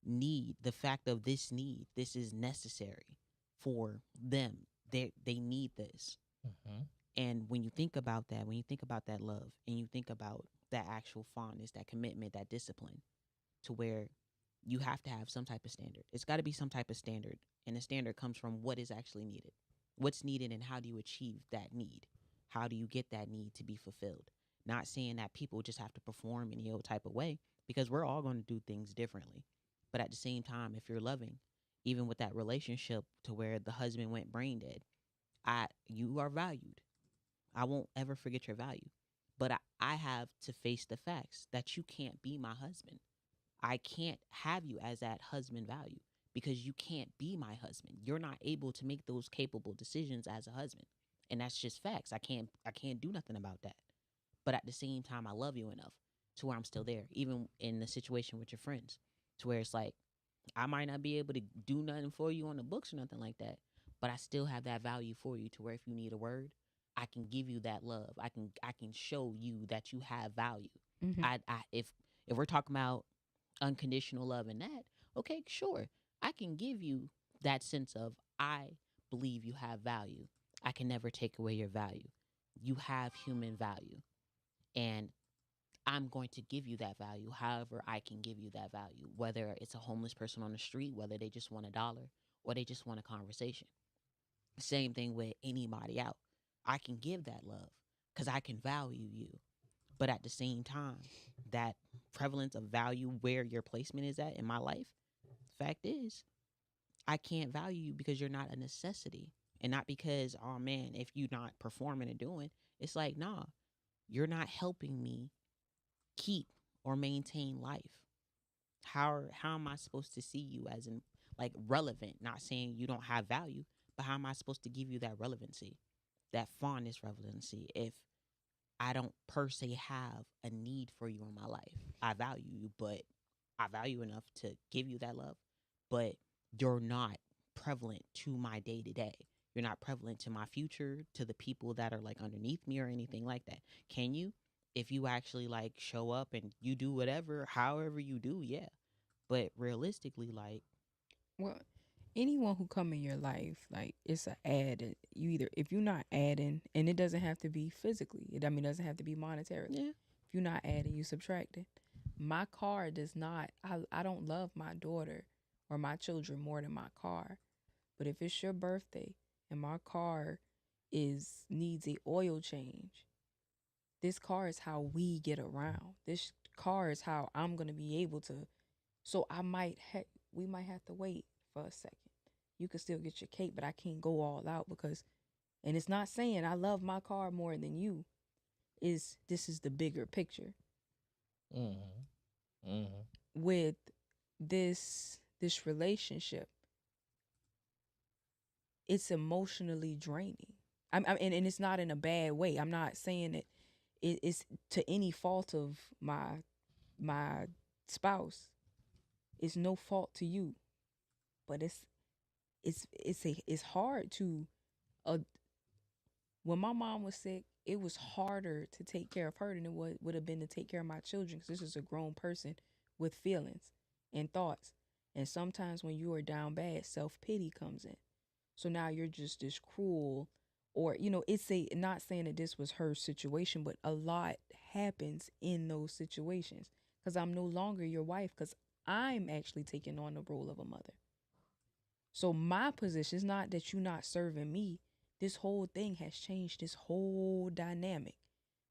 the fact of this need, this is necessary for them. They need this. Mm-hmm. And when you think about that, when you think about that love and you think about that actual fondness, that commitment, that discipline, to where you have to have some type of standard. It's got to be some type of standard. And the standard comes from what is actually needed. What's needed and how do you achieve that need? How do you get that need to be fulfilled? Not saying that people just have to perform any old type of way, because we're all going to do things differently. But at the same time, if you're loving, even with that relationship to where the husband went brain dead, you are valued. I won't ever forget your value. But I have to face the facts that you can't be my husband. I can't have you as that husband value because you can't be my husband. You're not able to make those capable decisions as a husband. And that's just facts. I can't do nothing about that. But at the same time, I love you enough to where I'm still there, even in the situation with your friends, to where it's like, I might not be able to do nothing for you on the books or nothing like that, but I still have that value for you to where if you need a word, I can give you that love. I can show you that you have value. Mm-hmm. If we're talking about unconditional love and that, okay, sure, I can give you that sense of I believe you have value. I can never take away your value. You have human value, and I'm going to give you that value however I can give you that value, whether it's a homeless person on the street, whether they just want $1 or they just want a conversation. Same thing with anybody out. I can give that love because I can value you. But at the same time, that prevalence of value, where your placement is at in my life, fact is, I can't value you because you're not a necessity. And not because, oh man, if you're not performing and doing, it's like, nah, you're not helping me keep or maintain life. How am I supposed to see you as in like relevant? Not saying you don't have value, but how am I supposed to give you that relevancy, that fondness relevancy, if I don't per se have a need for you in my life? I value you, but I value enough to give you that love, but you're not prevalent to my day to day. You're not prevalent to my future, to the people that are like underneath me or anything like that. Can you? If you actually like show up and you do whatever, however you do, yeah. But realistically, like, Well, anyone who come in your life, like it's an add. You either if you're not adding, and it doesn't have to be physically. It doesn't have to be monetarily. yeah, If you're not adding, you subtracting. My car does not. I don't love my daughter or my children more than my car. But if it's your birthday and my car needs a oil change, this car is how we get around. This car is how I'm gonna be able to. So we might have to wait for a second. You can still get your cake, but I can't go all out because, and it's not saying I love my car more than you. This is the bigger picture. Mm-hmm. Mm-hmm. With this relationship, it's emotionally draining. And it's not in a bad way. I'm not saying it's to any fault of my spouse. It's no fault to you, but it's hard to. When my mom was sick, it was harder to take care of her than it would have been to take care of my children, because this is a grown person with feelings and thoughts. And sometimes when you are down bad, self-pity comes in. So now you're just this cruel, or it's not saying that this was her situation, but a lot happens in those situations because I'm no longer your wife, because I'm actually taking on the role of a mother. So my position is not that you're not serving me. This whole thing has changed this whole dynamic.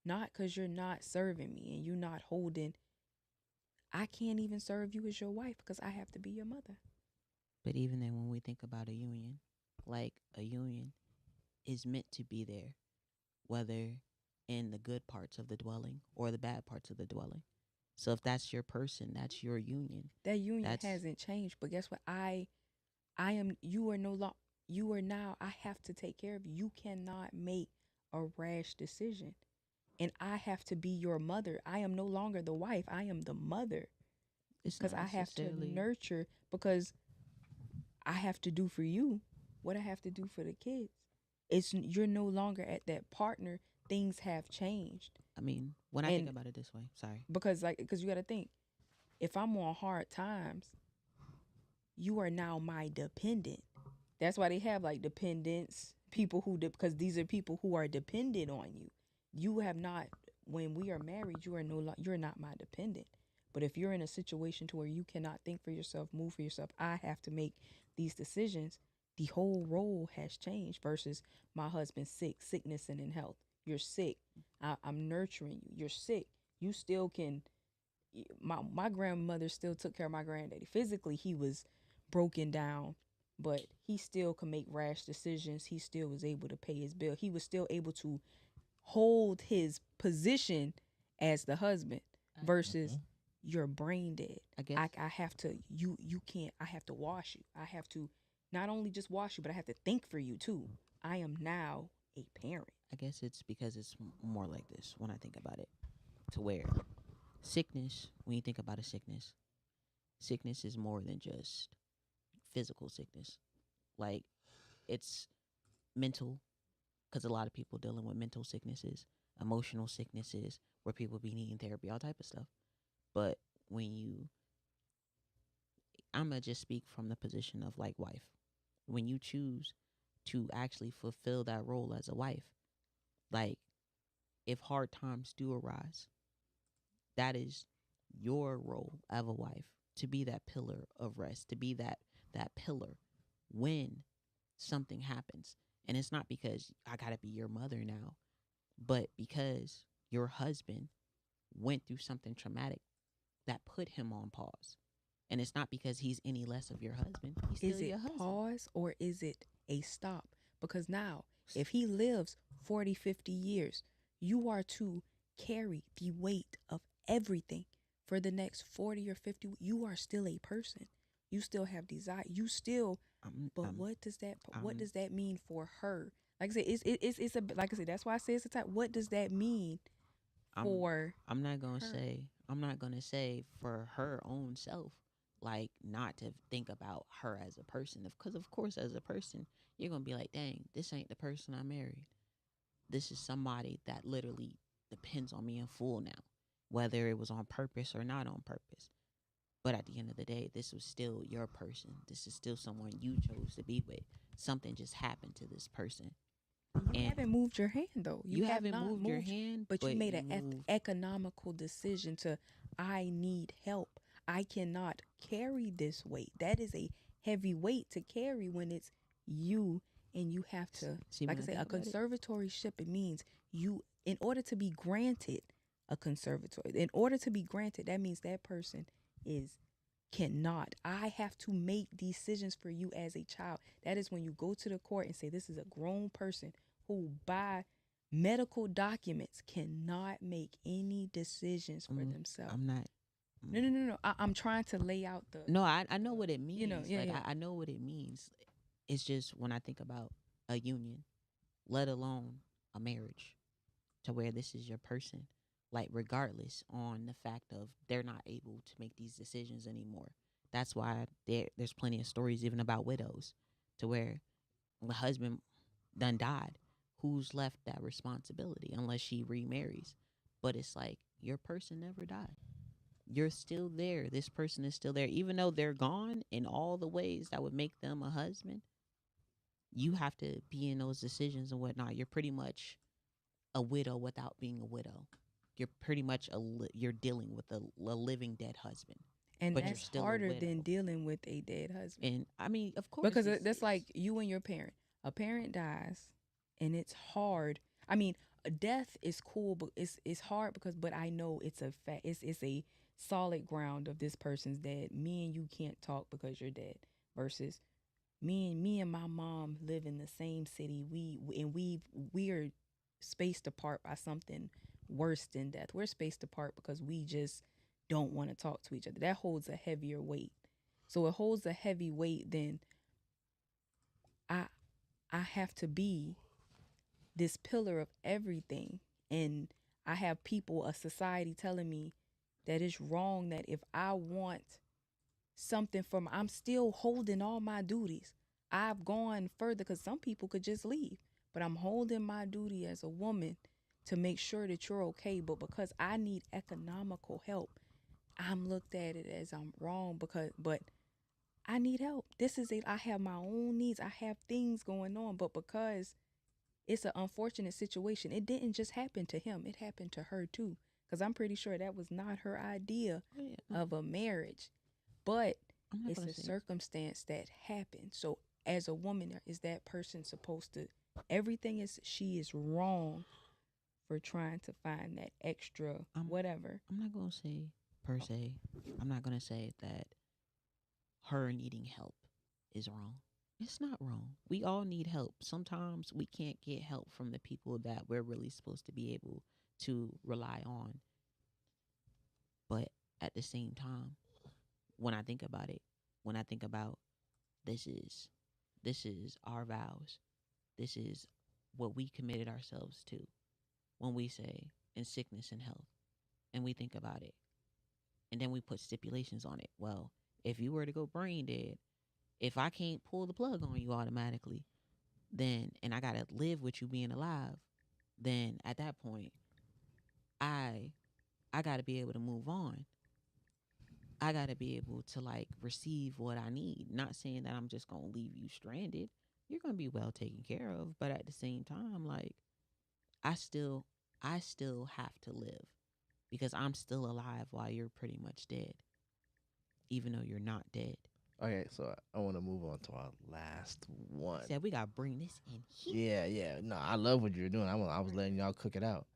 Not because you're not serving me and you're not holding. I can't even serve you as your wife because I have to be your mother. but even then, when we think about a union, like a union is meant to be there, whether in the good parts of the dwelling or the bad parts of the dwelling. So if that's your person, that's your union. That union That's- hasn't changed, but guess what? I am. You are no longer. You are now. I have to take care of you. You cannot make a rash decision, and I have to be your mother. I am no longer the wife. I am the mother It's because not I have to necessarily- nurture. Because I have to do for you what I have to do for the kids. It's you're no longer at that partner. Things have changed. I mean, when I think about it this way, sorry. Because you got to think, if I'm on hard times, you are now my dependent. That's why they have like dependents, people who because these are people who are dependent on you. You have not, when we are married, you are you're not my dependent. But if you're in a situation to where you cannot think for yourself, move for yourself, I have to make these decisions. The whole role has changed versus my husband's sickness and in health. You're sick. I'm nurturing you. You're sick. You still can. My grandmother still took care of my granddaddy. Physically, he was broken down, but he still could make rash decisions. He still was able to pay his bill. He was still able to hold his position as the husband versus you're brain dead. I guess I have to, you can't, I have to wash you. I have to not only just wash you, but I have to think for you too. I am now a parent. I guess it's because it's more like this when I think about it. To where sickness, when you think about a sickness is more than just physical sickness. Like, it's mental, because a lot of people dealing with mental sicknesses, emotional sicknesses, where people be needing therapy, all type of stuff. But I'm going to just speak from the position of like wife. When you choose to actually fulfill that role as a wife, like, if hard times do arise, that is your role as a wife, to be that pillar of rest, to be that pillar when something happens. And it's not because I gotta be your mother now, but because your husband went through something traumatic that put him on pause. And it's not because he's any less of your husband. He's still Is it your husband. pause or is it a stop? Because now, if he lives 40, 50 years, you are to carry the weight of everything for the next 40 or 50. You are still a person. You still have desire. You still. What does that mean for her? Like I said, it's a, like I said, that's why I say it's a type. What does that mean for? I'm not gonna her? say for her own self, like, not to think about her as a person. Because of course, as a person, you're gonna be like, dang, this ain't the person I married. This is somebody that literally depends on me in full now, whether it was on purpose or not on purpose. But at the end of the day, this was still your person. This is still someone you chose to be with. Something just happened to this person. You haven't moved your hand though. You haven't moved your hand, but you made you an moved. economical decision to, I need help. I cannot carry this weight. That is a heavy weight to carry when it's you and you have to. See, like I when say, a think about it, conservatorship, it means you, in order to be granted a conservatory, in order to be granted, that means that person cannot. I have to make decisions for you as a child. That is when you go to the court and say, this is a grown person who, by medical documents, cannot make any decisions for themselves. I'm not. No. I'm trying to lay out the. No, I know what it means. You know, yeah. I know what it means. It's just when I think about a union, let alone a marriage, to where this is your person, like, regardless on the fact of they're not able to make these decisions anymore. That's why there's plenty of stories even about widows, to where the husband done died. Who's left that responsibility unless she remarries? But it's like, your person never died. You're still there. This person is still there. Even though they're gone in all the ways that would make them a husband, you have to be in those decisions and whatnot. You're pretty much a widow without being a widow. You're pretty much you're dealing with a living dead husband. And but that's you're still a harder widow. than dealing with a dead husband. And I mean, of course, Because that's like you and your parent. A parent dies, and it's hard. I mean, a death is cool, but it's hard but I know it's a fact. It's a solid ground of this person's dead. Me and you can't talk because you're dead. Versus me and my mom live in the same city. We are spaced apart by something worse than death. We're spaced apart because we just don't want to talk to each other. That holds a heavier weight. So it holds a heavy weight. Then I have to be this pillar of everything, and I have people, a society telling me that it's wrong, that if I want something from, I'm still holding all my duties. I've gone further because some people could just leave, but I'm holding my duty as a woman to make sure that you're okay. But because I need economical help, I'm looked at it as I'm wrong but I need help. I have my own needs. I have things going on, but because it's an unfortunate situation, it didn't just happen to him. It happened to her too. Because I'm pretty sure that was not her idea of a marriage. But it's a circumstance that happened. So as a woman, is that person supposed to, she is wrong for trying to find that extra whatever. I'm not going to say per se, I'm not going to say that her needing help is wrong. It's not wrong. We all need help. Sometimes we can't get help from the people that we're really supposed to be able to rely on. But at the same time, when I think about this is our vows. This is what we committed ourselves to when we say in sickness and health. And we think about it. And then we put stipulations on it. Well, if you were to go brain dead, if I can't pull the plug on you automatically, then, and I got to live with you being alive, then at that point, I got to be able to move on. I got to be able to like receive what I need. Not saying that I'm just going to leave you stranded. You're going to be well taken care of. But at the same time, like, I still have to live because I'm still alive while you're pretty much dead, even though you're not dead. Okay, so I want to move on to our last one. Said we got to bring this in here. Yeah. No, I love what you're doing. I was letting y'all cook it out.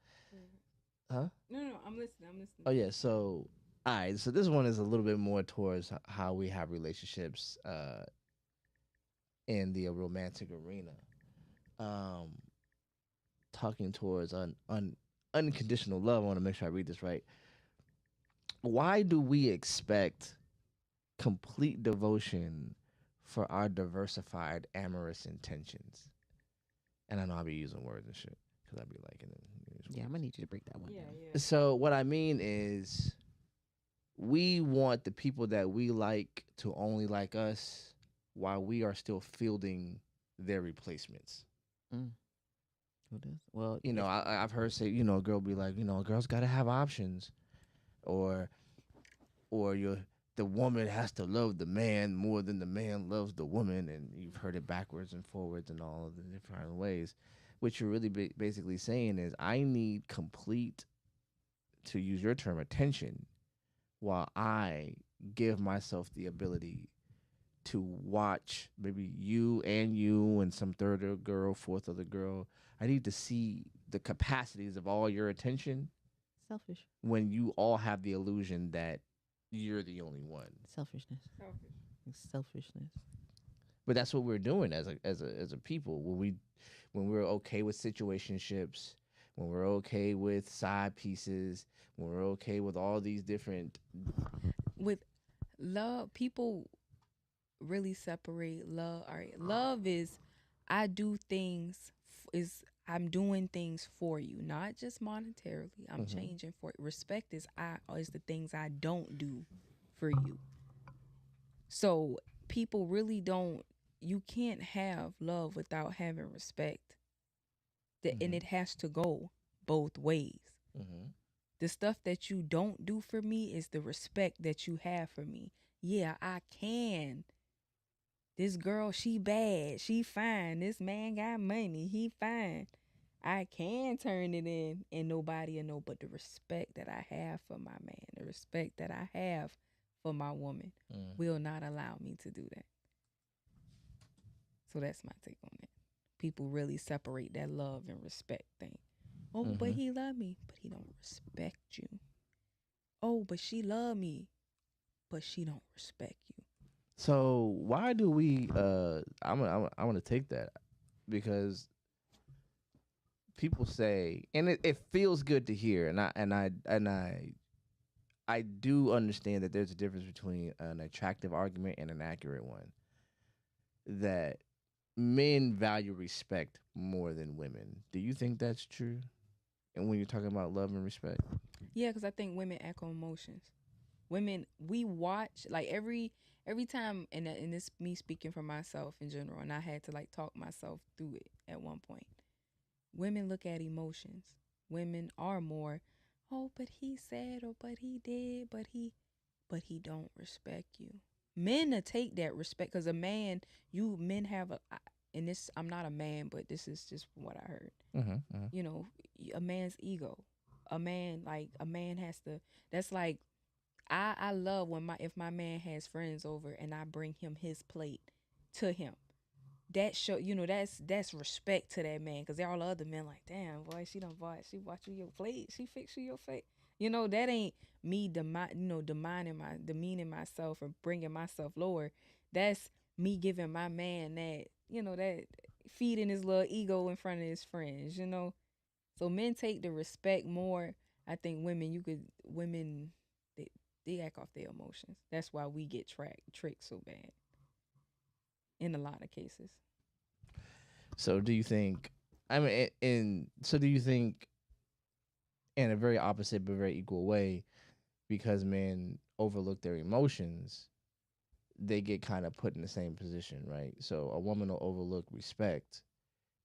Huh? No, I'm listening. Oh, yeah. So, all right. So this one is a little bit more towards how we have relationships in the romantic arena. Talking towards unconditional love. I want to make sure I read this right. Why do we expect complete devotion for our diversified amorous intentions? And I know I'll be using words and shit because I'll be liking it. Yeah, I'm going to need you to break that one down. Yeah. So what I mean is we want the people that we like to only like us while we are still fielding their replacements. Well, you know, I've heard say, you know, a girl be like, you know, a girl's got to have options, or the woman has to love the man more than the man loves the woman, and you've heard it backwards and forwards and all of the different ways. What you're really basically saying is, I need complete, to use your term, attention, while I give myself the ability to watch maybe you and some third girl, fourth other girl. I need to see the capacities of all your attention. Selfish. When you all have the illusion that you're the only one. Selfishness. Selfishness. But that's what we're doing as a people. When we're okay with situationships, when we're okay with side pieces, when we're okay with all these different. With love, people really separate love. All right, love is I'm doing things for you, not just monetarily. I'm changing for it. Respect is the things I don't do for you. So people really don't. You can't have love without having respect. And it has to go both ways. The stuff that you don't do for me is the respect that you have for me. Yeah, I can. This girl, she bad. She fine. This man got money. He fine. I can turn it in and nobody will know. But the respect that I have for my man, the respect that I have for my woman will not allow me to do that. So that's my take on it. People really separate that love and respect thing. Oh, but he love me, but he don't respect you. Oh, but she love me, but she don't respect you. So why do we? I want to take that because people say, and it feels good to hear, I do understand that there's a difference between an attractive argument and an accurate one. That men value respect more than women. Do you think that's true? And when you're talking about love and respect, Yeah, because I think women echo emotions. Women, we watch like every time, and this me speaking for myself in general, and I had to like talk myself through it at one point. Women look at emotions. Women are more, oh, but he said, or but he did, but he don't respect you. Men to take that respect, because a man, you men have and this, I'm not a man, but this is just what I heard. You know, a man's ego. A man has to. That's like I love when if my man has friends over and I bring him his plate to him. That show, that's respect to that man, because all the other men like, damn boy, she bought you your plate, she fixed you your plate. That ain't me demeaning myself or bringing myself lower. That's me giving my man that feeding his little ego in front of his friends. So men take the respect more. I think women they act off their emotions. That's why we get tricked so bad in a lot of cases. so do you think? I mean, so do you think, in a very opposite but very equal way, because men overlook their emotions, they get kind of put in the same position, right? So a woman will overlook respect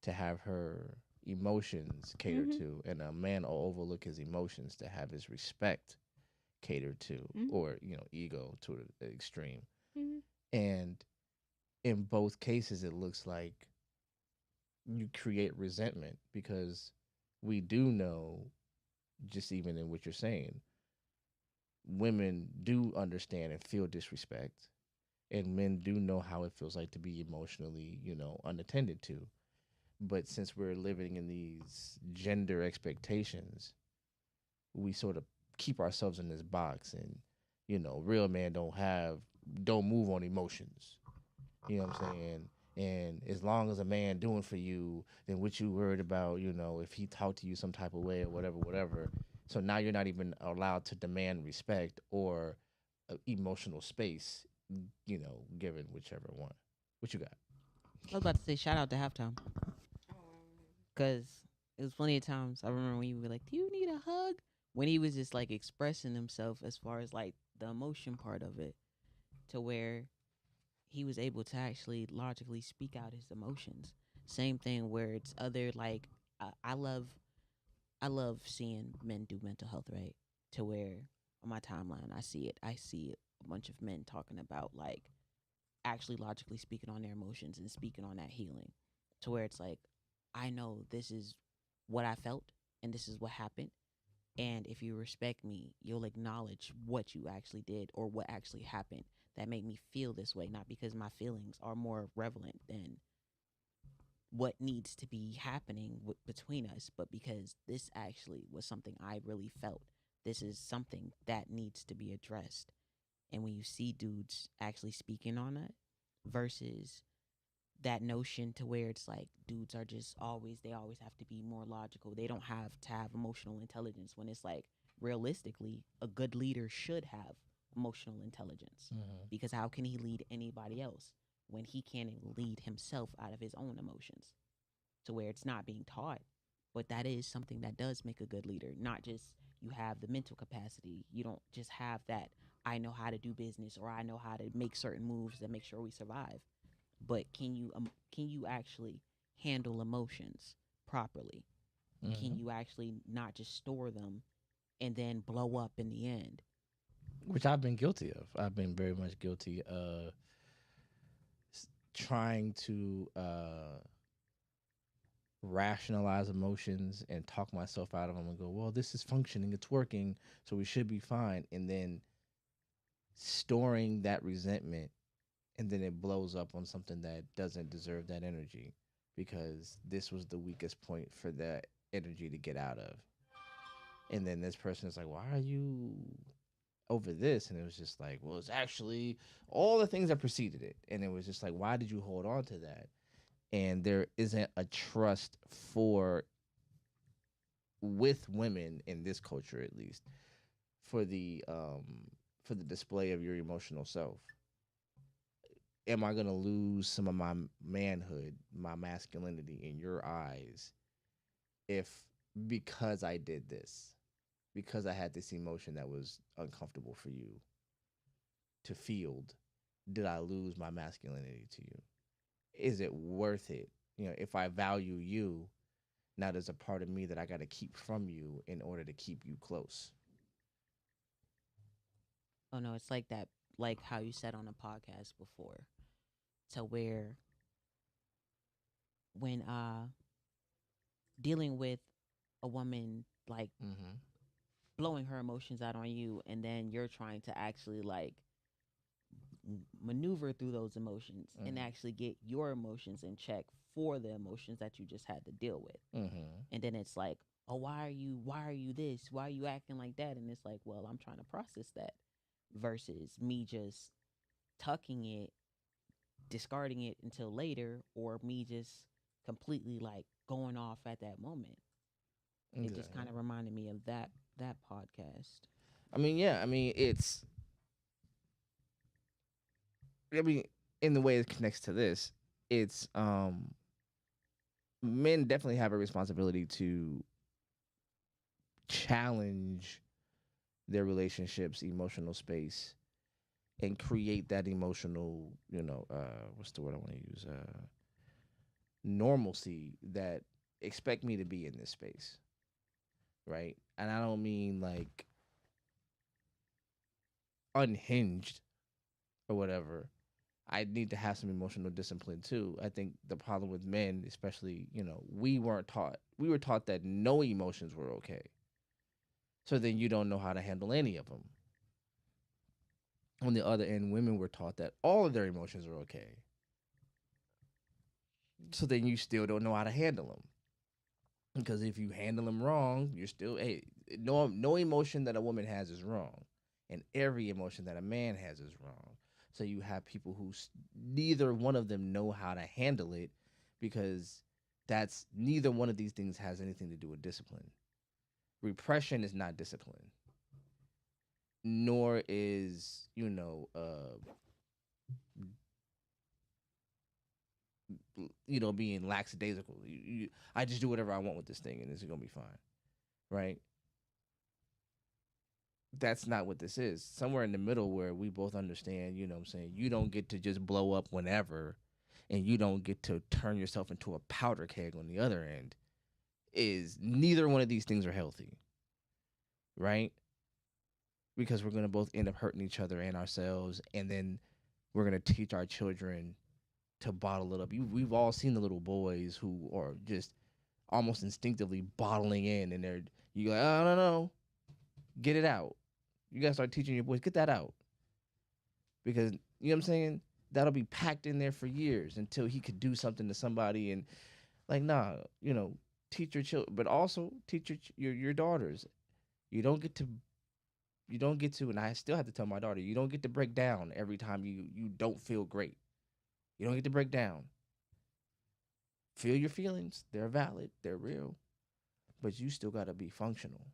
to have her emotions catered to, and a man will overlook his emotions to have his respect catered to, or ego to the extreme. And in both cases, it looks like you create resentment, because we do know, just even in what you're saying, women do understand and feel disrespect, and men do know how it feels like to be emotionally, unattended to. But since we're living in these gender expectations, we sort of keep ourselves in this box, and real men don't move on emotions. You know what I'm saying? And as long as a man doing for you, then what you worried about, if he talked to you some type of way or whatever. So now you're not even allowed to demand respect or emotional space, given whichever one. What you got? I was about to say shout out to halftime, because it was plenty of times I remember when he would be like, "Do you need a hug?" When he was just like expressing himself as far as like the emotion part of it, to where he was able to actually logically speak out his emotions. Same thing where it's other like I love seeing men do mental health, right? To where on my timeline I see it. I see a bunch of men talking about like actually logically speaking on their emotions and speaking on that healing. To where it's like, I know this is what I felt and this is what happened. And if you respect me, you'll acknowledge what you actually did or what actually happened that made me feel this way, not because my feelings are more relevant than what needs to be happening between us, but because this actually was something I really felt. This is something that needs to be addressed. And when you see dudes actually speaking on it versus that notion to where it's like dudes are just they always have to be more logical. They don't have to have emotional intelligence, when it's like realistically a good leader should have emotional intelligence, because how can he lead anybody else when he can't even lead himself out of his own emotions, to where it's not being taught. But that is something that does make a good leader. Not just you have the mental capacity, you don't just have that I know how to do business or I know how to make certain moves that make sure we survive, but can you actually handle emotions properly? Can you actually not just store them and then blow up in the end? Which I've been guilty of. I've been very much guilty of trying to rationalize emotions and talk myself out of them and go, well, this is functioning, it's working, so we should be fine. And then storing that resentment, and then it blows up on something that doesn't deserve that energy, because this was the weakest point for that energy to get out of. And then this person is like, why are you over this? And it was just like, well, it's actually all the things that preceded it. And it was just like, why did you hold on to that? And there isn't a trust for with women in this culture, at least, for the display of your emotional self. Am I gonna lose some of my manhood, my masculinity in your eyes if because I did this, because I had this emotion that was uncomfortable for you to field, did I lose my masculinity to you? Is it worth it? You know, if I value you, now there's a part of me that I got to keep from you in order to keep you close. Oh no, it's like that, like how you said on a podcast before, to where when dealing with a woman like Mm-hmm. blowing her emotions out on you, and then you're trying to actually like maneuver through those emotions and Mm-hmm. actually get your emotions in check for the emotions that you just had to deal with. Mm-hmm. And then it's like, oh, why are you this, why are you acting like that? And it's like, well, I'm trying to process that, versus me just tucking it, discarding it until later, or me just completely like going off at that moment. It just Exactly. kind of reminded me of that podcast. I mean, yeah. I mean, I mean, in the way it connects to this, it's men definitely have a responsibility to challenge their relationships, emotional space, and create that emotional, what's the word I want to use? Normalcy that expect me to be in this space, right? And I don't mean like unhinged or whatever. I need to have some emotional discipline too. I think the problem with men, especially, we weren't taught. We were taught that no emotions were okay. So then you don't know how to handle any of them. On the other end, women were taught that all of their emotions are okay. So then you still don't know how to handle them. Because if you handle them wrong, you're still, hey, no emotion that a woman has is wrong. And every emotion that a man has is wrong. So you have people who neither one of them know how to handle it, because that's neither one of these things has anything to do with discipline. Repression is not discipline, nor is, being lackadaisical. I just do whatever I want with this thing and it's going to be fine, right? That's not what this is. Somewhere in the middle where we both understand, you know what I'm saying? You don't get to just blow up whenever, and you don't get to turn yourself into a powder keg on the other end, is neither one of these things are healthy, right? Because we're going to both end up hurting each other and ourselves, and then we're going to teach our children to bottle it up. We've all seen the little boys who are just almost instinctively bottling in, and you're like, oh, no, get it out. You got to start teaching your boys, get that out. Because, you know what I'm saying? That'll be packed in there for years until he could do something to somebody. And like, nah, teach your children, but also teach your daughters. You don't get to, and I still have to tell my daughter, you don't get to break down every time you don't feel great. You don't get to break down. Feel your feelings. They're valid. They're real. But you still got to be functional.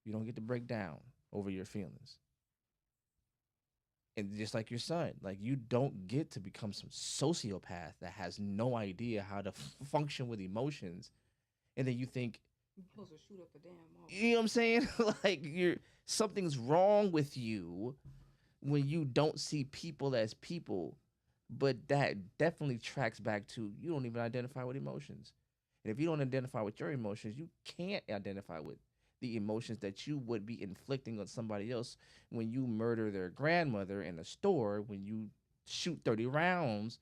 You don't get to break down over your feelings. And just like your son, like, you don't get to become some sociopath that has no idea how to function with emotions, and then you think You're supposed to shoot up a damn mall. you know what I'm saying? Like, something's wrong with you when you don't see people as people. But that definitely tracks back to, you don't even identify with emotions. And if you don't identify with your emotions, you can't identify with the emotions that you would be inflicting on somebody else when you murder their grandmother in a store, when you shoot 30 rounds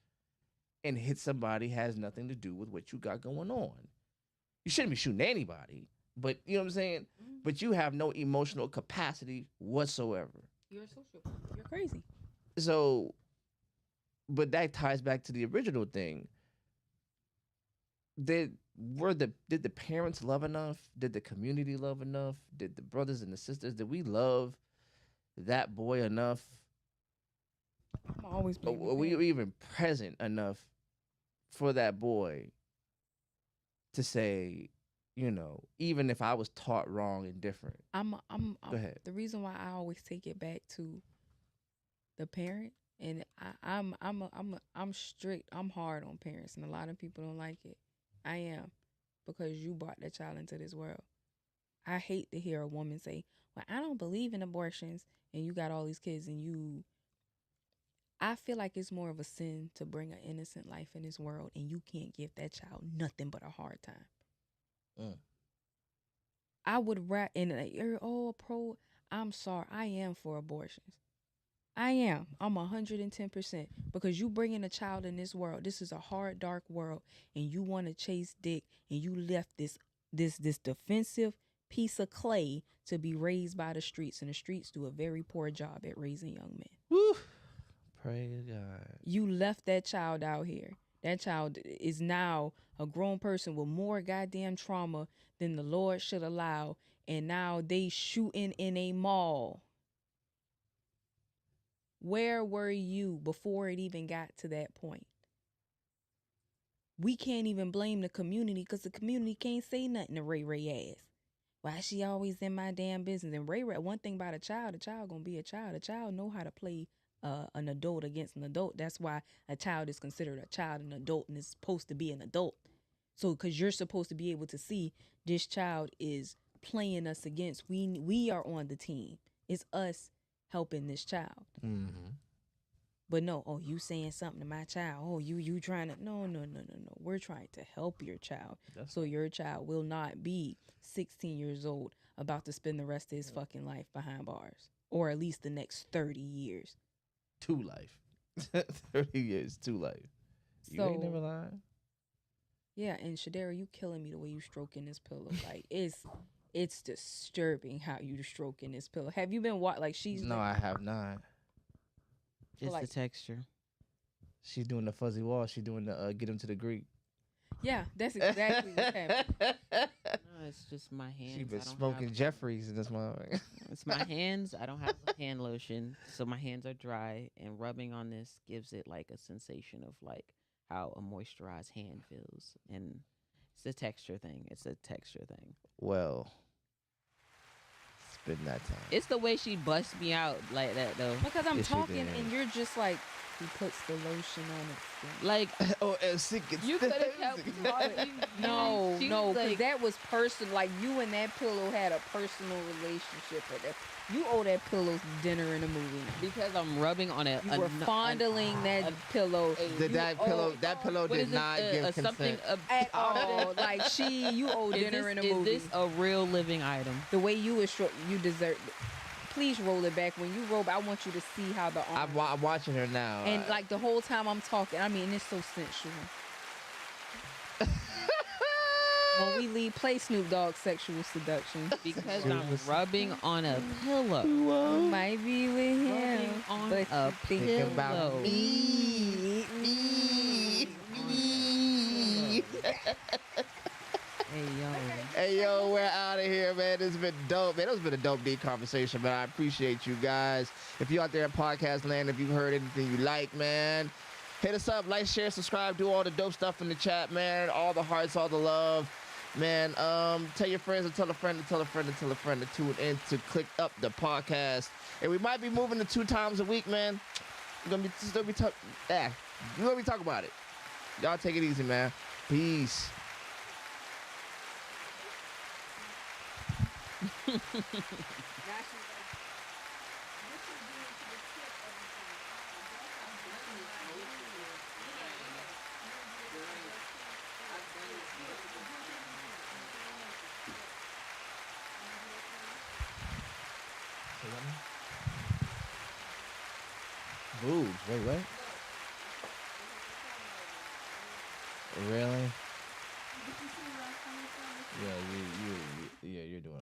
and hit somebody has nothing to do with what you got going on. You shouldn't be shooting anybody, but you know what I'm saying? Mm-hmm. But you have no emotional capacity whatsoever. You're a sociopath. You're crazy. So, but that ties back to the original thing. Did the parents love enough? Did the community love enough? Did the brothers and the sisters, did we love that boy enough? I'm always blaming Were we even present enough for that boy to say, you know, even if I was taught wrong and different. Go ahead. The reason why I always take it back to the parent, and I'm strict. I'm hard on parents, and a lot of people don't like it. I am, because you brought that child into this world. I hate to hear a woman say, "Well, I don't believe in abortions," and you got all these kids, and you. I feel like it's more of a sin to bring an innocent life in this world, and you can't give that child nothing but a hard time. I would rat in pro. I'm sorry. I am for abortions. I am. I'm 110%, because you bringing a child in this world. This is a hard, dark world, and you want to chase dick, and you left this defensive piece of clay to be raised by the streets, and the streets do a very poor job at raising young men. Woo. Praise God. You left that child out here. That child is now a grown person with more goddamn trauma than the Lord should allow, and now they shooting in a mall. Where were you before it even got to that point? We can't even blame the community, because the community can't say nothing to Ray ass. Why she always in my damn business? And Ray, one thing about a child gonna be a child. A child know how to play an adult against an adult. That's why a child is considered a child, an adult, and is supposed to be an adult. So, because you're supposed to be able to see this child is playing us against. We are on the team. It's us helping this child. Mm-hmm. But no, you saying something to my child. Oh, you trying to. No. We're trying to help your child. So your child will not be 16 years old about to spend the rest of his fucking life behind bars. Or at least the next 30 years. To life. 30 years to life. You ain't never lied. Yeah, and Shadera, you killing me the way you stroking this pillow. Like, it's disturbing how you stroking this pillow. Have you been she's... No, I have not. Just the texture. She's doing the fuzzy wall. She's doing the get him to the Greek. Yeah, that's exactly what happened. No, it's just my hands. She's been smoking Jeffries in this moment. It's my hands. I don't have hand lotion, so my hands are dry, and rubbing on this gives it like a sensation of like how a moisturized hand feels, and it's a texture thing. Well, it's been that time. It's the way she busts me out like that though. Because I'm talking and you're just like, he puts the lotion on it. Like, you could have kept talking. No, because that was personal. Like, you and that pillow had a personal relationship with it. You owe that pillow dinner in a movie because I'm rubbing on it. You were fondling that pillow. That pillow did not give consent at all. Like, you owe dinner in a movie. Is this a real living item? The way you was you deserve. Please roll it back. When you roll, I want you to see how the arm. I'm watching her now. And like the whole time I'm talking, I mean, it's so sensual. When we leave, play Snoop Dogg Sexual Seduction. Because I'm rubbing on a pillow. You might be with him, on but a pillow. About me. Hey yo, we're out of here, man. This has been dope, man. It's been a dope, deep conversation, man. I appreciate you guys. If you out there in podcast land, if you heard anything you like, man, hit us up, like, share, subscribe, do all the dope stuff in the chat, man. All the hearts, all the love, man. Tell your friends and tell a friend to tell a friend to tell a friend to tune in to Click Up the podcast. And we might be moving to 2 times a week, man. We're gonna be talking about it. Y'all take it easy, man. Peace. Boobs. Wait, what? Really?